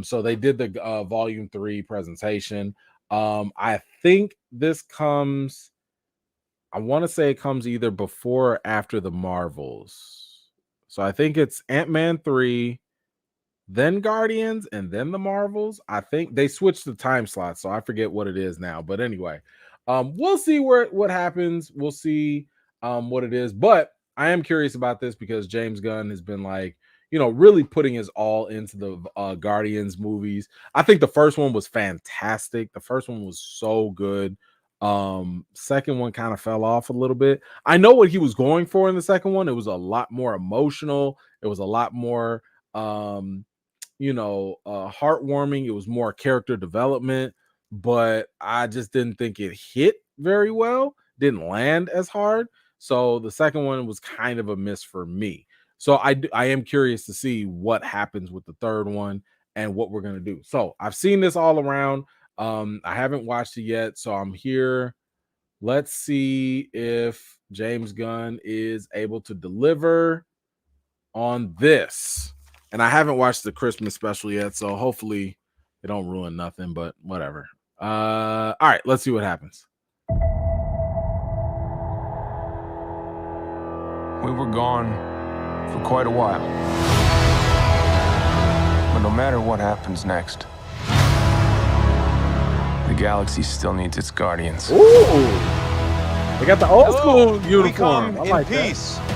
So they did the Volume 3 presentation. I think this comes, I want to say it comes either before or after the Marvels. So I think it's Ant-Man 3, then Guardians, and then the Marvels. I think they switched the time slot, so I forget what it is now. But anyway, we'll see what happens. We'll see what it is. But I am curious about this because James Gunn has been like, really putting his all into the Guardians movies. I think the first one was fantastic. The first one was so good. Second one kind of fell off a little bit. I know what he was going for in the second one. It was a lot more emotional. It was a lot more heartwarming. It was more character development, but I just didn't think it hit very well. Didn't land as hard. So the second one was kind of a miss for me. So I am curious to see what happens with the third one and what we're going to do. So I've seen this all around. I haven't watched it yet, so I'm here. Let's see if James Gunn is able to deliver on this. And I haven't watched the Christmas special yet, so hopefully it don't ruin nothing, but whatever. All right, let's see what happens. We were gone for quite a while. But no matter what happens next, the galaxy still needs its guardians. Ooh, they got the old school uniform. I like peace. That.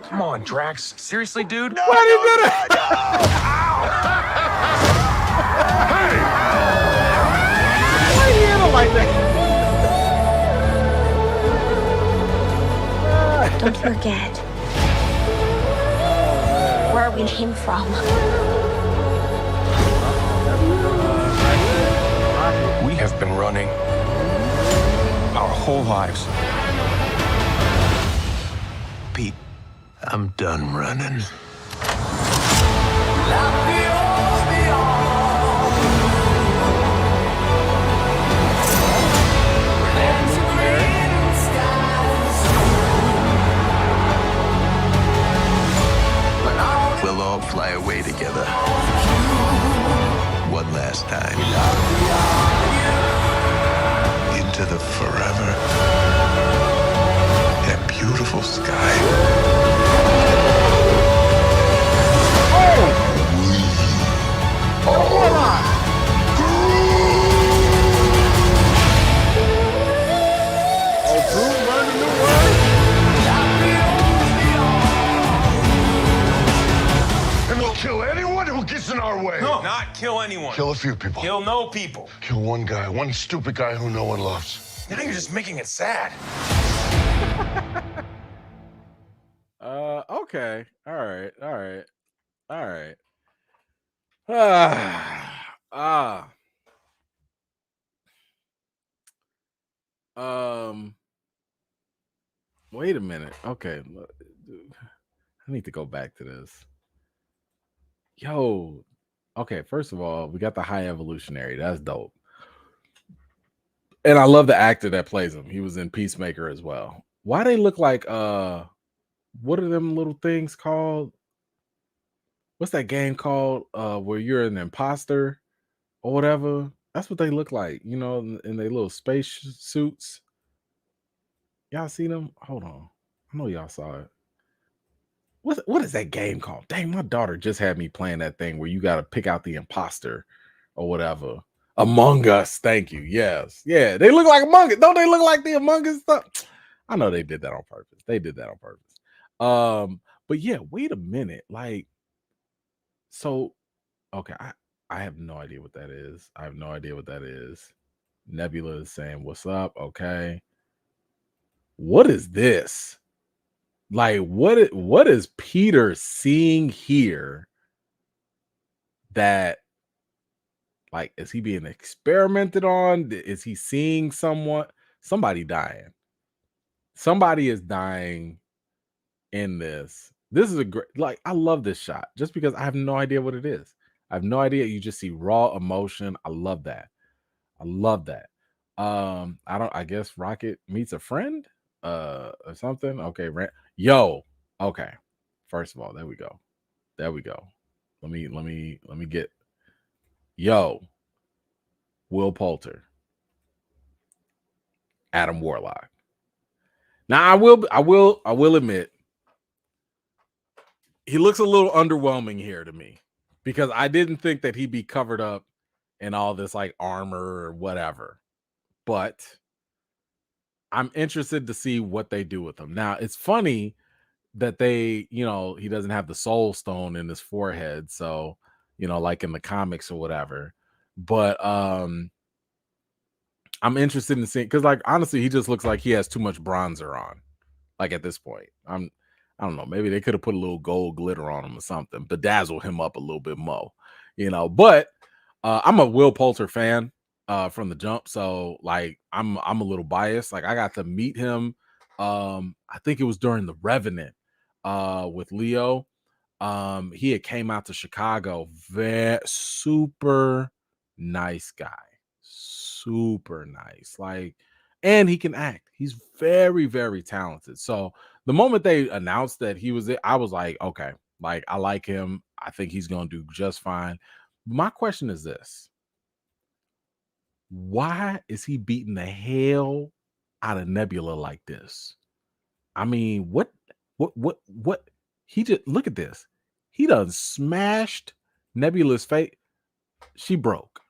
Come on, Drax. Seriously, dude? Why did you do that? Why you handle like that? Don't forget where we came from. We have been running our whole lives. Pete, I'm done running. away together. One last time. Into the forever and beautiful sky. And they'll kill anyone who gets in our way. No, not kill anyone. Kill a few people. Kill no people. Kill one guy, one stupid guy who no one loves. Now you're just making it sad. Okay. All right. Wait a minute. Okay. I need to go back to this. Yo. Okay, first of all, we got the High Evolutionary. That's dope. And I love the actor that plays him. He was in Peacemaker as well. Why they look like what are them little things called? What's that game called? Where you're an imposter or whatever. That's what they look like, you know, in their little space suits. Y'all seen them? Hold on. I know y'all saw it. What is that game called? Dang, my daughter just had me playing that thing where you got to pick out the imposter or whatever. Among Us. Thank you. Yes. Yeah. They look like Among Us. Don't they look like the Among Us stuff? I know they did that on purpose. But yeah, wait a minute. Like, so okay, I have no idea what that is. Nebula is saying, "What's up?" Okay. What is this? Like, what is Peter seeing here that, like, is he being experimented on? Is he seeing somebody dying? Somebody is dying in this. This is a great, like, I love this shot just because I have no idea what it is. I have no idea. You just see raw emotion. I love that. I guess Rocket meets a friend or something. Okay, yo. Okay. First of all, there we go. Let me get Will Poulter, Adam Warlock. Now I will admit he looks a little underwhelming here to me because I didn't think that he'd be covered up in all this like armor or whatever. But I'm interested to see what they do with him. Now, it's funny that he doesn't have the soul stone in his forehead, so, like in the comics or whatever. But I'm interested in seeing, because, like, honestly, he just looks like he has too much bronzer on. Like, at this point, I don't know, maybe they could have put a little gold glitter on him or something, bedazzle him up a little bit more, But I'm a Will Poulter fan from the jump, so like I'm a little biased. Like, I got to meet him. I think it was during the Revenant with Leo. He had came out to Chicago. Super nice guy, super nice. Like, and he can act. He's very, very talented. So the moment they announced that he was it, I was like, okay, like, I like him. I think he's gonna do just fine. My question is this: why is he beating the hell out of Nebula like this? I mean, what? He just, look at this. He done smashed Nebula's face. She broke.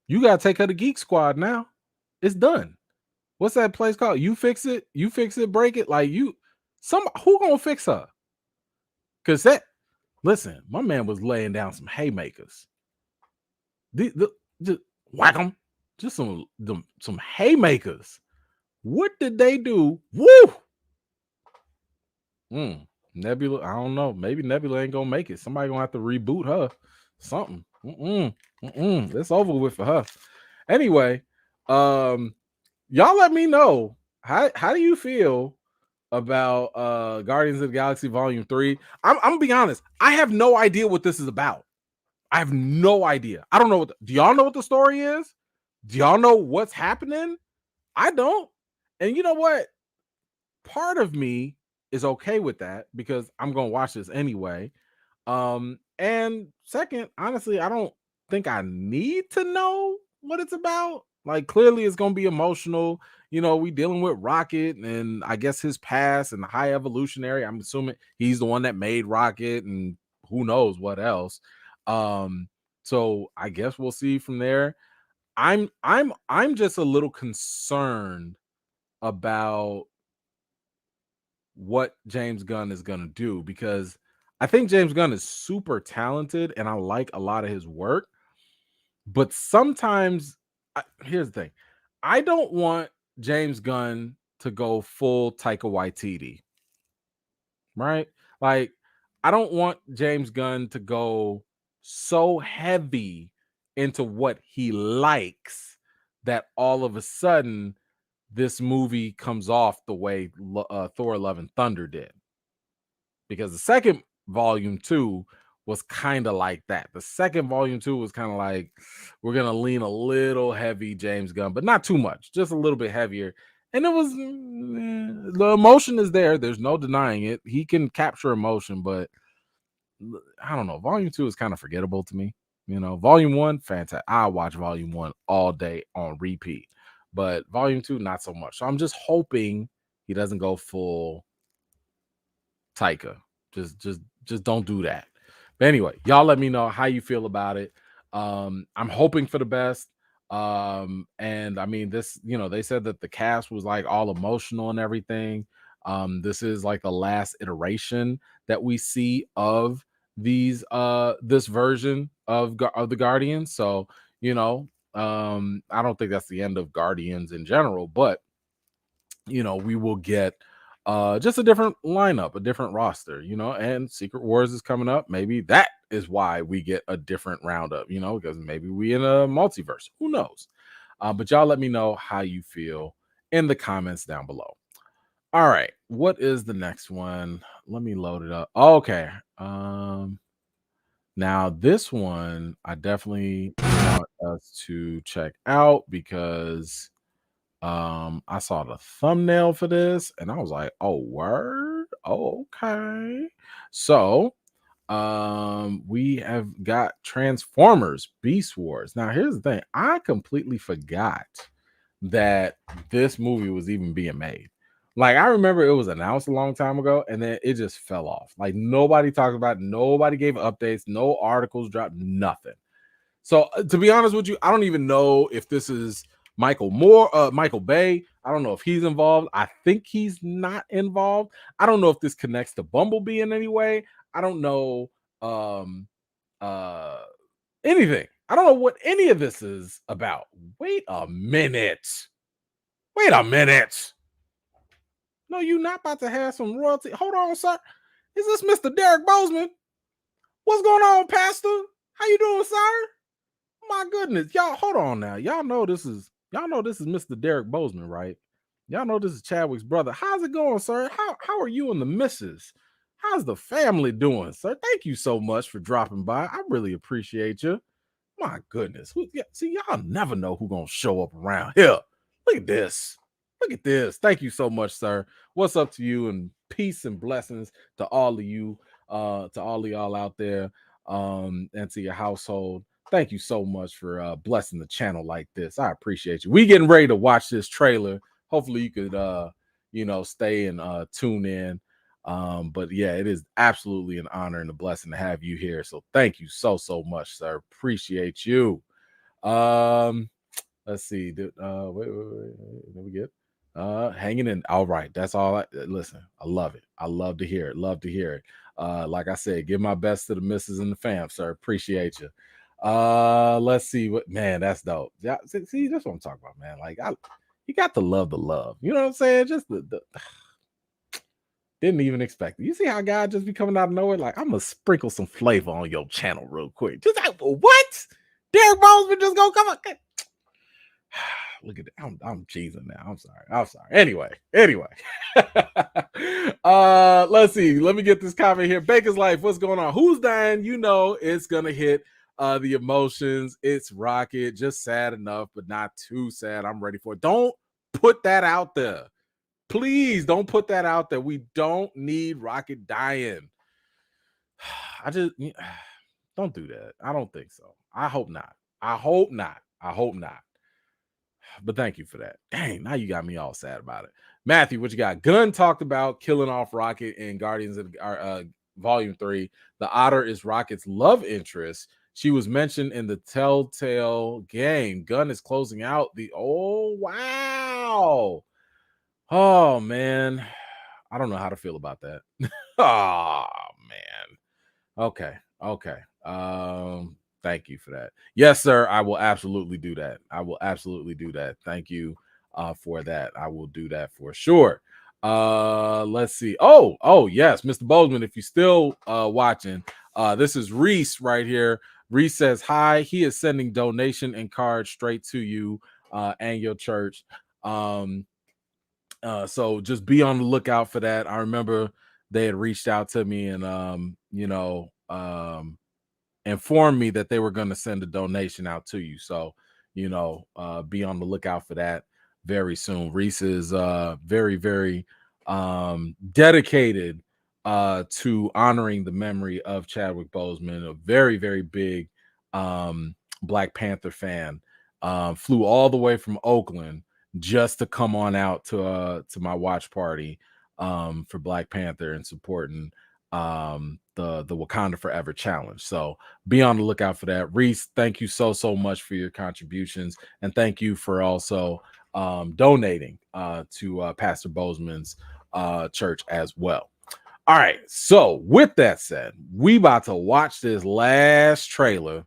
You gotta take her to Geek Squad now. It's done. What's that place called? You fix it, break it. Like, who gonna fix her? Cause listen, my man was laying down some haymakers. Just whack them. Just some haymakers. What did they do? Woo! Nebula, I don't know. Maybe Nebula ain't gonna make it. Somebody gonna have to reboot her. Something. It's over with for her. Anyway, y'all let me know. How do you feel about Guardians of the Galaxy Volume 3? I'm gonna be honest. I have no idea what this is about. I have no idea. I don't know do y'all know what the story is? Do y'all know what's happening? I don't. And you know what? Part of me is okay with that because I'm gonna watch this anyway. And second, honestly, I don't think I need to know what it's about. Like, clearly, it's gonna be emotional. We dealing with Rocket and I guess his past and the high evolutionary. I'm assuming he's the one that made Rocket and who knows what else. So I guess we'll see from there. I'm just a little concerned about what James Gunn is going to do because I think James Gunn is super talented and I like a lot of his work. But sometimes, here's the thing, I don't want James Gunn to go full Taika Waititi, right? Like, I don't want James Gunn to go so heavy into what he likes that all of a sudden this movie comes off the way Thor: Love and Thunder did, because the second volume 2 was kind of like that. The second volume 2 was kind of like, we're gonna lean a little heavy James Gunn, but not too much, just a little bit heavier. And it was the emotion is there. There's no denying it. He can capture emotion, but I don't know. Volume 2 is kind of forgettable to me. Volume 1, fantastic. I watch Volume 1 all day on repeat, but Volume 2, not so much. So I'm just hoping he doesn't go full Taika. Just don't do that. But anyway, y'all let me know how you feel about it. I'm hoping for the best. And I mean, this, they said that the cast was like all emotional and everything. This is like the last iteration that we see of this version of the Guardians. So, I don't think that's the end of Guardians in general, but we will get just a different lineup, a different roster, and Secret Wars is coming up. Maybe that is why we get a different roundup, because maybe we in a multiverse. Who knows? But y'all let me know how you feel in the comments down below. All right, what is the next one? Let me load it up. Okay. Now this one I definitely want us to check out because I saw the thumbnail for this and I was like, oh, word. Oh, okay. So we have got Transformers Beast Wars. Now here's the thing, I completely forgot that this movie was even being made. Like, I remember it was announced a long time ago and then it just fell off. Like, nobody talked about it, nobody gave updates, no articles dropped, nothing. So to be honest with you, I don't even know if this is Michael Bay. I don't know if he's involved. I think he's not involved. I don't know if this connects to Bumblebee in any way. I don't know anything. I don't know what any of this is about. Wait a minute. No, you not about to have some royalty. Hold on, sir. Is this Mr. Derek Bozeman? What's going on, Pastor? How you doing, sir? My goodness, y'all, hold on now. Y'all know this is Mr. Derek Bozeman, right? Y'all know this is Chadwick's brother. How's it going, sir? How are you and the missus? How's the family doing, sir? Thank you so much for dropping by. I really appreciate you. My goodness. See, y'all never know who's gonna show up around here. Look at this. Look at this. Thank you so much, sir. What's up to you, and peace and blessings to all of you, to all of y'all out there, and to your household. Thank you so much for blessing the channel like this. I appreciate you. We getting ready to watch this trailer. Hopefully you could stay and tune in. But yeah, it is absolutely an honor and a blessing to have you here. So thank you so much, sir. Appreciate you. Let's see. Wait. Let me get hanging in. All right, that's all. Listen, I love it. I love to hear it. Love to hear it. Like I said, give my best to the missus and the fam, sir. Appreciate you. Let's see what, man, that's dope. Yeah, see, that's what I'm talking about, man. Like, you got to love the love. You know what I'm saying? Just the didn't even expect it. You see how God just be coming out of nowhere? Like, I'm gonna sprinkle some flavor on your channel real quick. Just like, what? Derek Bozeman just gonna come up. Look at that. I'm cheesing now. I'm sorry. Anyway. Let's see. Let me get this comment here. Baker's Life, what's going on? Who's dying? It's gonna hit the emotions. It's Rocket. Just sad enough, but not too sad. I'm ready for it. Don't put that out there. Please don't put that out there. We don't need Rocket dying. I just don't do that. I don't think so. I hope not. I hope not. I hope not. But thank you for that. Dang, now you got me all sad about it. Matthew, what you got? Gunn talked about killing off Rocket in Guardians of Volume 3. The Otter is Rocket's love interest. She was mentioned in the Telltale game. Gunn is closing out the wow. Oh man. I don't know how to feel about that. Oh man. Okay. Thank you for that. Yes, sir. I will absolutely do that. Thank you for that. I will do that for sure. Let's see. Oh, yes, Mr. Bozeman, if you're still watching, this is Reese right here. Reese says hi. He is sending donation and cards straight to you and your church. So just be on the lookout for that. I remember they had reached out to me and informed me that they were going to send a donation out to you. So, be on the lookout for that very soon. Reese is very, very dedicated to honoring the memory of Chadwick Boseman, a very, very big Black Panther fan. Flew all the way from Oakland just to come on out to my watch party for Black Panther and supporting the Wakanda Forever challenge. So be on the lookout for that. Reese, thank you so much for your contributions, and thank you for also donating to Pastor Bozeman's church as well. All right, so with that said, we about to watch this last trailer.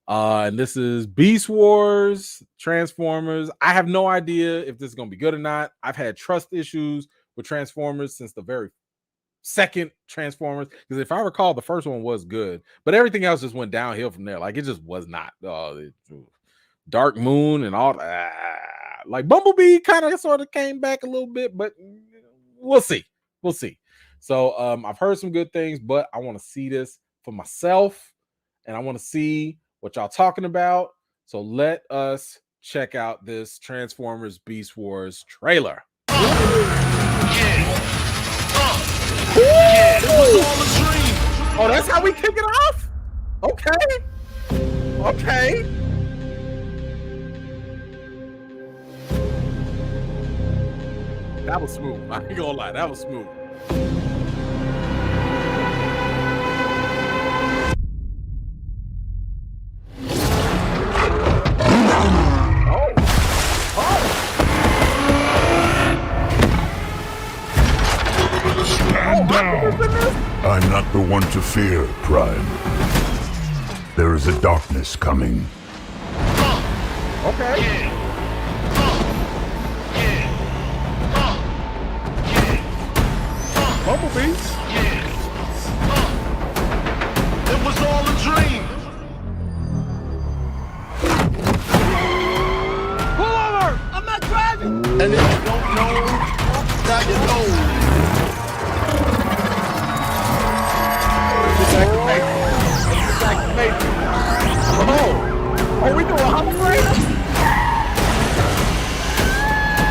And this is Beast Wars Transformers. I have no idea if this is going to be good or not. I've had trust issues with Transformers since the very second Transformers, because if I recall, the first one was good, but everything else just went downhill from there. Like, it just was not. Dark Moon and all like Bumblebee kind of sort of came back a little bit, but we'll see. So I've heard some good things, but I want to see this for myself, and I want to see what y'all talking about. So let us check out this Transformers Beast Wars trailer. Yeah, it was all a dream. Oh, that's how we kick it off? Okay. That was smooth. I ain't gonna lie, that was smooth. Stand down. I'm not the one to fear, Prime. There is a darkness coming. Okay. Bumblebees. It was all a dream. Pull over! I'm not driving! And if you don't know, now you know. Oh, we doing hologram?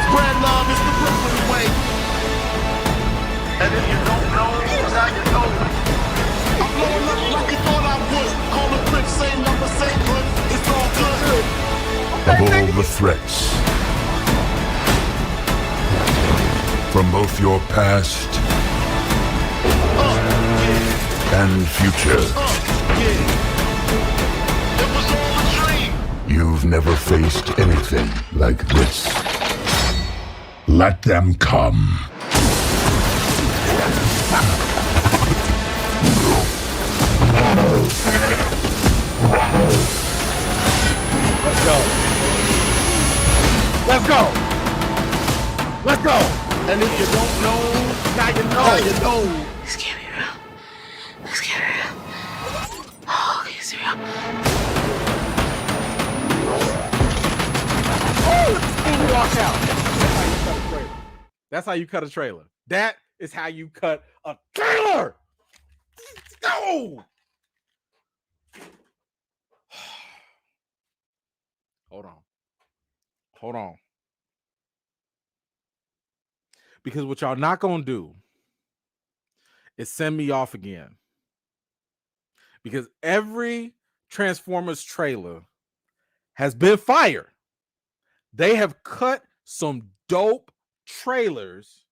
Spread love is the Brooklyn way. And if you don't know, now you know. I'm blowing up like you thought I would. Call the flip, same number, same hood. It's all good. Of all the threats, from both your past and future, It was all a dream. you've never faced anything like this. Let them come. Let's go. And if you don't know, now you know. Now you know. This can't be real. This can't be real. Oh, okay, it's real. Walk out. That's how you cut a trailer. That is how you cut a trailer. Go. Hold on. Because what y'all not gonna do is send me off again. Because every Transformers trailer has been fire. They have cut some dope trailers,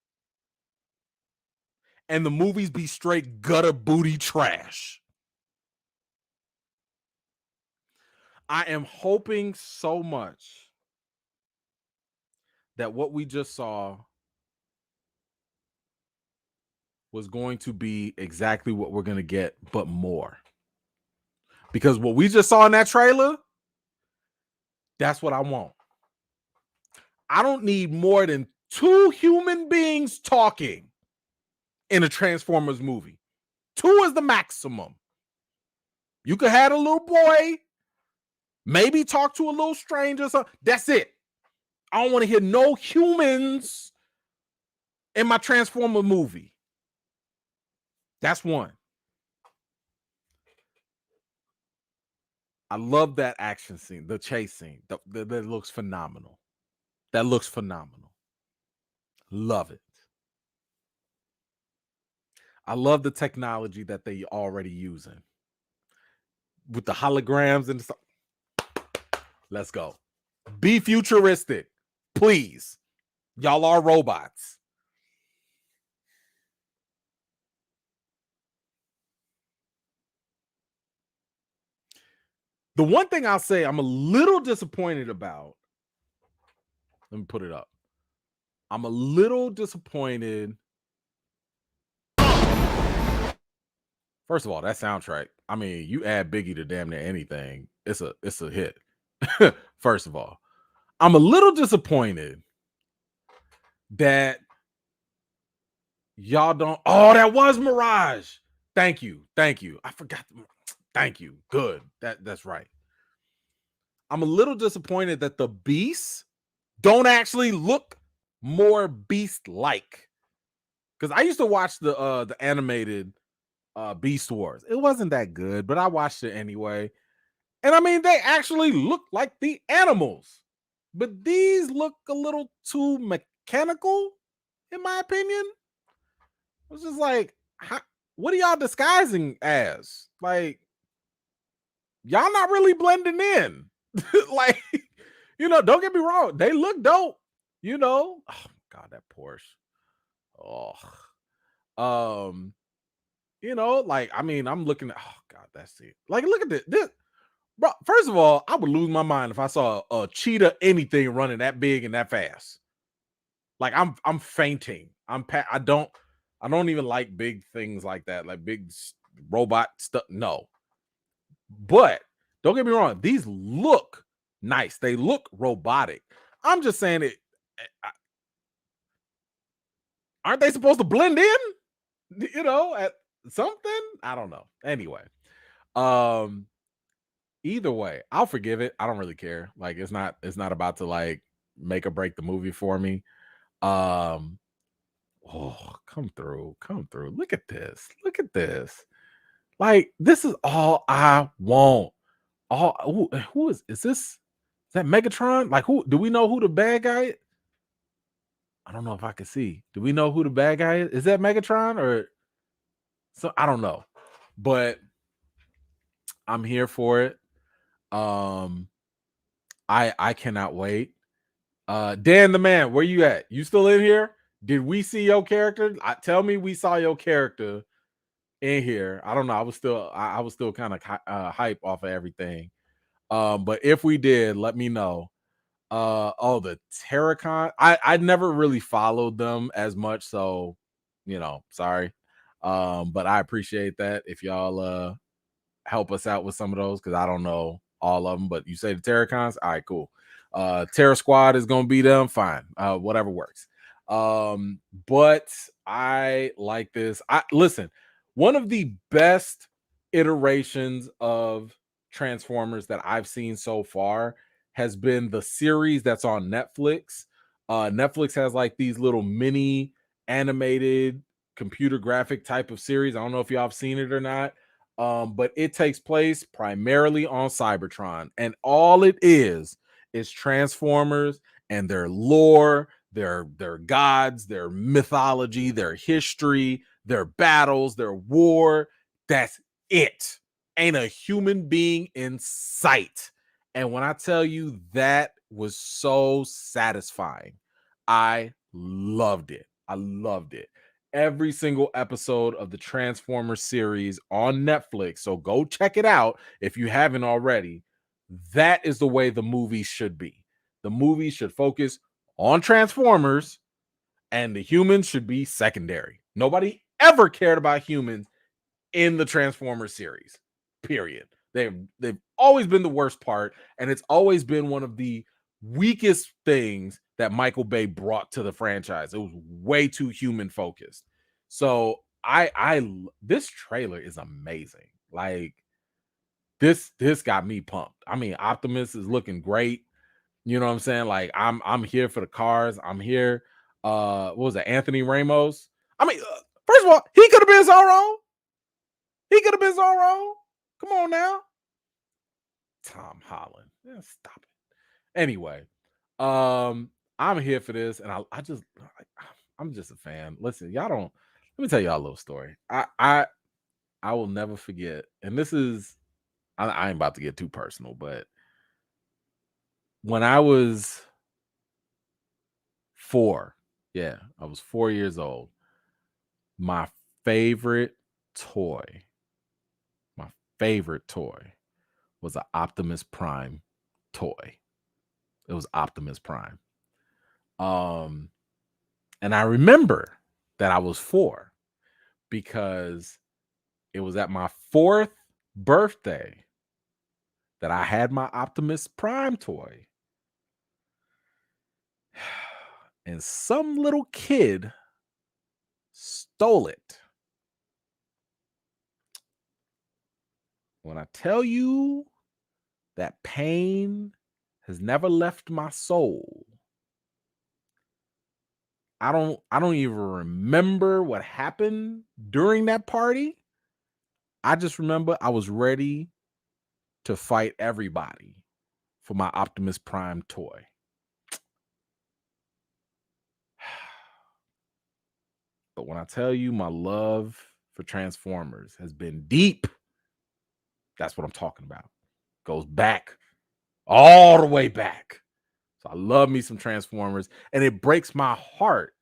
and the movies be straight gutter booty trash. I am hoping so much that what we just saw was going to be exactly what we're going to get, but more. Because what we just saw in that trailer, that's what I want. I don't need more than 2 human beings talking in a Transformers movie. 2 is the maximum. You could have a little boy, maybe talk to a little stranger. So that's it. I don't want to hear no humans in my Transformer movie. That's one. I love that action scene, the chase scene. That looks phenomenal. That looks phenomenal. Love it. I love the technology that they already using with the holograms and stuff. Let's go. Be futuristic, please. Y'all are robots. The one thing I'll say I'm a little disappointed about. Let me put it up. I'm a little disappointed. First of all, that soundtrack. I mean, you add Biggie to damn near anything, it's a hit. First of all, I'm a little disappointed that y'all don't. Oh, that was Mirage. Thank you. I forgot. Thank you. Good. That's right. I'm a little disappointed that the beasts don't actually look more beast-like. Because I used to watch the animated Beast Wars. It wasn't that good, but I watched it anyway. And I mean, they actually look like the animals. But these look a little too mechanical, in my opinion. It's just like, what are y'all disguising as? Like, y'all not really blending in. Like, don't get me wrong. They look dope, Oh, God, that Porsche. Oh. Like, I mean, I'm looking at, oh, God, that's it. Like, look at this. Bro, first of all, I would lose my mind if I saw a cheetah anything running that big and that fast. Like, I'm fainting. I don't even like big things like that, like big robot stuff. No. But don't get me wrong, these look nice. They look robotic. I'm just saying it. Aren't they supposed to blend in? At something? I don't know. Anyway. Either way, I'll forgive it. I don't really care. Like, it's not about to like make or break the movie for me. Oh, come through. Look at this. Like, this is all I want. Who is this? Is that Megatron? Like, who do we know who the bad guy is? I don't know if I can see. Do we know who the bad guy is? Is that Megatron or so? I don't know, but I'm here for it. I cannot wait. Dan the man, where you at? You still in here? Did we see your character? Tell me we saw your character in here. I don't know. I was still kind of hype off of everything. But if we did, let me know. The Terracon. I never really followed them as much, so sorry. But I appreciate that if y'all help us out with some of those, because I don't know all of them. But you say the Terracons, all right, cool. Terra Squad is gonna be them, fine. Whatever works. But I like this. Listen, one of the best iterations of Transformers that I've seen so far has been the series that's on Netflix. Netflix has like these little mini animated computer graphic type of series. I don't know if y'all have seen it or not. But it takes place primarily on Cybertron, and all it is Transformers and their lore, their gods, their mythology, their history, their battles, their war. That's it. Ain't a human being in sight. And when I tell you, that was so satisfying. I loved it. I loved it. Every single episode of the Transformers series on Netflix. So go check it out if you haven't already. That is the way the movies should be. The movies should focus on Transformers, and the humans should be secondary. Nobody ever cared about humans in the Transformers series. Period. They've always been the worst part, and it's always been one of the weakest things that Michael Bay brought to the franchise. It was way too human focused. So this trailer is amazing. Like this got me pumped. I mean, Optimus is looking great. You know what I'm saying? Like I'm here for the cars. I'm here. What was it? Anthony Ramos. I mean, first of all, he could have been Zorro. He could have been Zorro. Come on now. Tom Holland. Yeah, stop it. Anyway, I'm here for this, and I'm just a fan. Listen, y'all don't. Let me tell y'all a little story. I will never forget, and this is I ain't about to get too personal, but when I was 4, yeah, I was 4 years old. My favorite toy was an Optimus Prime toy. It was Optimus Prime. And I remember that I was 4 because it was at my 4th birthday that I had my Optimus Prime toy. And some little kid stole it. When I tell you that pain has never left my soul, I don't even remember what happened during that party. I just remember I was ready to fight everybody for my Optimus Prime toy. But when I tell you my love for Transformers has been deep, that's what I'm talking about. Goes back, all the way back. So I love me some Transformers, and it breaks my heart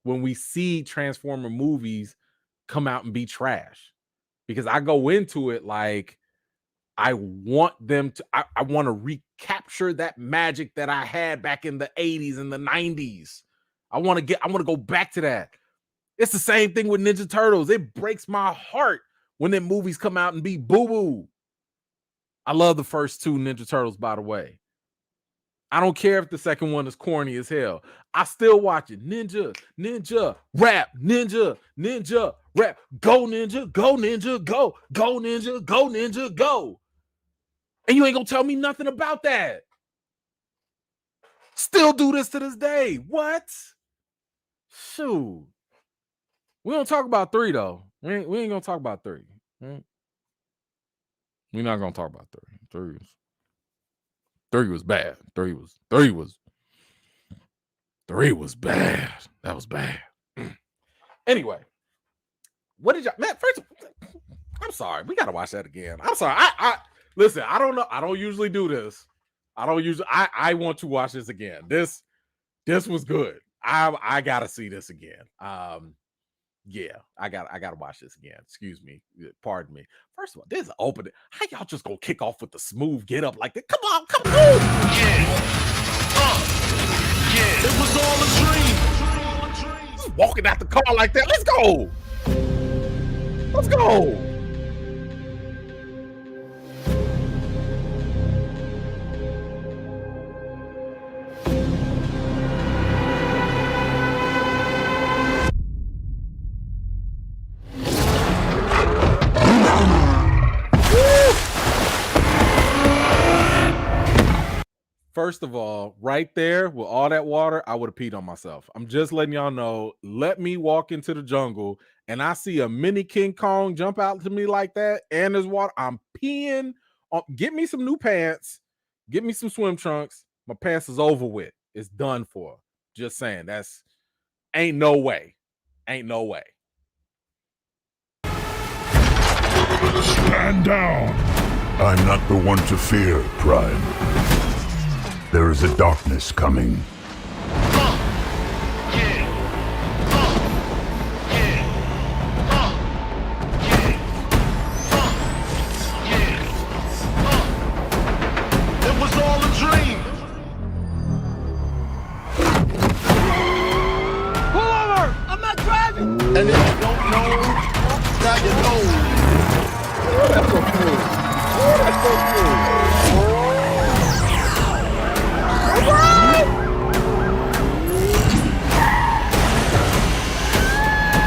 when we see Transformer movies come out and be trash, because I go into it like I want them to, I want to recapture that magic that I had back in the 80s and the 90s. I want to go back to that. It's the same thing with Ninja Turtles. It breaks my heart when the movies come out and be boo-boo. I love the first 2 Ninja Turtles, by the way. I don't care if the second one is corny as hell. I still watch it. Ninja, rap, ninja, rap. Go ninja, go ninja, go ninja, go ninja, go. And you ain't gonna tell me nothing about that. Still do this to this day. What? Shoot. We don't talk about 3 though. We ain't gonna talk about 3. We're not gonna talk about 3. 3 was bad. 3 was bad. That was bad. Anyway, what did y'all, man? First, I'm sorry. We gotta watch that again. I'm sorry. I listen. I don't know. I don't usually do this. I want to watch this again. This was good. I gotta see this again. Yeah, I gotta watch this again. Excuse me. Pardon me. First of all, this is opening. How y'all just gonna kick off with the smooth get up like that? Come on. Yeah, it was all a dream. Just walking out the car like that. Let's go. First of all, right there with all that water, I would have peed on myself. I'm just letting y'all know. Let me walk into the jungle and I see a mini King Kong jump out to me like that, and there's water. I'm peeing. Get me some new pants. Get me some swim trunks. My pants is over with. It's done for. Just saying. That's ain't no way. Ain't no way. Stand down! I'm not the one to fear, Prime. There is a darkness coming. It was all a dream. Pull over! I'm not driving! And if you don't know, now you know. That's so cool. That's so cool.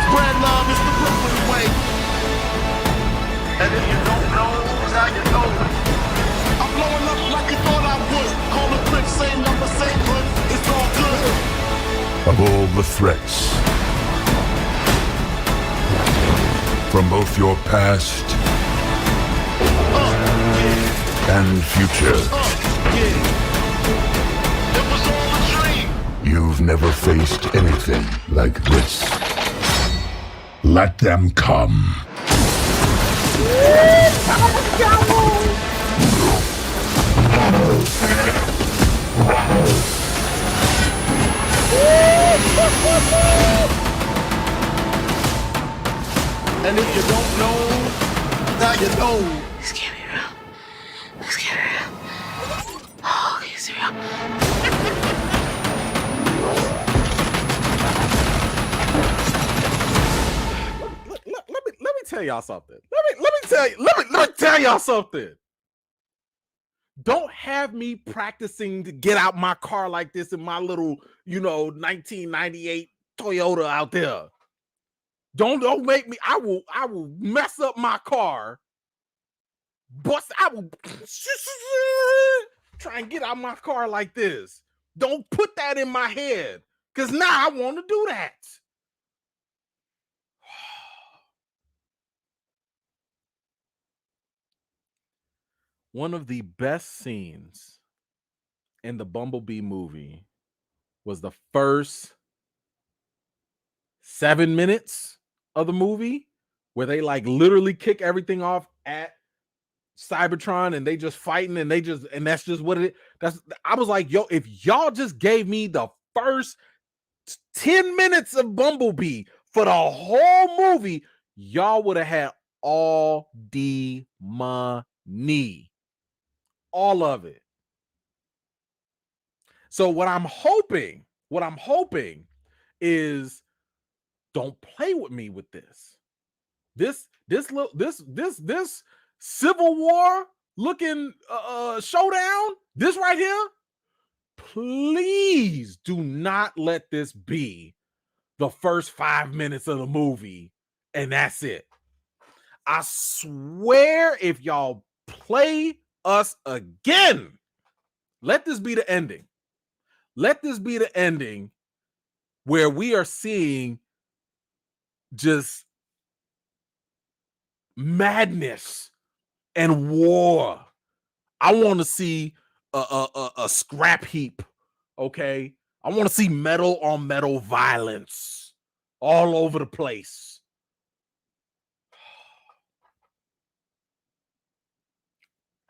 Spread love is the Brooklyn way. And if you don't know, now you know. I'm blowing up like you thought I would. Call the Prince, same number, same hood. It's all good. Of all the threats, from both your past and future, It was all a dream. you've never faced anything like this. Let them come. And if you don't know, now you know. This can't be real. This can't be real. Oh, okay, it's real. Let me tell y'all something. Let me tell y'all something. Don't have me practicing to get out my car like this in my little, 1998 Toyota out there. Don't make me. I will mess up my car. I will try and get out my car like this. Don't put that in my head, because now I want to do that. One of the best scenes in the Bumblebee movie was the first 7 minutes of the movie, where they like literally kick everything off at Cybertron and they just fighting and that's just what it is. I was like, yo, if y'all just gave me the first 10 minutes of Bumblebee for the whole movie, y'all would have had all the money. All of it. So what I'm hoping is, don't play with me with this. This Civil War looking showdown, this right here. Please do not let this be the first 5 minutes of the movie and that's it. I swear, if y'all play us again, let this be the ending. Let this be the ending where we are seeing just madness and war. I want to see a scrap heap. Okay, I want to see metal on metal violence all over the place.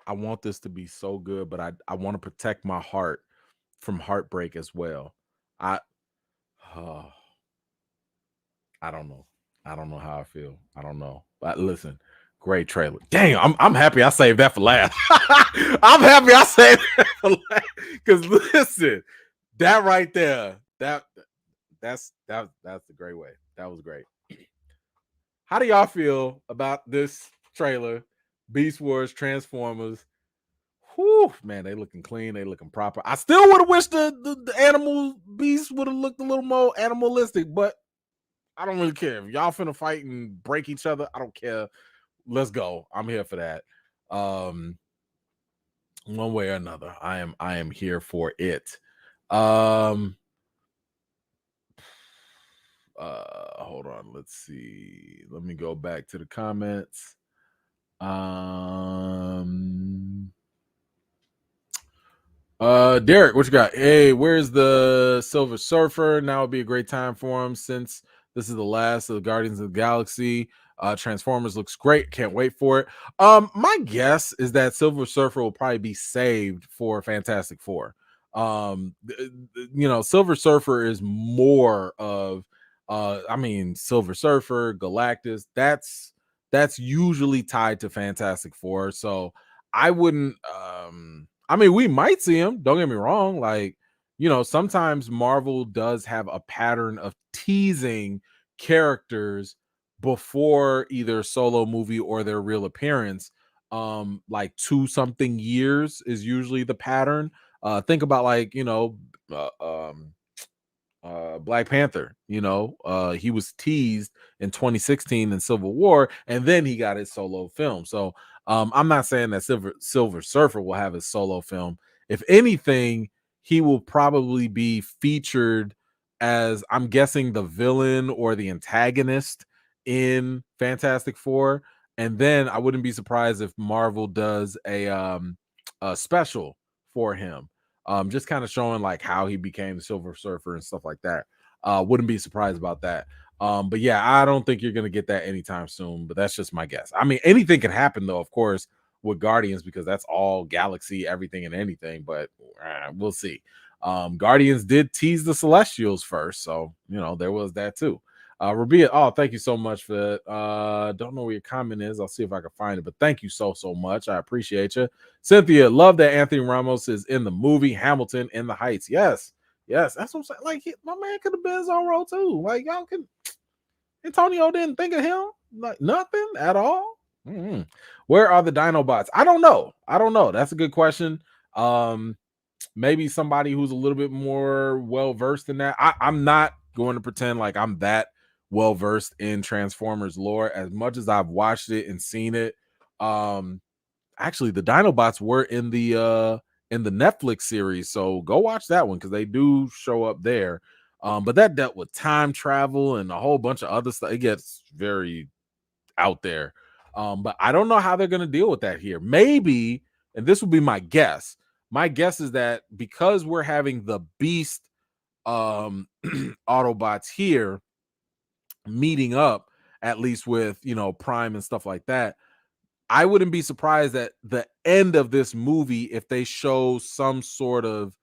I want this to be so good, but I want to protect my heart from heartbreak as well. I don't know. I don't know how I feel. I don't know. But listen, great trailer. Dang, I'm happy I saved that for last. I'm happy I saved that for last. Because listen, that right there, that's a great way. That was great. How do y'all feel about this trailer? Beast Wars, Transformers. Whew, man, they looking clean. They looking proper. I still would have wished the animal beast would have looked a little more animalistic, but I don't really care. If y'all finna fight and break each other, I don't care. Let's go. I'm here for that. One way or another, I am here for it. Hold on. Let's see. Let me go back to the comments. Derek, what you got? Hey, where's the Silver Surfer? Now would be a great time for him since this is the last of the Guardians of the Galaxy. Transformers looks great. Can't wait for it. My guess is that Silver Surfer will probably be saved for Fantastic Four. Silver Surfer is more of Silver Surfer, Galactus, that's usually tied to Fantastic Four. So I wouldn't we might see him. Don't get me wrong. Like, sometimes Marvel does have a pattern of teasing characters before either solo movie or their real appearance. Like 2-something years is usually the pattern. Think about uh, um, Black Panther. He was teased in 2016 in Civil War, and then he got his solo film. So I'm not saying that Silver Surfer will have his solo film. If anything, he will probably be featured as, I'm guessing, the villain or the antagonist in Fantastic Four. And then I wouldn't be surprised if Marvel does a special for him, just kind of showing like how he became the Silver Surfer and stuff like that. Wouldn't be surprised about that. But yeah, I don't think you're gonna get that anytime soon. But that's just my guess. I mean, anything can happen though, of course, with Guardians, because that's all galaxy, everything and anything. But we'll see. Guardians did tease the Celestials first, so there was that too. Rabia, thank you so much for that. Don't know where your comment is. I'll see if I can find it, but thank you so much. I appreciate you. Cynthia, love that Anthony Ramos is in the movie Hamilton in the Heights. Yes, that's what I'm saying. Like, my man could have been Zorro too. Like, y'all can. Antonio didn't think of him, like nothing at all. Mm-hmm. Where are the Dinobots? I don't know. That's a good question. Maybe somebody who's a little bit more well versed in that. I'm not going to pretend like I'm that well versed in Transformers lore. As much as I've watched it and seen it, actually the Dinobots were in the Netflix series, so go watch that one because they do show up there. But that dealt with time travel and a whole bunch of other stuff. It gets very out there. But I don't know how they're going to deal with that here. Maybe, and this would be my guess. My guess is that because we're having the Beast Autobots here meeting up, at least with Prime and stuff like that, I wouldn't be surprised at the end of this movie if they show some sort of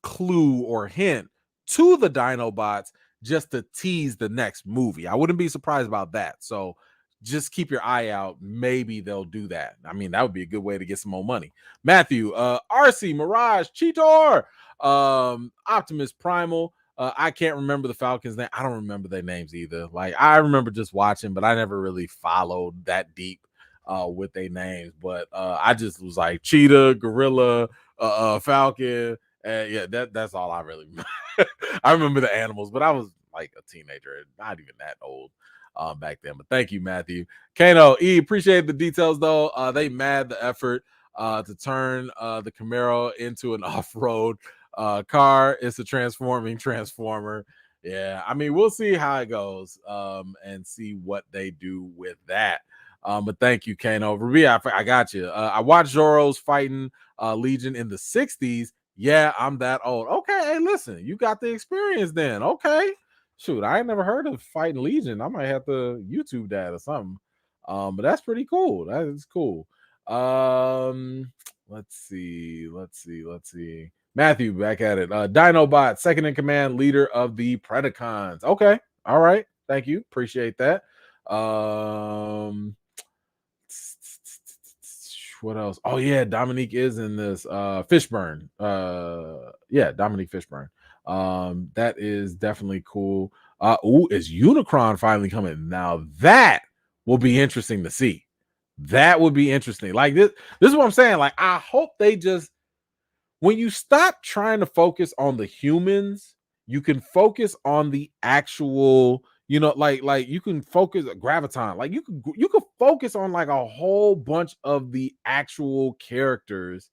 clue or hint to the Dinobots just to tease the next movie. I wouldn't be surprised about that. So just keep your eye out. Maybe they'll do that. I mean, that would be a good way to get some more money. Matthew, RC, Mirage, Cheetor, Optimus Primal. I can't remember the Falcons' name. I don't remember their names either. Like, I remember just watching, but I never really followed that deep with their names. But I just was like Cheetah, Gorilla, Falcon. Yeah, that's all I really remember. I remember the animals, but I was like a teenager, not even that old back then. But thank you, Matthew. Kano, appreciate the details though. They mad the effort to turn the Camaro into an off-road car. It's a transforming transformer. Yeah, I mean, we'll see how it goes and see what they do with that. But thank you, Kano. Ruby, I got you. I watched Zorro's fighting Legion in the 60s. Yeah, I'm that old. Okay, hey, listen, you got the experience then. Okay. Shoot, I ain't never heard of fighting Legion. I might have to YouTube that or something. But that's pretty cool. That is cool. Let's see. Matthew, back at it. Dinobot, second in command, leader of the Predacons. Okay. All right. Thank you. Appreciate that. What else? Oh yeah, Dominique is in this. Fishburne. Yeah, Dominique Fishburne. That is definitely cool. Is Unicron finally coming? Now that will be interesting to see. That would be interesting. Like this is what I'm saying. Like, I hope they just, when you stop trying to focus on the humans, you can focus on the actual, like you can focus Graviton. Like you could focus on like a whole bunch of the actual characters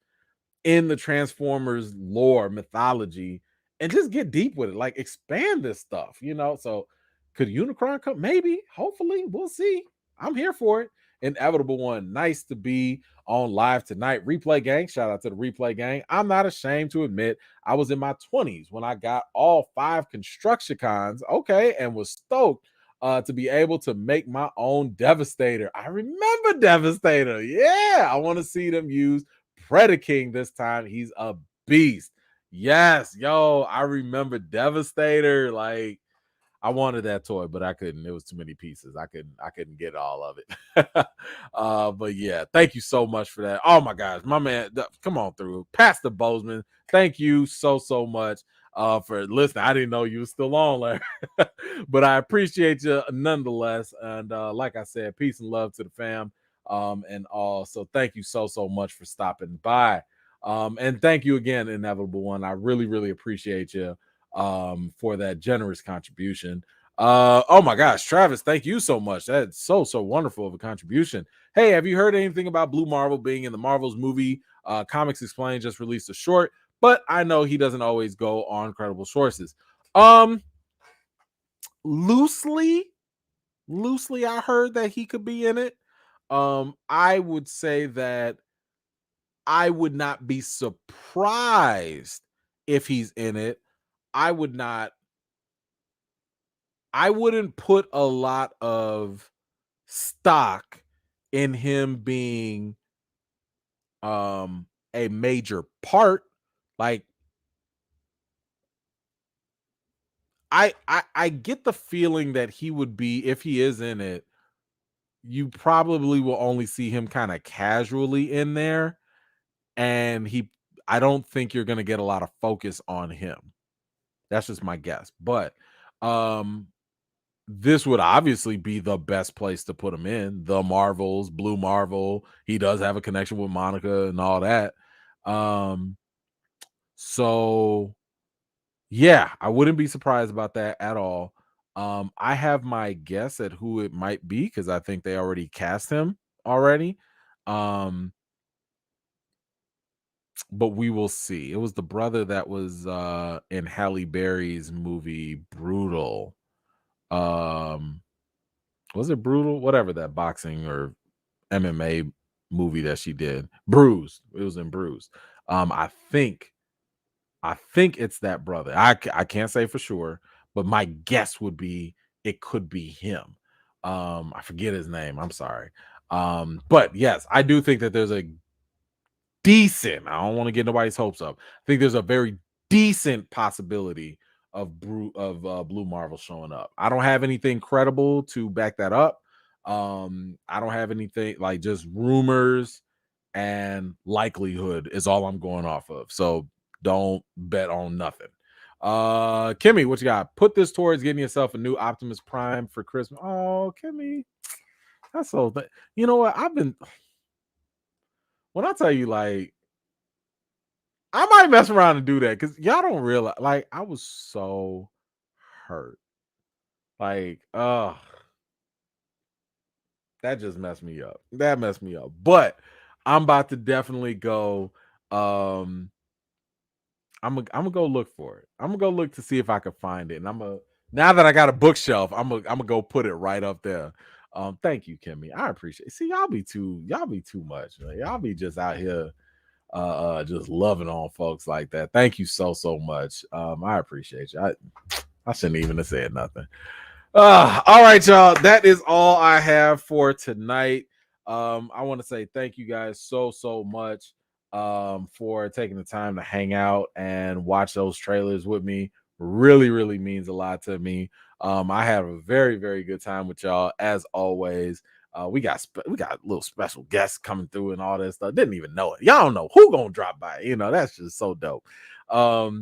in the Transformers lore mythology and just get deep with it. Like, expand this stuff, So could Unicron come? Maybe, hopefully, we'll see. I'm here for it. Inevitable One, nice to be on live tonight. Replay Gang, shout out to the Replay Gang. I'm not ashamed to admit I was in my 20s when I got all 5 Constructicons, okay, and was stoked to be able to make my own Devastator. I remember Devastator. Yeah, I want to see them use Predaking this time. He's a beast. Yes, yo, I remember Devastator. Like, I wanted that toy, but I couldn't. It was too many pieces. I couldn't get all of it. But yeah, thank you so much for that. Oh my gosh, my man, come on through. Pastor Bozeman, thank you so much for listening. I didn't know you were still on there. But I appreciate you nonetheless. And like I said, peace and love to the fam. And all. So thank you so much for stopping by. And thank you again, Inevitable One. I really appreciate you for that generous contribution. Oh my gosh, Travis, thank you so much. That's so wonderful of a contribution. Hey, have you heard anything about Blue Marvel being in the Marvels movie? Comics Explained just released a short, but I know he doesn't always go on credible sources. Loosely I heard that he could be in it. I would say that I would not be surprised if he's in it. I wouldn't put a lot of stock in him being a major part. Like, I get the feeling that he would be, if he is in it, you probably will only see him kind of casually in there, and I don't think you're going to get a lot of focus on him. That's just my guess. But this would obviously be the best place to put him in. The Marvels, Blue Marvel. He does have a connection with Monica and all that. So yeah, I wouldn't be surprised about that at all. I have my guess at who it might be because I think they already cast him already. But we will see. It was the brother that was in Halle Berry's movie Brutal. Was it Brutal? Whatever that boxing or MMA movie that she did. Bruised. It was in Bruised. I think it's that brother. I can't say for sure, but my guess would be it could be him. I forget his name. I'm sorry. But yes, I do think that there's a decent, I don't want to get nobody's hopes up. I think there's a very decent possibility of Blue Marvel showing up. I don't have anything credible to back that up. I don't have anything, like, just rumors and likelihood is all I'm going off of. So don't bet on nothing. Kimmy, what you got? Put this towards getting yourself a new Optimus Prime for Christmas. Oh, Kimmy, that's so. You know what? When I tell you, like, I might mess around and do that because y'all don't realize. Like, I was so hurt. Like, that just messed me up. That messed me up. But I'm about to definitely go. I'm gonna go look for it. I'm gonna go look to see if I can find it. And now that I got a bookshelf, I'm gonna go put it right up there. Thank you, Kimmy. I appreciate it. See, y'all be too much. Right? Y'all be just out here just loving on folks like that. Thank you so much. I appreciate you. I shouldn't even have said nothing. All right, y'all. That is all I have for tonight. I want to say thank you guys so much for taking the time to hang out and watch those trailers with me. Really means a lot to me. I had a very good time with y'all as always. We got little special guests coming through and all that stuff. Didn't even know it. Y'all don't know who gonna drop by. You know, that's just so dope. But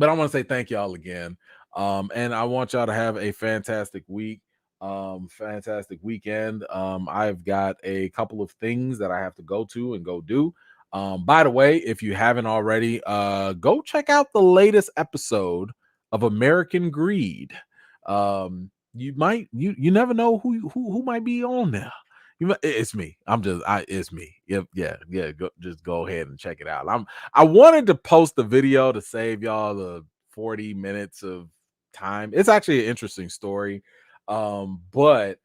I want to say thank y'all again. And I want y'all to have a fantastic week. Fantastic weekend. I've got a couple of things that I have to go to and go do. By the way, if you haven't already, go check out the latest episode of American Greed. You never know who might be on there. It's me. It's me. Yeah. Just go ahead and check it out. I wanted to post the video to save y'all the 40 minutes of time. It's actually an interesting story. But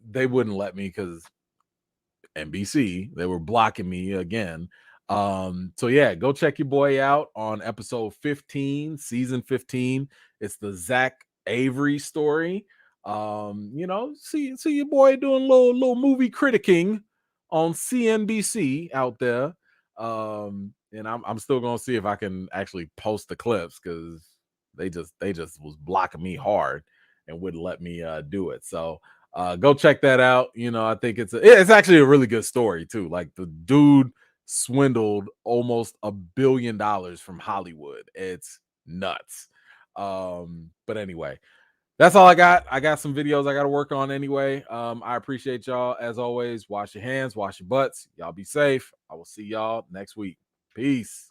they wouldn't let me because NBC, they were blocking me again. So yeah, go check your boy out on episode 15, season 15. It's the Zach Avery story. See your boy doing little movie criticking on CNBC out there. And I'm still gonna see if I can actually post the clips because they just was blocking me hard and wouldn't let me do it. So go check that out. I think it's actually a really good story too. Like the dude swindled almost $1 billion from Hollywood. It's nuts. But anyway, that's all I got. I got some videos I got to work on anyway. I appreciate y'all as always. Wash your hands, wash your butts. Y'all be safe. I will see y'all next week. Peace.